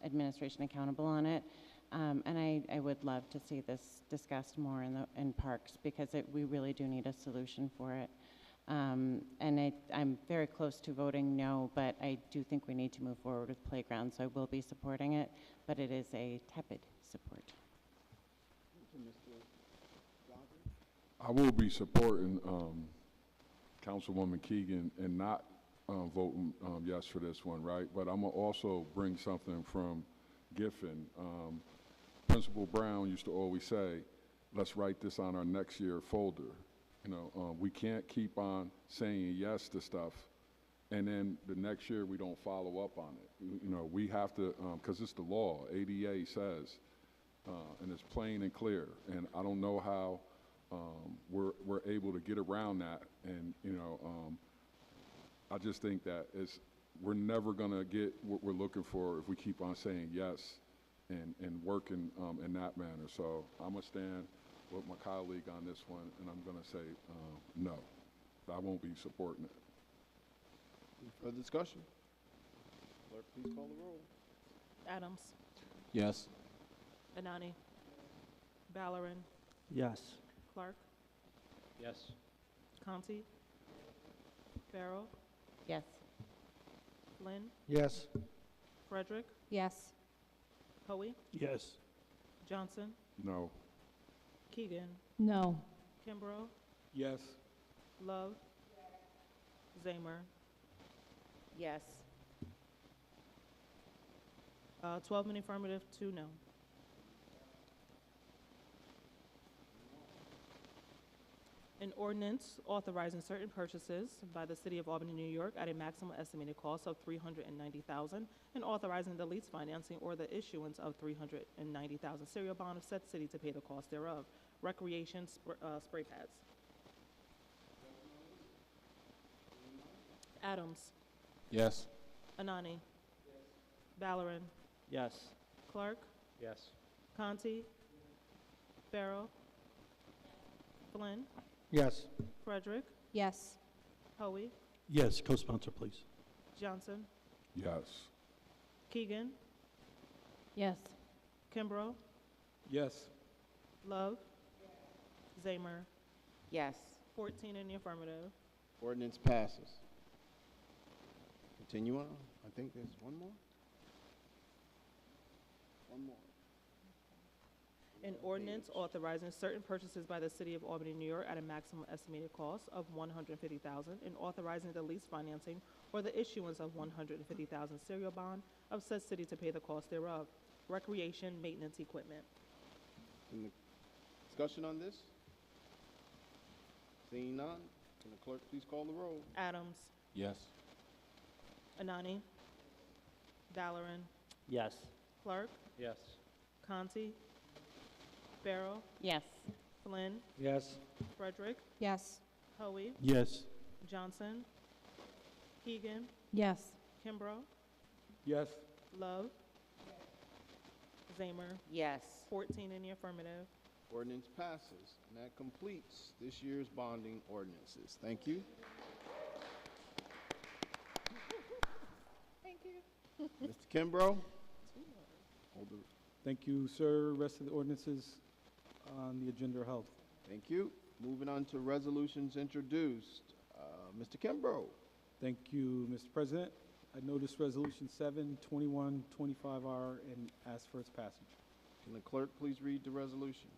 administration accountable on it. And I would love to see this discussed more in parks, because we really do need a solution for it. And I'm very close to voting no, but I do think we need to move forward with playgrounds, so I will be supporting it, but it is a tepid support. Thank you, Mr. Johnson. I will be supporting Councilwoman Keegan and not voting yes for this one, right? But I'm gonna also bring something from Giffen. Principal Brown used to always say, let's write this on our next year folder. You know, we can't keep on saying yes to stuff, and then the next year we don't follow up on it. You know, we have to, because it's the law. ADA says, and it's plain and clear. And I don't know how we're able to get around that. And you know, I just think that we're never gonna get what we're looking for if we keep on saying yes and working in that manner. So I'm gonna stand with my colleague on this one, and I'm going to say no. I won't be supporting it. Any further discussion? Clerk, please call the roll. Adams. Yes. Anani. Ballerin. Yes. Clark. Yes. Conti. Farrell. Yes. Flynn. Yes. Frederick. Yes. Hoey. Yes. Johnson. No. Keegan. No. Kimbrough. Yes. Love. Zamer. Yes. 12 in the affirmative, 2 no. An ordinance authorizing certain purchases by the City of Albany, New York at a maximum estimated cost of $390,000 and authorizing the lease financing or the issuance of $390,000 serial bond of said city to pay the cost thereof. Recreation spray pads. Adams. Yes. Anani. Ballerin. Yes. Clark. Yes. Conti. Farrell. Flynn. Yes. Frederick. Yes. Hoey. Yes, co-sponsor, please. Johnson. Yes. Keegan. Yes. Kimbrough. Yes. Love. Zamer. Yes. 14 in the affirmative. Ordinance passes. Continue on. I think there's one more. One more. An ordinance authorizing certain purchases by the City of Albany, New York at a maximum estimated cost of $150,000 and authorizing the lease financing or the issuance of $150,000 serial bond of said city to pay the cost thereof. Recreation maintenance equipment. Any discussion on this? Seeing none, can the clerk please call the roll? Adams. Yes. Anani. Ballerin. Yes. Clark. Yes. Conti. Farrell. Yes. Flynn. Yes. Frederick. Yes. Hoey. Yes. Johnson. Keegan. Yes. Kimbrough. Yes. Love. Zamer. Yes. 14 in the affirmative. Ordinance passes, and that completes this year's bonding ordinances. Thank you. Thank you. Mr. Kimbrough? Hold the- Thank you, sir. Rest of the ordinances on the agenda are held. Thank you. Moving on to resolutions introduced. Mr. Kimbrough? Thank you, Mr. President. I noticed Resolution 7/2125R and ask for its passage. Can the clerk please read the resolution?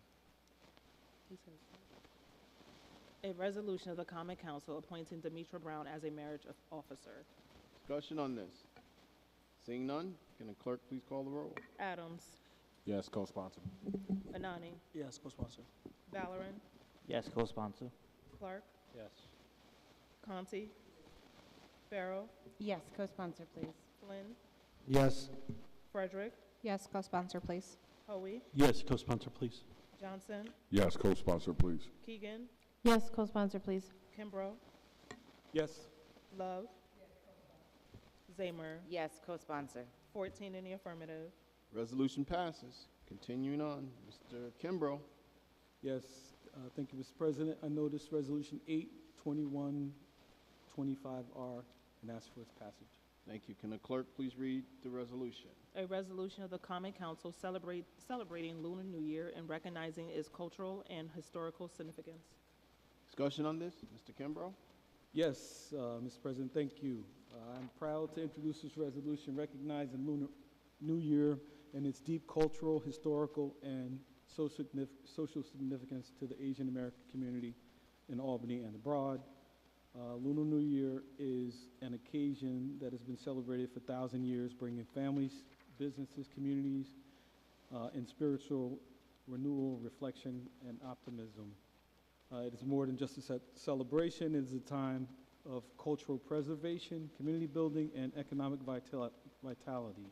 A resolution of the Common Council appointing Demetra Brown as a marriage officer. Discussion on this. Seeing none, can the clerk please call the roll? Adams. Yes, co-sponsor. Anani. Yes, co-sponsor. Ballerin. Yes, co-sponsor. Clark. Yes. Conti. Farrell, Yes, co-sponsor, please. Flynn, Yes. Frederick, Yes, co-sponsor, please. Hoey, Yes, co-sponsor, please. Johnson, Yes, co-sponsor, please. Keegan, Yes, co-sponsor, please. Kimbrough, Yes. Love, Zamer, Yes, co-sponsor. 14 in the affirmative. Resolution passes. Continuing on, Mr. Kimbrough. Yes, thank you, Mr. President. I notice Resolution 8/2125R and ask for its passage. Thank you. Can the clerk please read the resolution? A resolution of the Common Council celebrating Lunar New Year and recognizing its cultural and historical significance. Discussion on this, Mr. Kimbrough? Yes, Mr. President, thank you. I'm proud to introduce this resolution recognizing Lunar New Year and its deep cultural, historical, and social significance to the Asian American community in Albany and abroad. Lunar New Year is an occasion that has been celebrated for 1,000 years, bringing families, businesses, communities, in spiritual renewal, reflection, and optimism. It is more than just a celebration. It is a time of cultural preservation, community building, and economic vitality.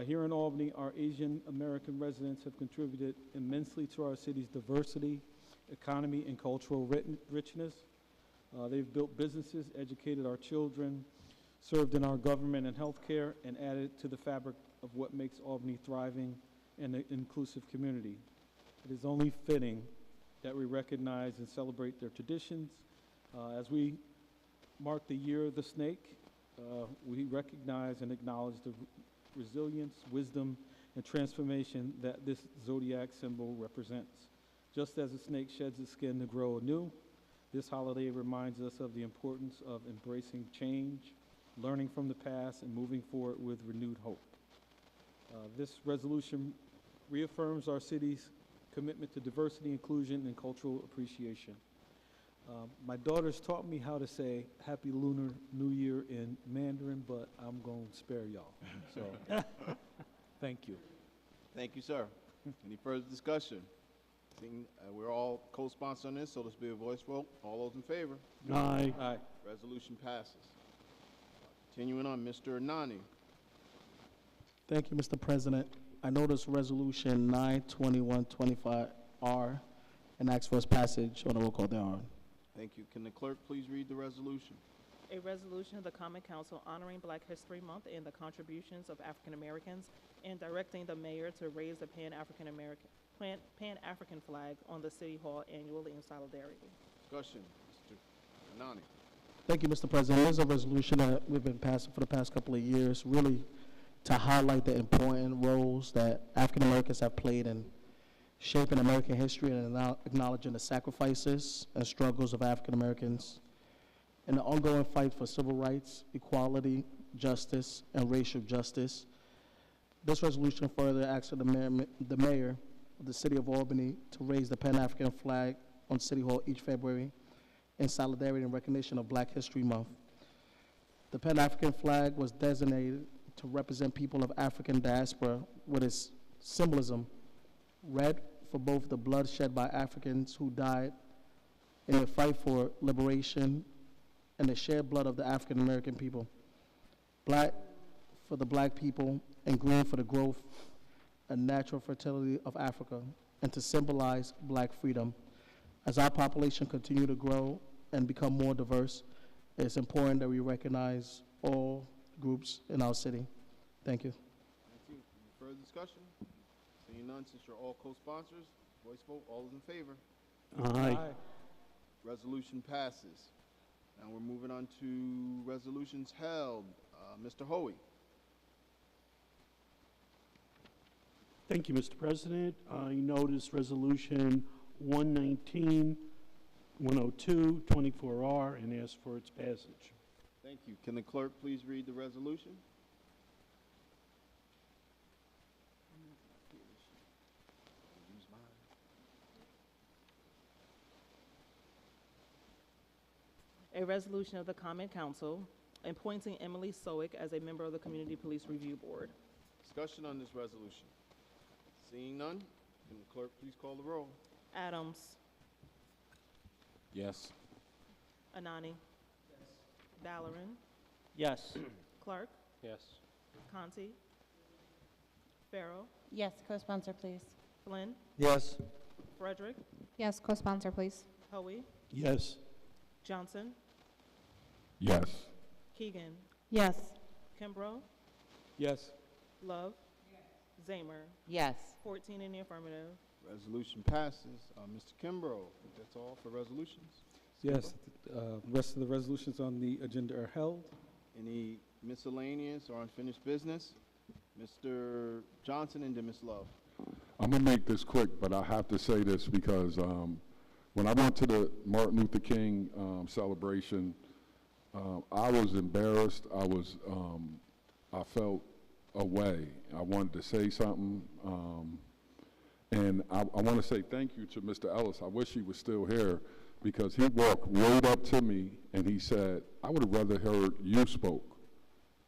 Here in Albany, our Asian American residents have contributed immensely to our city's diversity, economy, and cultural richness. They've built businesses, educated our children, served in our government and healthcare, and added to the fabric of what makes Albany thriving and an inclusive community. It is only fitting that we recognize and celebrate their traditions. As we mark the Year of the Snake, we recognize and acknowledge the resilience, wisdom, and transformation that this zodiac symbol represents. Just as a snake sheds its skin to grow anew, this holiday reminds us of the importance of embracing change, learning from the past, and moving forward with renewed hope. This resolution reaffirms our city's commitment to diversity, inclusion, and cultural appreciation. My daughters taught me how to say Happy Lunar New Year in Mandarin, but I'm going to spare y'all. So, thank you. Thank you, sir. Any further discussion? Seeing we're all co-sponsor on this, so let's be a voice vote. All those in favor? Aye. Aye. Resolution passes. Continuing on, Mr. Anani. Thank you, Mr. President. I notice Resolution 9/2125R and ask for its passage on a roll call thereon. Thank you. Can the clerk please read the resolution? A resolution of the Common Council honoring Black History Month and the contributions of African Americans and directing the mayor to raise the Pan-African flag on the City Hall annually in solidarity. Discussion, Mr. Anani. Thank you, Mr. President. There's a resolution that we've been passing for the past couple of years, really to highlight the important roles that African Americans have played in shaping American history and acknowledging the sacrifices and struggles of African Americans in the ongoing fight for civil rights, equality, justice, and racial justice. This resolution further asks the mayor of the city of Albany to raise the Pan-African flag on City Hall each February in solidarity and recognition of Black History Month. The Pan-African flag was designated to represent people of African diaspora with its symbolism: red for both the blood shed by Africans who died in the fight for liberation and the shared blood of the African American people, black for the Black people, and green for the growth and natural fertility of Africa, and to symbolize Black freedom. As our population continue to grow and become more diverse, it's important that we recognize all groups in our city. Thank you. Thank you. Any further discussion? Seeing none, since you're all co-sponsors, voice vote. All those in favor? Aye. Resolution passes. Now we're moving on to resolutions held. Mr. Hoey. Thank you, Mr. President. I notice Resolution 119-102-24R and ask for its passage. Thank you. Can the clerk please read the resolution? A resolution of the Common Council appointing Emily Sowick as a member of the Community Police Review Board. Discussion on this resolution. Seeing none, can the clerk please call the roll? Adams. Yes. Anani. Yes. Ballerin. Yes. Clark, Yes. Conti, Farrell, Yes, co-sponsor, please. Flynn, Yes. Frederick, Yes, co-sponsor, please. Hoey, Yes. Johnson, Yes. Keegan, Yes. Kimbrough, Yes. Love, Zamer, Yes. 14 in the affirmative. Resolution passes. Mr. Kimbrough, that's all for resolutions. Yes, rest of the resolutions on the agenda are held. Any miscellaneous or unfinished business? Mr. Johnson and then Ms. Love. I'm gonna make this quick, but I have to say this because when I went to the Martin Luther King celebration, I was embarrassed. I felt away. I wanted to say something, and I want to say thank you to Mr. Ellis. I wish he was still here because he walked right up to me and he said, "I would have rather heard you spoke."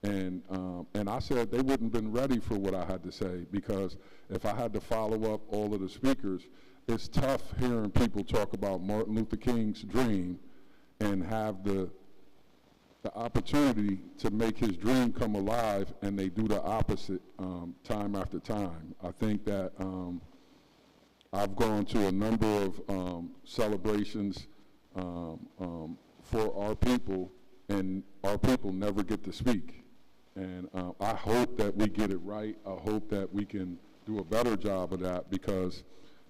And I said they wouldn't been ready for what I had to say because if I had to follow up all of the speakers, it's tough hearing people talk about Martin Luther King's dream and have the opportunity to make his dream come alive, and they do the opposite time after time. I think that I've gone to a number of celebrations for our people, and our people never get to speak. And I hope that we get it right. I hope that we can do a better job of that because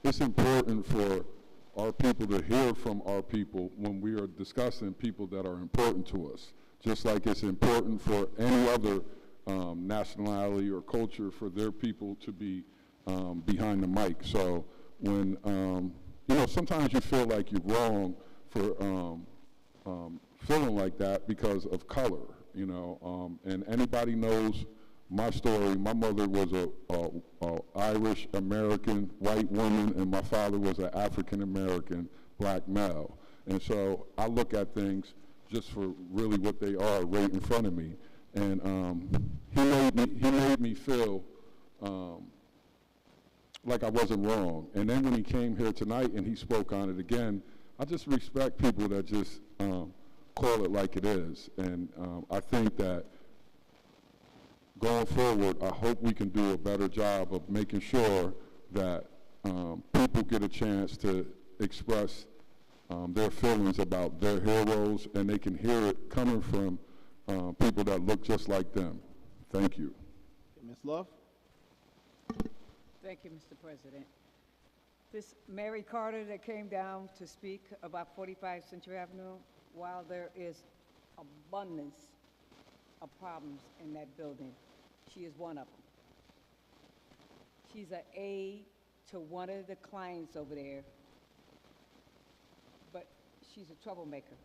it's important for our people to hear from our people when we are discussing people that are important to us. Just like it's important for any other nationality or culture for their people to be behind the mic. So when, sometimes you feel like you're wrong for feeling like that because of color, and anybody knows my story. My mother was a Irish American white woman, and my father was an African American black male. And so I look at things just for really what they are right in front of me. And he made me feel like I wasn't wrong. And then when he came here tonight and he spoke on it again, I just respect people that just call it like it is. And I think that going forward, I hope we can do a better job of making sure that people get a chance to express their feelings about their heroes, and they can hear it coming from people that look just like them. Thank you. Ms. Love? Thank you, Mr. President. This Mary Carter that came down to speak about 45 Century Avenue, while there is abundance of problems in that building, she is one of them. She's an aide to one of the clients over there, but she's a troublemaker.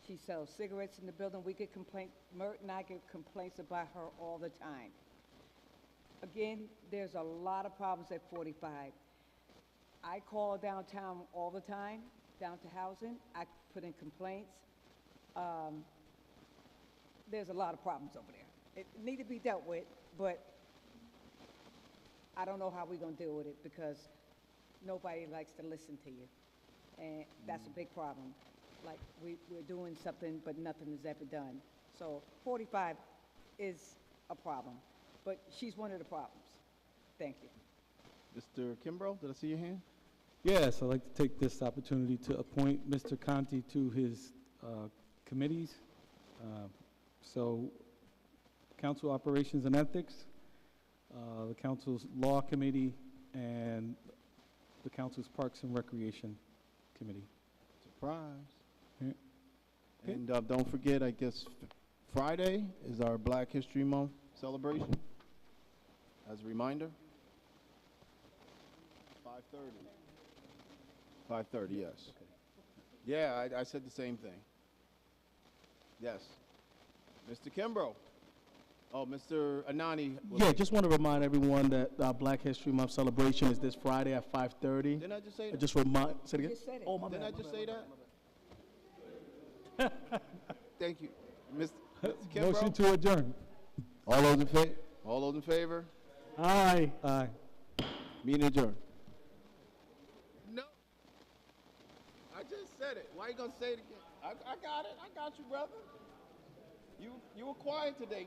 She sells cigarettes in the building. We get complaints, Mert and I get complaints about her all the time. Again, there's a lot of problems at 45. I call downtown all the time, down to housing. I put in complaints. There's a lot of problems over there. It need to be dealt with, but I don't know how we're going to deal with it because nobody likes to listen to you. And that's a big problem. Like, we're doing something, but nothing is ever done. So 45 is a problem, but she's one of the problems. Thank you. Mr. Kimbrough, did I see your hand? Yes, I'd like to take this opportunity to appoint Mr. Conti to his committees. So, Council Operations and Ethics, the Council's Law Committee, and the Council's Parks and Recreation Committee. Surprise. Yeah. Okay. And don't forget, I guess Friday is our Black History Month celebration. As a reminder, 5:30. 5:30, yes. Okay. Yeah, I said the same thing. Yes. Mr. Kimbrough. Oh, Mr. Anani. Yeah, just want to remind everyone that our Black History Month celebration is this Friday at 5:30. Didn't I just say that? Just remind, say it again? Just said it. Oh, my Didn't bad. I just say that? Thank you. Mr. Kimbrough. Motion to adjourn. All those in favor? All those in favor? Aye. Aye. Meeting adjourned. No. I just said it. Why you gonna say it again? I got it. I got you, brother. You You were quiet today.